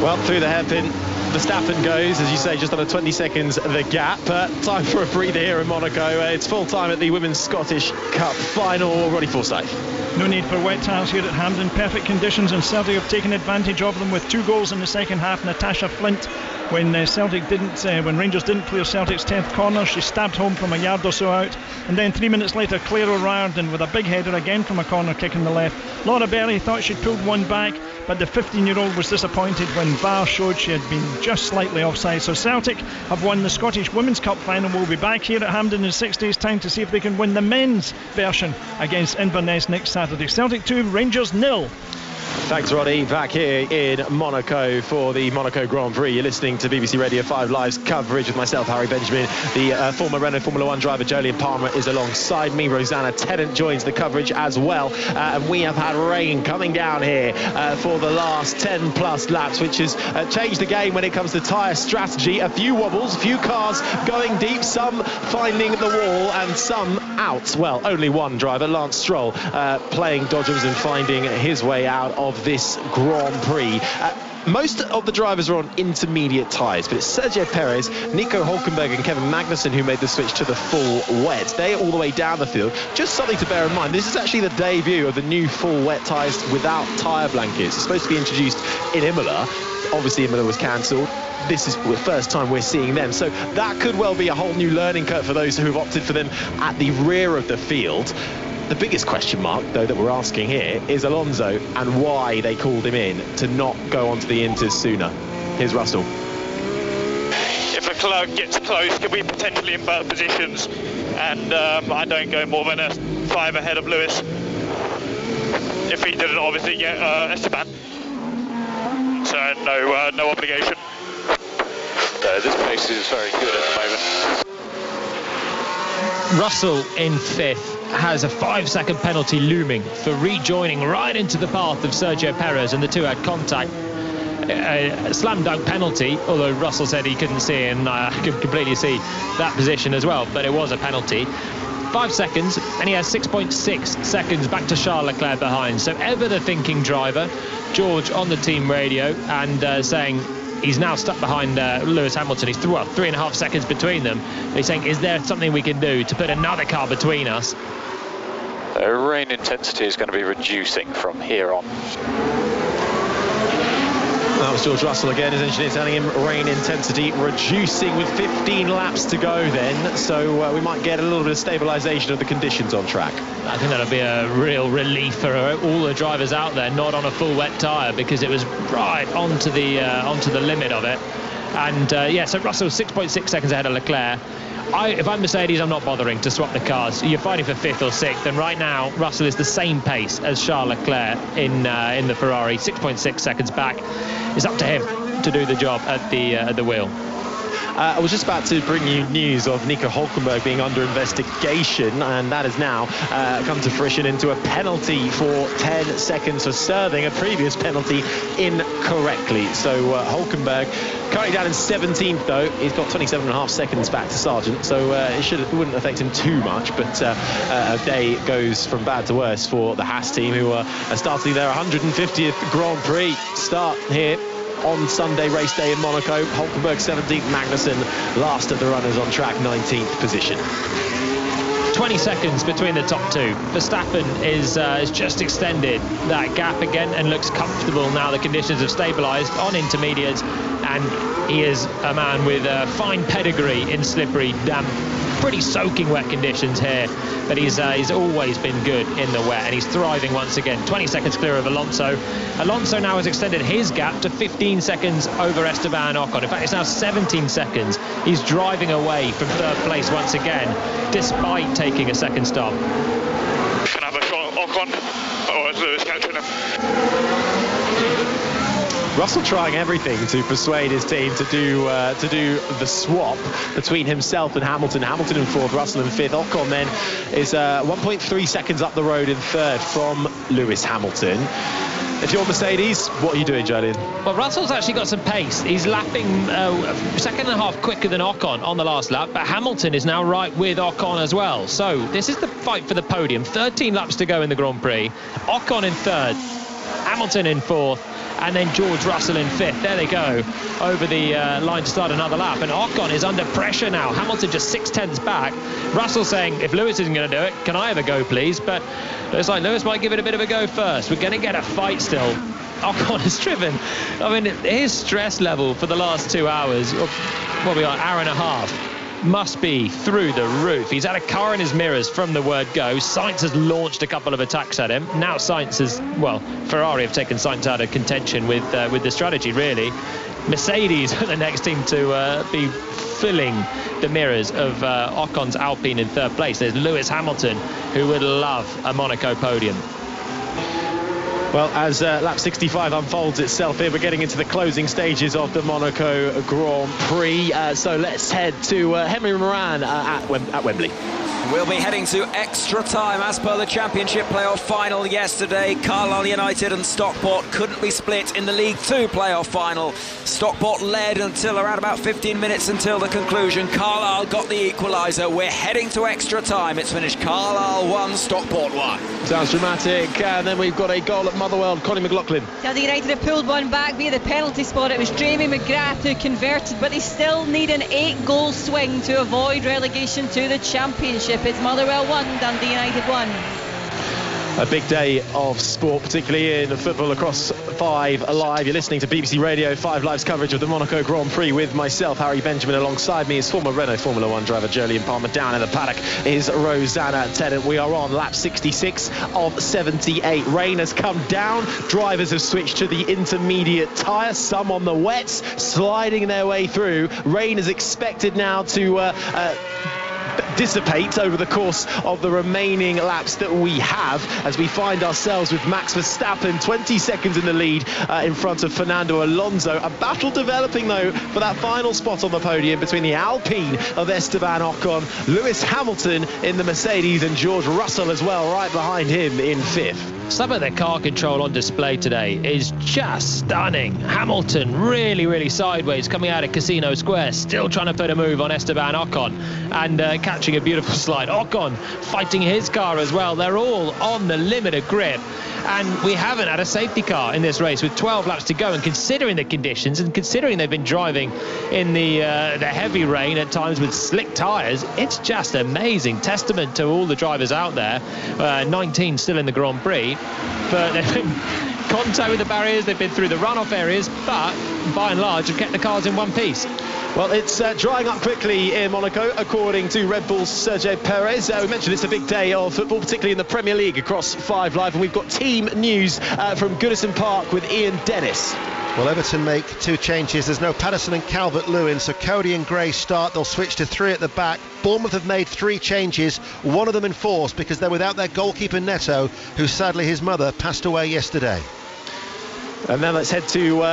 Well, through the hairpin, Verstappen goes, as you say, just under 20 seconds the gap. Time for a breather here in Monaco. It's full time at the Women's Scottish Cup final. Roddy Forsyth. No need for wet tyres here at Hampden. Perfect conditions, and Celtic have taken advantage of them with 2 goals in the second half. Natasha Flint, when Rangers didn't clear Celtic's 10th corner, she stabbed home from a yard or so out, and then 3 minutes later Claire O'Riordan with a big header again from a corner kick in the left. Laura Berry thought she'd pulled one back, but the 15-year-old was disappointed when VAR showed she had been just slightly offside. So Celtic have won the Scottish Women's Cup final. We'll be back here at Hampden in 6 days' time to see if they can win the men's version against Inverness next Saturday. Celtic 2, Rangers 0. Thanks, Roddy. Back here in Monaco for the Monaco Grand Prix. You're listening to BBC Radio 5 Live's coverage with myself, Harry Benjamin. The former Renault Formula 1 driver, Jolyon Palmer, is alongside me. Rosanna Tennant joins the coverage as well. And we have had rain coming down here for the last 10-plus laps, which has changed the game when it comes to tyre strategy. A few wobbles, a few cars going deep, some finding the wall and some out. Well, only one driver, Lance Stroll, playing dodgems and finding his way out of this Grand Prix. Most of the drivers are on intermediate tyres, but it's Sergio Perez, Nico Hülkenberg and Kevin Magnussen who made the switch to the full wet. They're all the way down the field. Just something to bear in mind, this is actually the debut of the new full wet tyres without tyre blankets. It's supposed to be introduced in Imola. Obviously Imola was cancelled. This is the first time we're seeing them, so that could well be a whole new learning curve for those who have opted for them at the rear of the field. The biggest question mark, though, that we're asking here is Alonso and why they called him in to not go onto the Inters sooner. Here's Russell. If Leclerc gets close, could be potentially in better positions, and I don't go more than a 5 ahead of Lewis. If he didn't obviously get Esteban. So no obligation. This pace is very good at the moment. Russell in 5th has a 5-second penalty looming for rejoining right into the path of Sergio Perez, and the two had contact. A slam dunk penalty, although Russell said he couldn't see, and I could completely see that position as well, but it was a penalty. 5 seconds, and he has 6.6 seconds back to Charles Leclerc behind. So ever the thinking driver, George on the team radio, and saying he's now stuck behind Lewis Hamilton. He's 3.5 seconds between them. He's saying, is there something we can do to put another car between us? The rain intensity is going to be reducing from here on. That was George Russell again, his engineer telling him rain intensity reducing with 15 laps to go then, so we might get a little bit of stabilisation of the conditions on track. I think that'll be a real relief for all the drivers out there, not on a full wet tyre, because it was right onto the limit of it. And so Russell 6.6 seconds ahead of Leclerc. If I'm Mercedes, I'm not bothering to swap the cars. You're fighting for 5th or 6th, and right now Russell is the same pace as Charles Leclerc in the Ferrari, 6.6 seconds back. It's up to him to do the job at the wheel. I was just about to bring you news of Nico Hülkenberg being under investigation, and that has now come to fruition into a penalty for 10 seconds for serving a previous penalty incorrectly. So Hülkenberg currently down in 17th, though. He's got 27.5 seconds back to Sargent, so it wouldn't affect him too much, but a day goes from bad to worse for the Haas team, who are starting their 150th Grand Prix start here on Sunday race day in Monaco. Hülkenberg 17th, Magnussen last of the runners on track, 19th position. 20 seconds between the top two. Verstappen is just extended that gap again and looks comfortable now. The conditions have stabilised on intermediates, and he is a man with a fine pedigree in slippery, damp, pretty soaking wet conditions here, but he's always been good in the wet, and he's thriving once again. 20 seconds clear of Alonso. Alonso now has extended his gap to 15 seconds over Esteban Ocon. In fact, it's now 17 seconds. He's driving away from third place once again, despite taking a second stop. Can I have a shot at Ocon, or is Lewis catching him? Russell trying everything to persuade his team to do the swap between himself and Hamilton. Hamilton in fourth, Russell in fifth. Ocon then is 1.3 seconds up the road in third from Lewis Hamilton. If you're Mercedes, what are you doing, Julian? Well, Russell's actually got some pace. He's lapping a second and a half quicker than Ocon on the last lap, but Hamilton is now right with Ocon as well. So this is the fight for the podium. 13 laps to go in the Grand Prix. Ocon in third, Hamilton in fourth, and then George Russell in fifth. There they go, over the line to start another lap. And Ocon is under pressure now. Hamilton just 6 tenths back. Russell saying, if Lewis isn't going to do it, can I have a go, please? But it's like Lewis might give it a bit of a go first. We're going to get a fight still. Ocon has driven. I mean, his stress level for the last 2 hours, what we got, hour and a half, must be through the roof. He's had a car in his mirrors from the word go. Sainz has launched a couple of attacks at him. Now Sainz has, well, Ferrari have taken Sainz out of contention with the strategy, really. Mercedes are the next team to be filling the mirrors of Ocon's Alpine in third place. There's Lewis Hamilton, who would love a Monaco podium. Well, as lap 65 unfolds itself here, we're getting into the closing stages of the Monaco Grand Prix. So let's head to Henry Moran at Wembley. We'll be heading to extra time as per the Championship playoff final yesterday. Carlisle United and Stockport couldn't be split in the League 2 playoff final. Stockport led until around about 15 minutes until the conclusion. Carlisle got the equaliser. We're heading to extra time. It's finished Carlisle 1, Stockport 1. Sounds dramatic. And then we've got a goal at Motherwell. Connie McLaughlin. Dundee United have pulled one back via the penalty spot. It was Jamie McGrath who converted, but they still need an 8-goal swing to avoid relegation to the Championship. It's Motherwell 1, Dundee United 1. A big day of sport, particularly in football across 5 Live. You're listening to BBC Radio 5 Live's coverage of the Monaco Grand Prix with myself, Harry Benjamin. Alongside me is former Renault Formula 1 driver Jolyon Palmer. Down in the paddock is Rosanna Tennant. We are on lap 66 of 78. Rain has come down. Drivers have switched to the intermediate tyre, some on the wets, sliding their way through. Rain is expected now to dissipate over the course of the remaining laps that we have, as we find ourselves with Max Verstappen 20 seconds in the lead in front of Fernando Alonso. A battle developing, though, for that final spot on the podium between the Alpine of Esteban Ocon, Lewis Hamilton in the Mercedes, and George Russell as well right behind him in fifth. Some of their car control on display today is just stunning. Hamilton really sideways coming out of Casino Square, still trying to put a move on Esteban Ocon and catching a beautiful slide. Ocon fighting his car as well. They're all on the limit of grip, and we haven't had a safety car in this race with 12 laps to go. And considering the conditions and considering they've been driving in the heavy rain at times with slick tyres, it's just amazing. Testament to all the drivers out there. 19 still in the Grand Prix. But they've been contact with the barriers, they've been through the runoff areas, but by and large have kept the cars in one piece. Well, it's drying up quickly in Monaco, according to Red Bull's Sergio Perez. We mentioned it's a big day of football, particularly in the Premier League across 5 Live, and we've got team news from Goodison Park with Ian Dennis. Well, Everton make 2 changes. There's no Patterson and Calvert-Lewin, so Cody and Gray start. They'll switch to 3 at the back. Bournemouth have made 3 changes, one of them enforced because they're without their goalkeeper Neto, who sadly his mother passed away yesterday. And then let's head to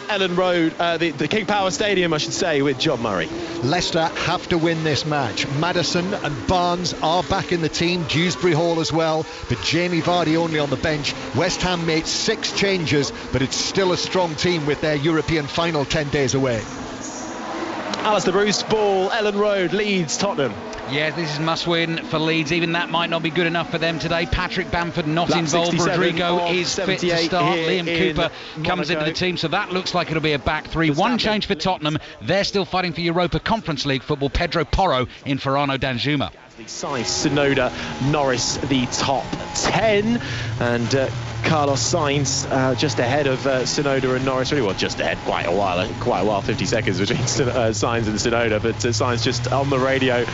Ellen Road, the King Power Stadium, I should say, with John Murray. Leicester have to win this match. Maddison and Barnes are back in the team, Dewsbury Hall as well, but Jamie Vardy only on the bench. West Ham made 6 changes, but it's still a strong team with their European final 10 days away. Alistair Bruce, ball, Ellen Road, Leeds, Tottenham. Yeah, this is must-win for Leeds. Even that might not be good enough for them today. Patrick Bamford not involved. Rodrigo is fit to start. Liam Cooper comes into the team, so that looks like it'll be a back three. One change for Tottenham. They're still fighting for Europa Conference League football. Pedro Porro in for Arnaud Danjuma. Sainz, Sonoda, Norris, the top 10, and Carlos Sainz just ahead of Sonoda and Norris. Really, well, just ahead, quite a while, 50 seconds between Sainz and Sonoda, but Sainz just on the radio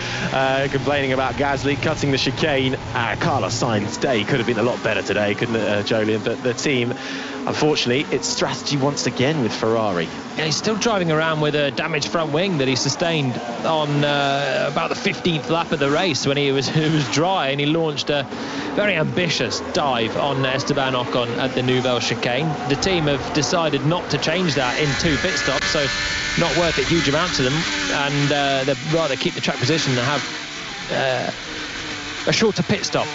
complaining about Gasly cutting the chicane. Carlos Sainz's day could have been a lot better today, couldn't it, Jolyon? But the team, unfortunately, its strategy once again with Ferrari. Yeah, he's still driving around with a damaged front wing that he sustained on about the 15th lap of the race when it was dry, and he launched a very ambitious dive on Esteban Ocon at the Nouvelle chicane. The team have decided not to change that in 2 pit stops, so not worth a huge amount to them, and they'd rather keep the track position and have a shorter pit stop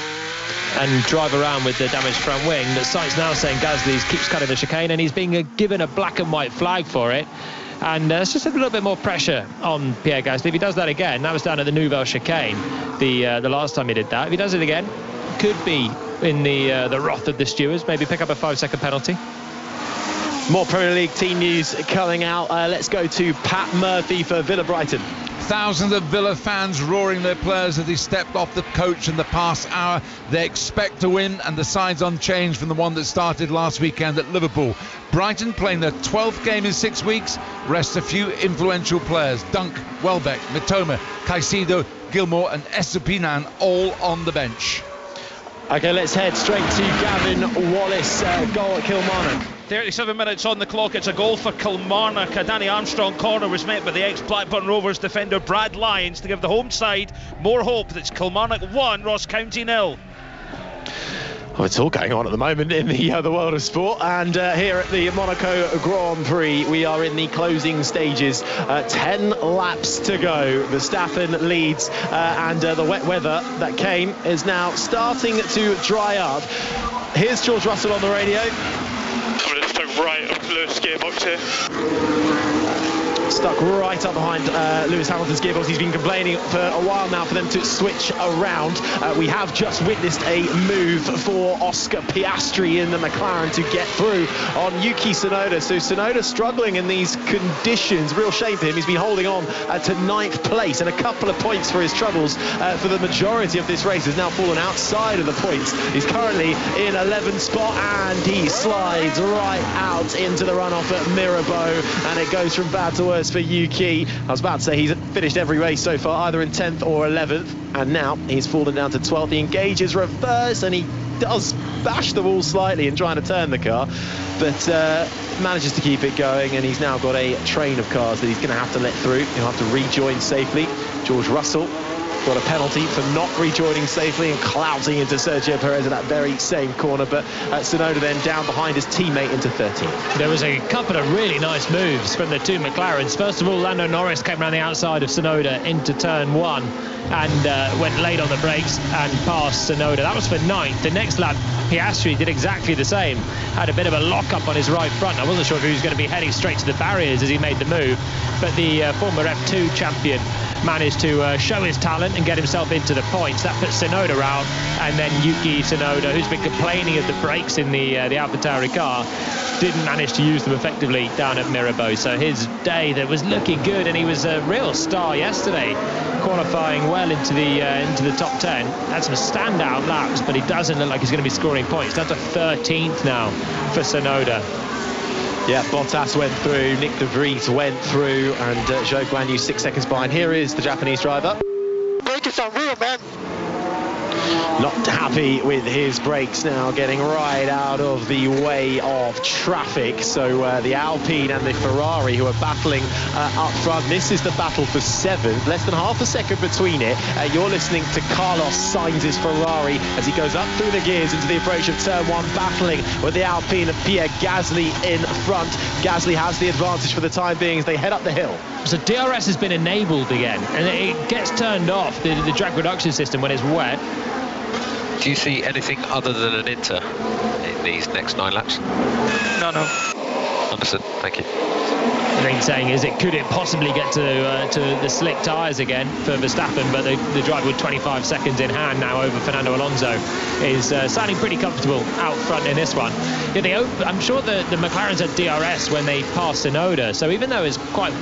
and drive around with the damaged front wing. That Sainz now saying Gasly keeps cutting the chicane, and he's being given a black and white flag for it. And it's just a little bit more pressure on Pierre Gasly. If he does that again, that was down at the Nouvelle chicane the last time he did that. If he does it again, could be in the wrath of the stewards, maybe pick up a 5-second penalty. More Premier League team news coming out. Let's go to Pat Murphy for Villa Brighton. Thousands of Villa fans roaring their players as they stepped off the coach in the past hour. They expect to win, and the side's unchanged from the one that started last weekend at Liverpool. Brighton playing their 12th game in 6 weeks, rest a few influential players. Dunk, Welbeck, Mitoma, Caicedo, Gilmour and Estupiñán all on the bench. OK, let's head straight to Gavin Wallace, goal at Kilmarnock. 37 minutes on the clock. It's a goal for Kilmarnock. A Danny Armstrong corner was met by the ex-Blackburn Rovers defender Brad Lyons to give the home side more hope. That's Kilmarnock 1, Ross County 0. Well, it's all going on at the moment in the world of sport, and here at the Monaco Grand Prix we are in the closing stages. 10 laps to go. Verstappen leads, and the wet weather that came is now starting to dry up. Here's George Russell on the radio. I'm going to stuck right up Lewis' gearbox here. Stuck right up behind Lewis Hamilton's gearbox. He's been complaining for a while now for them to switch around. We have just witnessed a move for Oscar Piastri in the McLaren to get through on Yuki Tsunoda. So Tsunoda struggling in these conditions. Real shame for him. He's been holding on to 9th place and a couple of points for his troubles for the majority of this race. Has now fallen outside of the points. He's currently in 11th spot, and he slides right out into the runoff at Mirabeau, and it goes from bad to worse for Yuki. I was about to say he's finished every race so far either in 10th or 11th, and now he's fallen down to 12th. He engages reverse, and he does bash the wall slightly in trying to turn the car, but manages to keep it going, and he's now got a train of cars that he's going to have to let through. He'll have to rejoin safely. George Russell got a penalty for not rejoining safely and clouting into Sergio Perez at that very same corner, but Tsunoda then down behind his teammate into 13th. There was a couple of really nice moves from the 2 McLarens. First of all, Lando Norris came around the outside of Tsunoda into turn 1 and went late on the brakes and passed Tsunoda. That was for 9th. The next lap, Piastri did exactly the same. Had a bit of a lock-up on his right front. I wasn't sure if he was going to be heading straight to the barriers as he made the move, but the former F2 champion managed to show his talent and get himself into the points. That puts Tsunoda out, and then Yuki Tsunoda, who's been complaining of the brakes in the AlphaTauri car, didn't manage to use them effectively down at Mirabeau. So his day that was looking good, and he was a real star yesterday, qualifying well into the top 10. Had some standout laps, but he doesn't look like he's going to be scoring points. Down to 13th now for Tsunoda. Yeah, Bottas went through, Nick de Vries went through, and Zhou Guan Yu 6 seconds behind. Here is the Japanese driver. Brake is on real, man. Not happy with his brakes now, getting right out of the way of traffic. So the Alpine and the Ferrari, who are battling up front. This is the battle for 7th. Less than half a second between it. You're listening to Carlos Sainz's Ferrari as he goes up through the gears into the approach of turn 1, battling with the Alpine of Pierre Gasly in front. Gasly has the advantage for the time being as they head up the hill. So DRS has been enabled again, and it gets turned off, the drag reduction system, when it's wet. Do you see anything other than an inter in these next 9 laps? No. Understood. Thank you. The thing saying is, could it possibly get to the slick tyres again for Verstappen? But the driver with 25 seconds in hand now over Fernando Alonso is sounding pretty comfortable out front in this one. Yeah, I'm sure the McLarens had DRS when they passed Tsunoda, so even though it's quite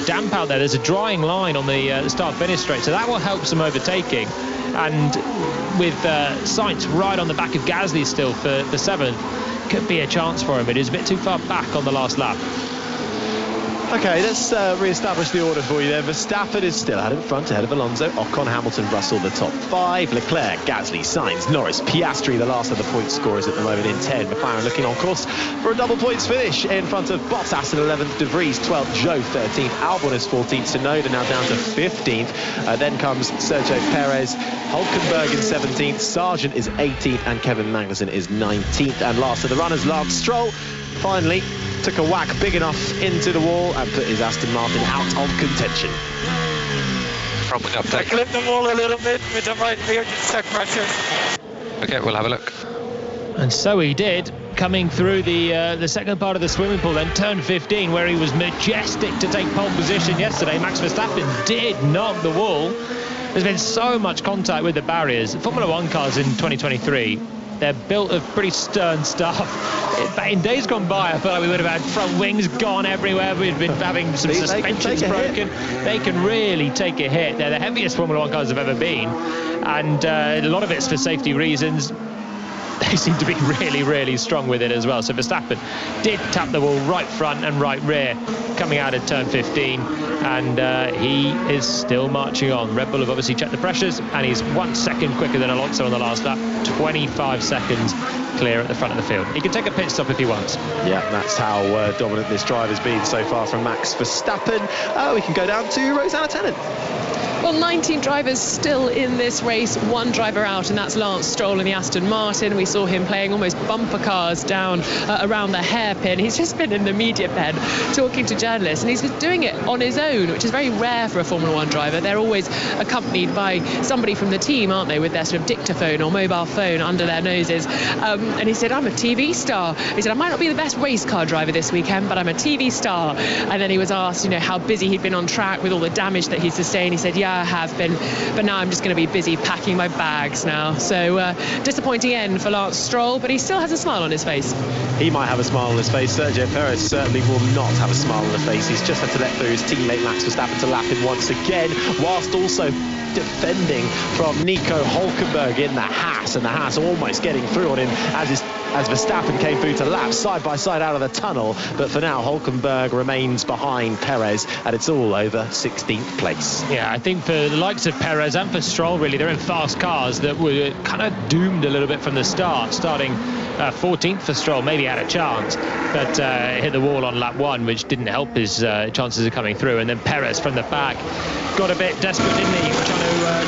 damp out there's a drying line on the start-finish straight, so that will help some overtaking. And with Sainz right on the back of Gasly still for 7th, could be a chance for him, but he's a bit too far back on the last lap. Okay, let's re-establish the order for you there. Verstappen is still out in front, ahead of Alonso. Ocon, Hamilton, Russell, the top 5. Leclerc, Gasly, Sainz, Norris, Piastri, the last of the point scorers at the moment in 10. McLaren looking on course for a double points finish in front of Bottas in 11th, De Vries 12th, Zhou 13th, Albon is 14th, Tsunoda now down to 15th. Then comes Sergio Perez, Hulkenberg in 17th, Sargent is 18th, and Kevin Magnussen is 19th. And last of the runners, Lance Stroll, finally took a whack big enough into the wall and put his Aston Martin out of contention. Front wing update. I clipped the wall a little bit with the right rear check pressure. Okay, we'll have a look. And so he did, coming through the second part of the swimming pool, then turn 15, where he was majestic to take pole position yesterday. Max Verstappen did knock the wall. There's been so much contact with the barriers. Formula 1 cars in 2023, they're built of pretty stern stuff. In days gone by, I feel like we would have had front wings gone everywhere. We've been having some suspensions broken. They can really take a hit. They're the heaviest Formula 1 cars have ever been. And a lot of it's for safety reasons. They seem to be really, really strong with it as well. So Verstappen did tap the wall right front and right rear coming out of turn 15, and he is still marching on. Red Bull have obviously checked the pressures, and he's 1 second quicker than Alonso on the last lap, 25 seconds clear at the front of the field. He can take a pit stop if he wants. Yeah, that's how dominant this driver's been so far from Max Verstappen. We can go down to Rosanna Tennant. Well, 19 drivers still in this race, 1 driver out, and that's Lance Stroll in the Aston Martin. We saw him playing almost bumper cars down around the hairpin. He's just been in the media pen talking to journalists, and he's doing it on his own, which is very rare for a Formula 1 driver. They're always accompanied by somebody from the team, aren't they, with their sort of dictaphone or mobile phone under their noses. And he said, I'm a TV star. He said, I might not be the best race car driver this weekend, but I'm a TV star. And then he was asked, how busy he'd been on track with all the damage that he sustained. He said, yeah, I have been, but now I'm just going to be busy packing my bags now. So disappointing end for Lance Stroll, but he still has a smile on his face. He might have a smile on his face. Sergio Perez certainly will not have a smile on his face. He's just had to let through his teammate Max Verstappen to lap him once again, whilst also defending from Nico Hulkenberg in the Haas, and the Haas almost getting through on him as Verstappen came through to lap side by side out of the tunnel. But for now, Hulkenberg remains behind Perez, and it's all over 16th place. Yeah, I think for the likes of Perez and for Stroll, really, they're in fast cars that were kind of doomed a little bit from the start. Starting 14th for Stroll, maybe had a chance, but hit the wall on lap 1, which didn't help his chances of coming through. And then Perez from the back got a bit desperate, didn't he,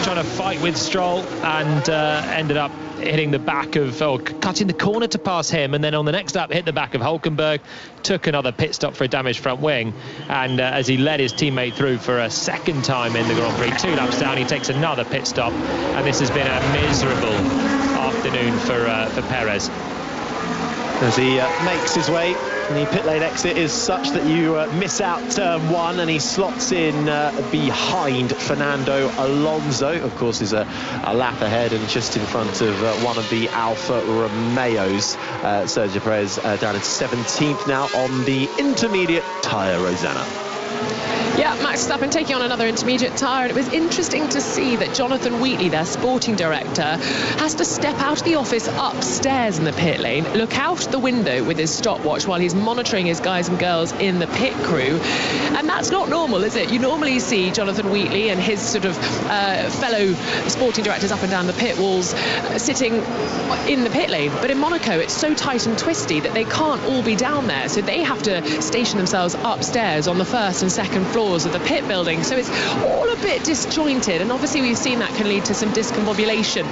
trying to fight with Stroll, and ended up hitting the back of, cutting the corner to pass him, and then on the next lap hit the back of Hulkenberg, took another pit stop for a damaged front wing, and as he led his teammate through for a second time in the Grand Prix, 2 laps down, he takes another pit stop, and this has been a miserable afternoon for Perez. As he makes his way, and the pit lane exit is such that you miss out turn 1, and he slots in behind Fernando Alonso. Of course, is a lap ahead and just in front of one of the Alfa Romeos. Sergio Perez down in 17th now on the intermediate tyre, Rosanna. Yeah, Max Verstappen taking on another intermediate tyre, and it was interesting to see that Jonathan Wheatley, their sporting director, has to step out of the office upstairs in the pit lane, look out the window with his stopwatch while he's monitoring his guys and girls in the pit crew. And that's not normal, is it? You normally see Jonathan Wheatley and his sort of fellow sporting directors up and down the pit walls sitting in the pit lane. But in Monaco, it's so tight and twisty that they can't all be down there. So they have to station themselves upstairs on the first and second floors of the pit building. So it's all a bit disjointed, and obviously we've seen that can lead to some discombobulation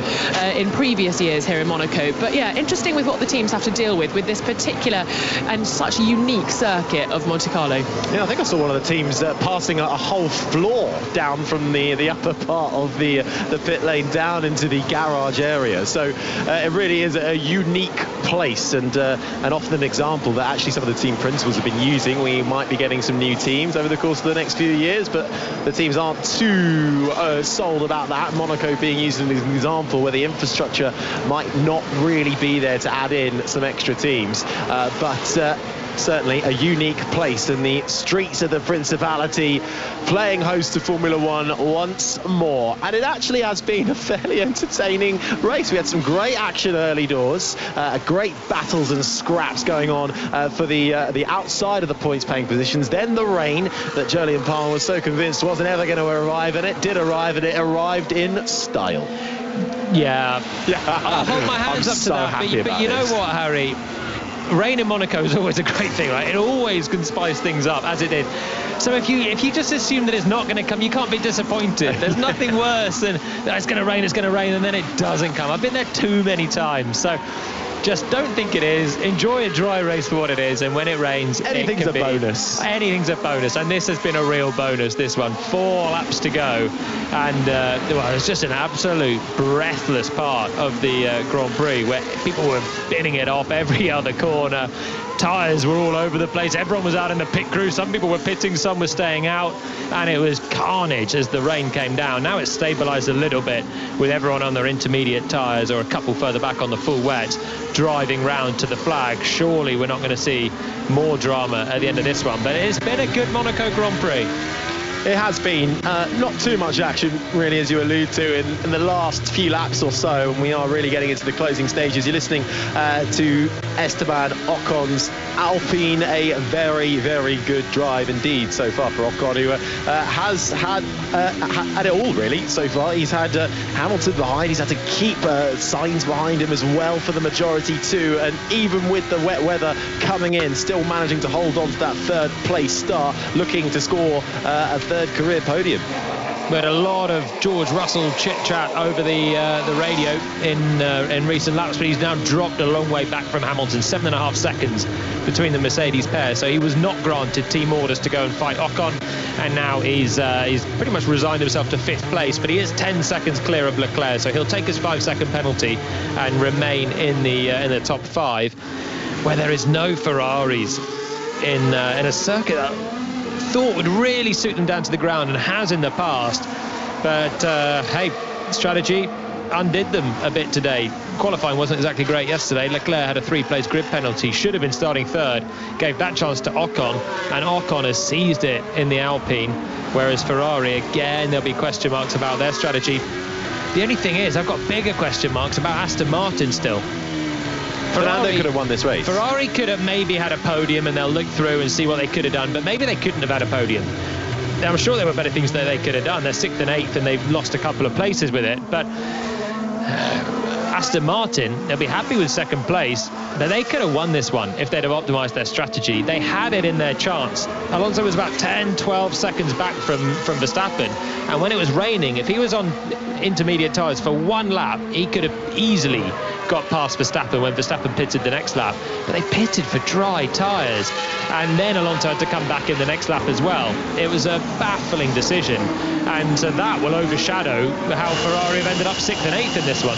in previous years here in Monaco. But yeah, interesting with what the teams have to deal with this particular and such unique circuit of Monte Carlo. Yeah, I think I saw one of the teams passing a whole floor down from the upper part of the pit lane down into the garage area. So it really is a unique place, and often an example that actually some of the team principals have been using. We might be getting some new teams over the course of the next few years, but the teams aren't too sold about that. Monaco being used as an example where the infrastructure might not really be there to add in some extra teams, but certainly a unique place in the streets of the Principality, playing host to Formula One once more. And it actually has been a fairly entertaining race. We had some great action early doors, great battles and scraps going on for the outside of the points paying positions. Then the rain that Jolyon Palmer was so convinced wasn't ever going to arrive, and it did arrive, and it arrived in style. Yeah. I'll hold my hands up to that. But you know what, Harry? Rain in Monaco is always a great thing, right? It always can spice things up, as it did. So if you just assume that it's not going to come, you can't be disappointed. There's nothing worse than it's going to rain, and then it doesn't come. I've been there too many times. So just don't think it is. Enjoy a dry race for what it is, and when it rains, anything's a bonus. Anything's a bonus, and this has been a real bonus, this one. 4 laps to go, and well, it's just an absolute breathless part of the Grand Prix, where people were binning it off every other corner. Tyres were all over the place. Everyone was out in the pit crew. Some people were pitting, some were staying out, and it was carnage as the rain came down. Now it's stabilised a little bit with everyone on their intermediate tyres, or a couple further back on the full wet, driving round to the flag. Surely we're not going to see more drama at the end of this one, but it's been a good Monaco Grand Prix. It has been. Not too much action, really, as you allude to, in the last few laps or so, and we are really getting into the closing stages. You're listening to Esteban Ocon's Alpine, a very, very good drive indeed so far for Ocon, who has had it all, really, so far. He's had Hamilton behind. He's had to keep Sainz behind him as well for the majority too, and even with the wet weather coming in, still managing to hold on to that third place start, looking to score a third career podium. We had a lot of George Russell chit-chat over the radio in recent laps, but he's now dropped a long way back from Hamilton, 7.5 seconds between the Mercedes pair. So he was not granted team orders to go and fight Ocon, and now he's pretty much resigned himself to 5th place, but he is 10 seconds clear of Leclerc, so he'll take his 5-second penalty and remain in the top 5, where there is no Ferraris in a circuit that thought would really suit them down to the ground, and has in the past. But hey, strategy undid them a bit today. Qualifying wasn't exactly great yesterday. Leclerc had a 3-place grid penalty, should have been starting 3rd, gave that chance to Ocon, and Ocon has seized it in the Alpine, whereas Ferrari, again, there'll be question marks about their strategy. The only thing is, I've got bigger question marks about Aston Martin still. Fernando could have won this race. Ferrari could have maybe had a podium, and they'll look through and see what they could have done, but maybe they couldn't have had a podium. Now, I'm sure there were better things that they could have done. They're 6th and 8th, and they've lost a couple of places with it, but Aston Martin, they'll be happy with 2nd place, but they could have won this one if they'd have optimised their strategy. They had it in their chance. Alonso was about 10-12 seconds back from Verstappen, and when it was raining, if he was on intermediate tyres for 1 lap, he could have easily got past Verstappen when Verstappen pitted the next lap, but they pitted for dry tyres, and then Alonso had to come back in the next lap as well. It was a baffling decision, and that will overshadow how Ferrari have ended up 6th and 8th in this one.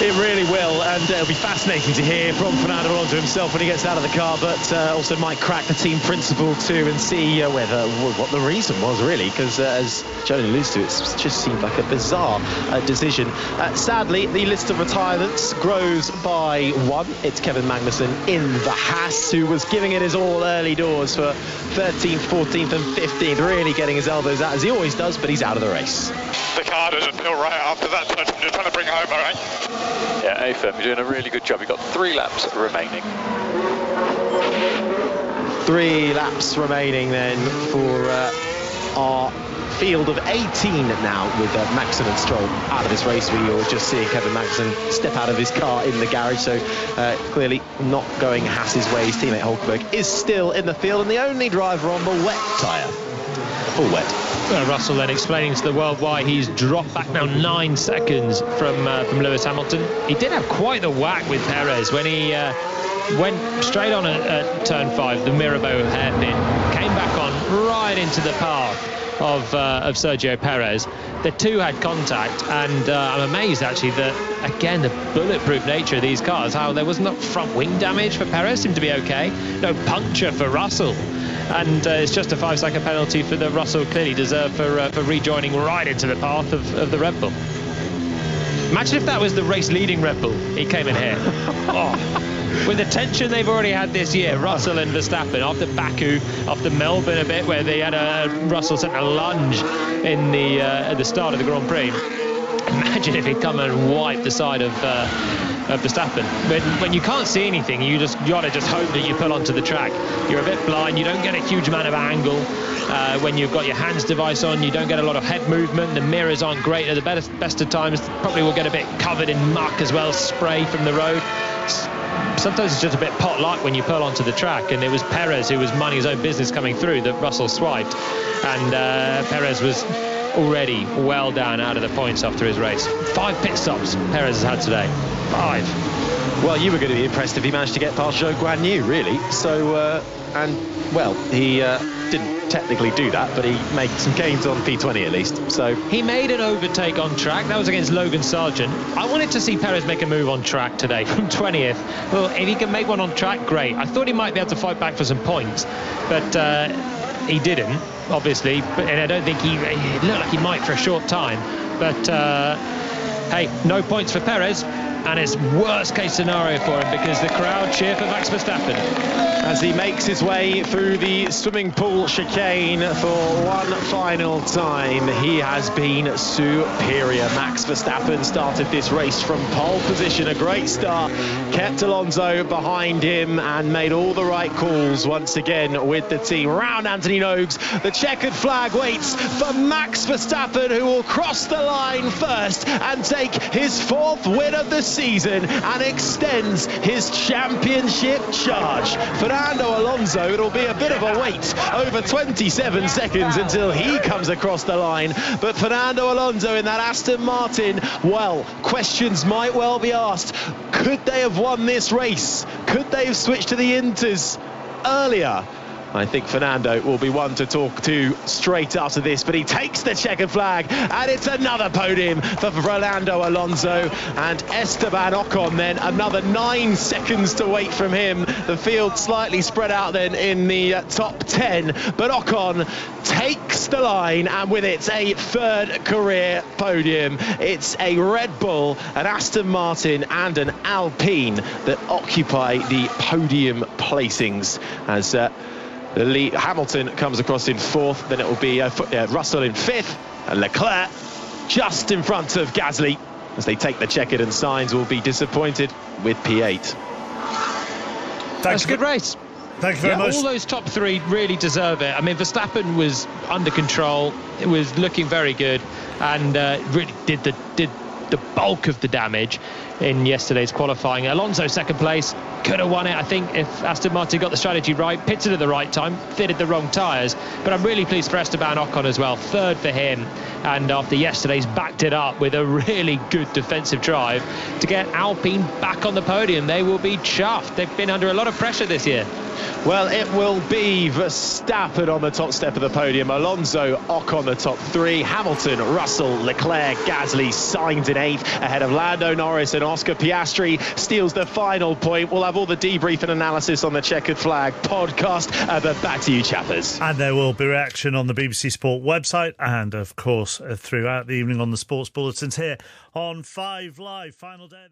It really will, and it'll be fascinating to hear from Fernando Alonso himself when he gets out of the car, but also might crack the team principal too and see what the reason was, really, because as Johnny alludes to, it just seemed like a bizarre decision. Sadly, the list of retirements grows by one. It's Kevin Magnussen in the Haas, who was giving it his all early doors for 13th, 14th and 15th, really getting his elbows out as he always does, but he's out of the race. The car doesn't feel right after that, so I'm just trying to bring it home, all right? Yeah, AFM, you're doing a really good job. You've got 3 laps remaining. 3 laps remaining then for our field of 18 now, with Magnussen and Stroll out of this race. We were just seeing Kevin Magnussen step out of his car in the garage, so clearly not going Haas's way. His teammate Hulkenberg is still in the field and the only driver on the wet tyre. Full wet. Russell then explaining to the world why he's dropped back now 9 seconds from Lewis Hamilton. He did have quite the whack with Perez when he went straight on at turn 5, the Mirabeau hairpin, came back on right into the path of Sergio Perez. The two had contact, and I'm amazed actually that, again, the bulletproof nature of these cars, how there wasn't front wing damage for Perez, seemed to be okay, no puncture for Russell, and it's just a 5-second penalty for the Russell clearly deserved for rejoining right into the path of the Red Bull. Imagine if that was the race leading Red Bull he came in here. With the tension they've already had this year, Russell and Verstappen, after Baku, after Melbourne a bit, where they had Russell sent a lunge in at the start of the Grand Prix. Imagine if he'd come and wiped the side of Verstappen. When you can't see anything, you gotta just hope that you pull onto the track. You're a bit blind, you don't get a huge amount of angle. When you've got your hands device on, you don't get a lot of head movement. The mirrors aren't great at the best of times. Probably will get a bit covered in muck as well, spray from the road. Sometimes it's just a bit pot luck when you pull onto the track, and it was Perez who was minding his own business coming through that Russell swiped, and Perez was already well down out of the points after his race. 5 pit stops Perez has had today. 5. Well, you were going to be impressed if he managed to get past Zhou Guanyu, really. So, he didn't technically do that, but he made some gains on P20 at least. So he made an overtake on track. That was against Logan Sargent. I wanted to see Perez make a move on track today from 20th. Well, if he can make one on track, great. I thought he might be able to fight back for some points, but he didn't, obviously. And I don't think it looked like he might for a short time. But hey, no points for Perez. And it's worst case scenario for him because the crowd cheer for Max Verstappen as he makes his way through the swimming pool chicane for one final time. He has been superior. Max Verstappen started this race from pole position, a great start, kept Alonso behind him and made all the right calls once again with the team. Round Anthony Nogues, the checkered flag waits for Max Verstappen, who will cross the line first and take his 4th win of the season and extends his championship charge. Fernando Alonso, it'll be a bit of a wait, over 27 seconds until he comes across the line, but Fernando Alonso in that Aston Martin, well, questions might well be asked. Could they have won this race? Could they have switched to the Inters earlier? I think Fernando will be one to talk to straight after this, but he takes the checkered flag, and it's another podium for Fernando Alonso, and Esteban Ocon then another 9 seconds to wait from him. The field slightly spread out then in the top 10, but Ocon takes the line, and with it a 3rd career podium. It's a Red Bull, an Aston Martin and an Alpine that occupy the podium placings as Hamilton comes across in 4th, then it will be Russell in 5th, and Leclerc just in front of Gasly as they take the checkered, and Sainz will be disappointed with P8. That's a good race. Thank you very much. All those top 3 really deserve it. I mean, Verstappen was under control, it was looking very good, and really did the bulk of the damage in yesterday's qualifying. Alonso 2nd place, could have won it, I think, if Aston Martin got the strategy right, pitted at the right time, fitted the wrong tyres. But I'm really pleased for Esteban Ocon as well, 3rd for him, and after yesterday's backed it up with a really good defensive drive to get Alpine back on the podium. They will be chuffed. They've been under a lot of pressure this year. Well, it will be Verstappen on the top step of the podium, Alonso, Ocon the top 3, Hamilton, Russell, Leclerc, Gasly, Sainz in 8th, ahead of Lando Norris and Oscar Piastri steals the final point. We'll have all the debrief and analysis on the Checkered Flag podcast. But back to you, chappers. And there will be reaction on the BBC Sport website and, of course, throughout the evening on the Sports Bulletins here on 5 Live. Final day of the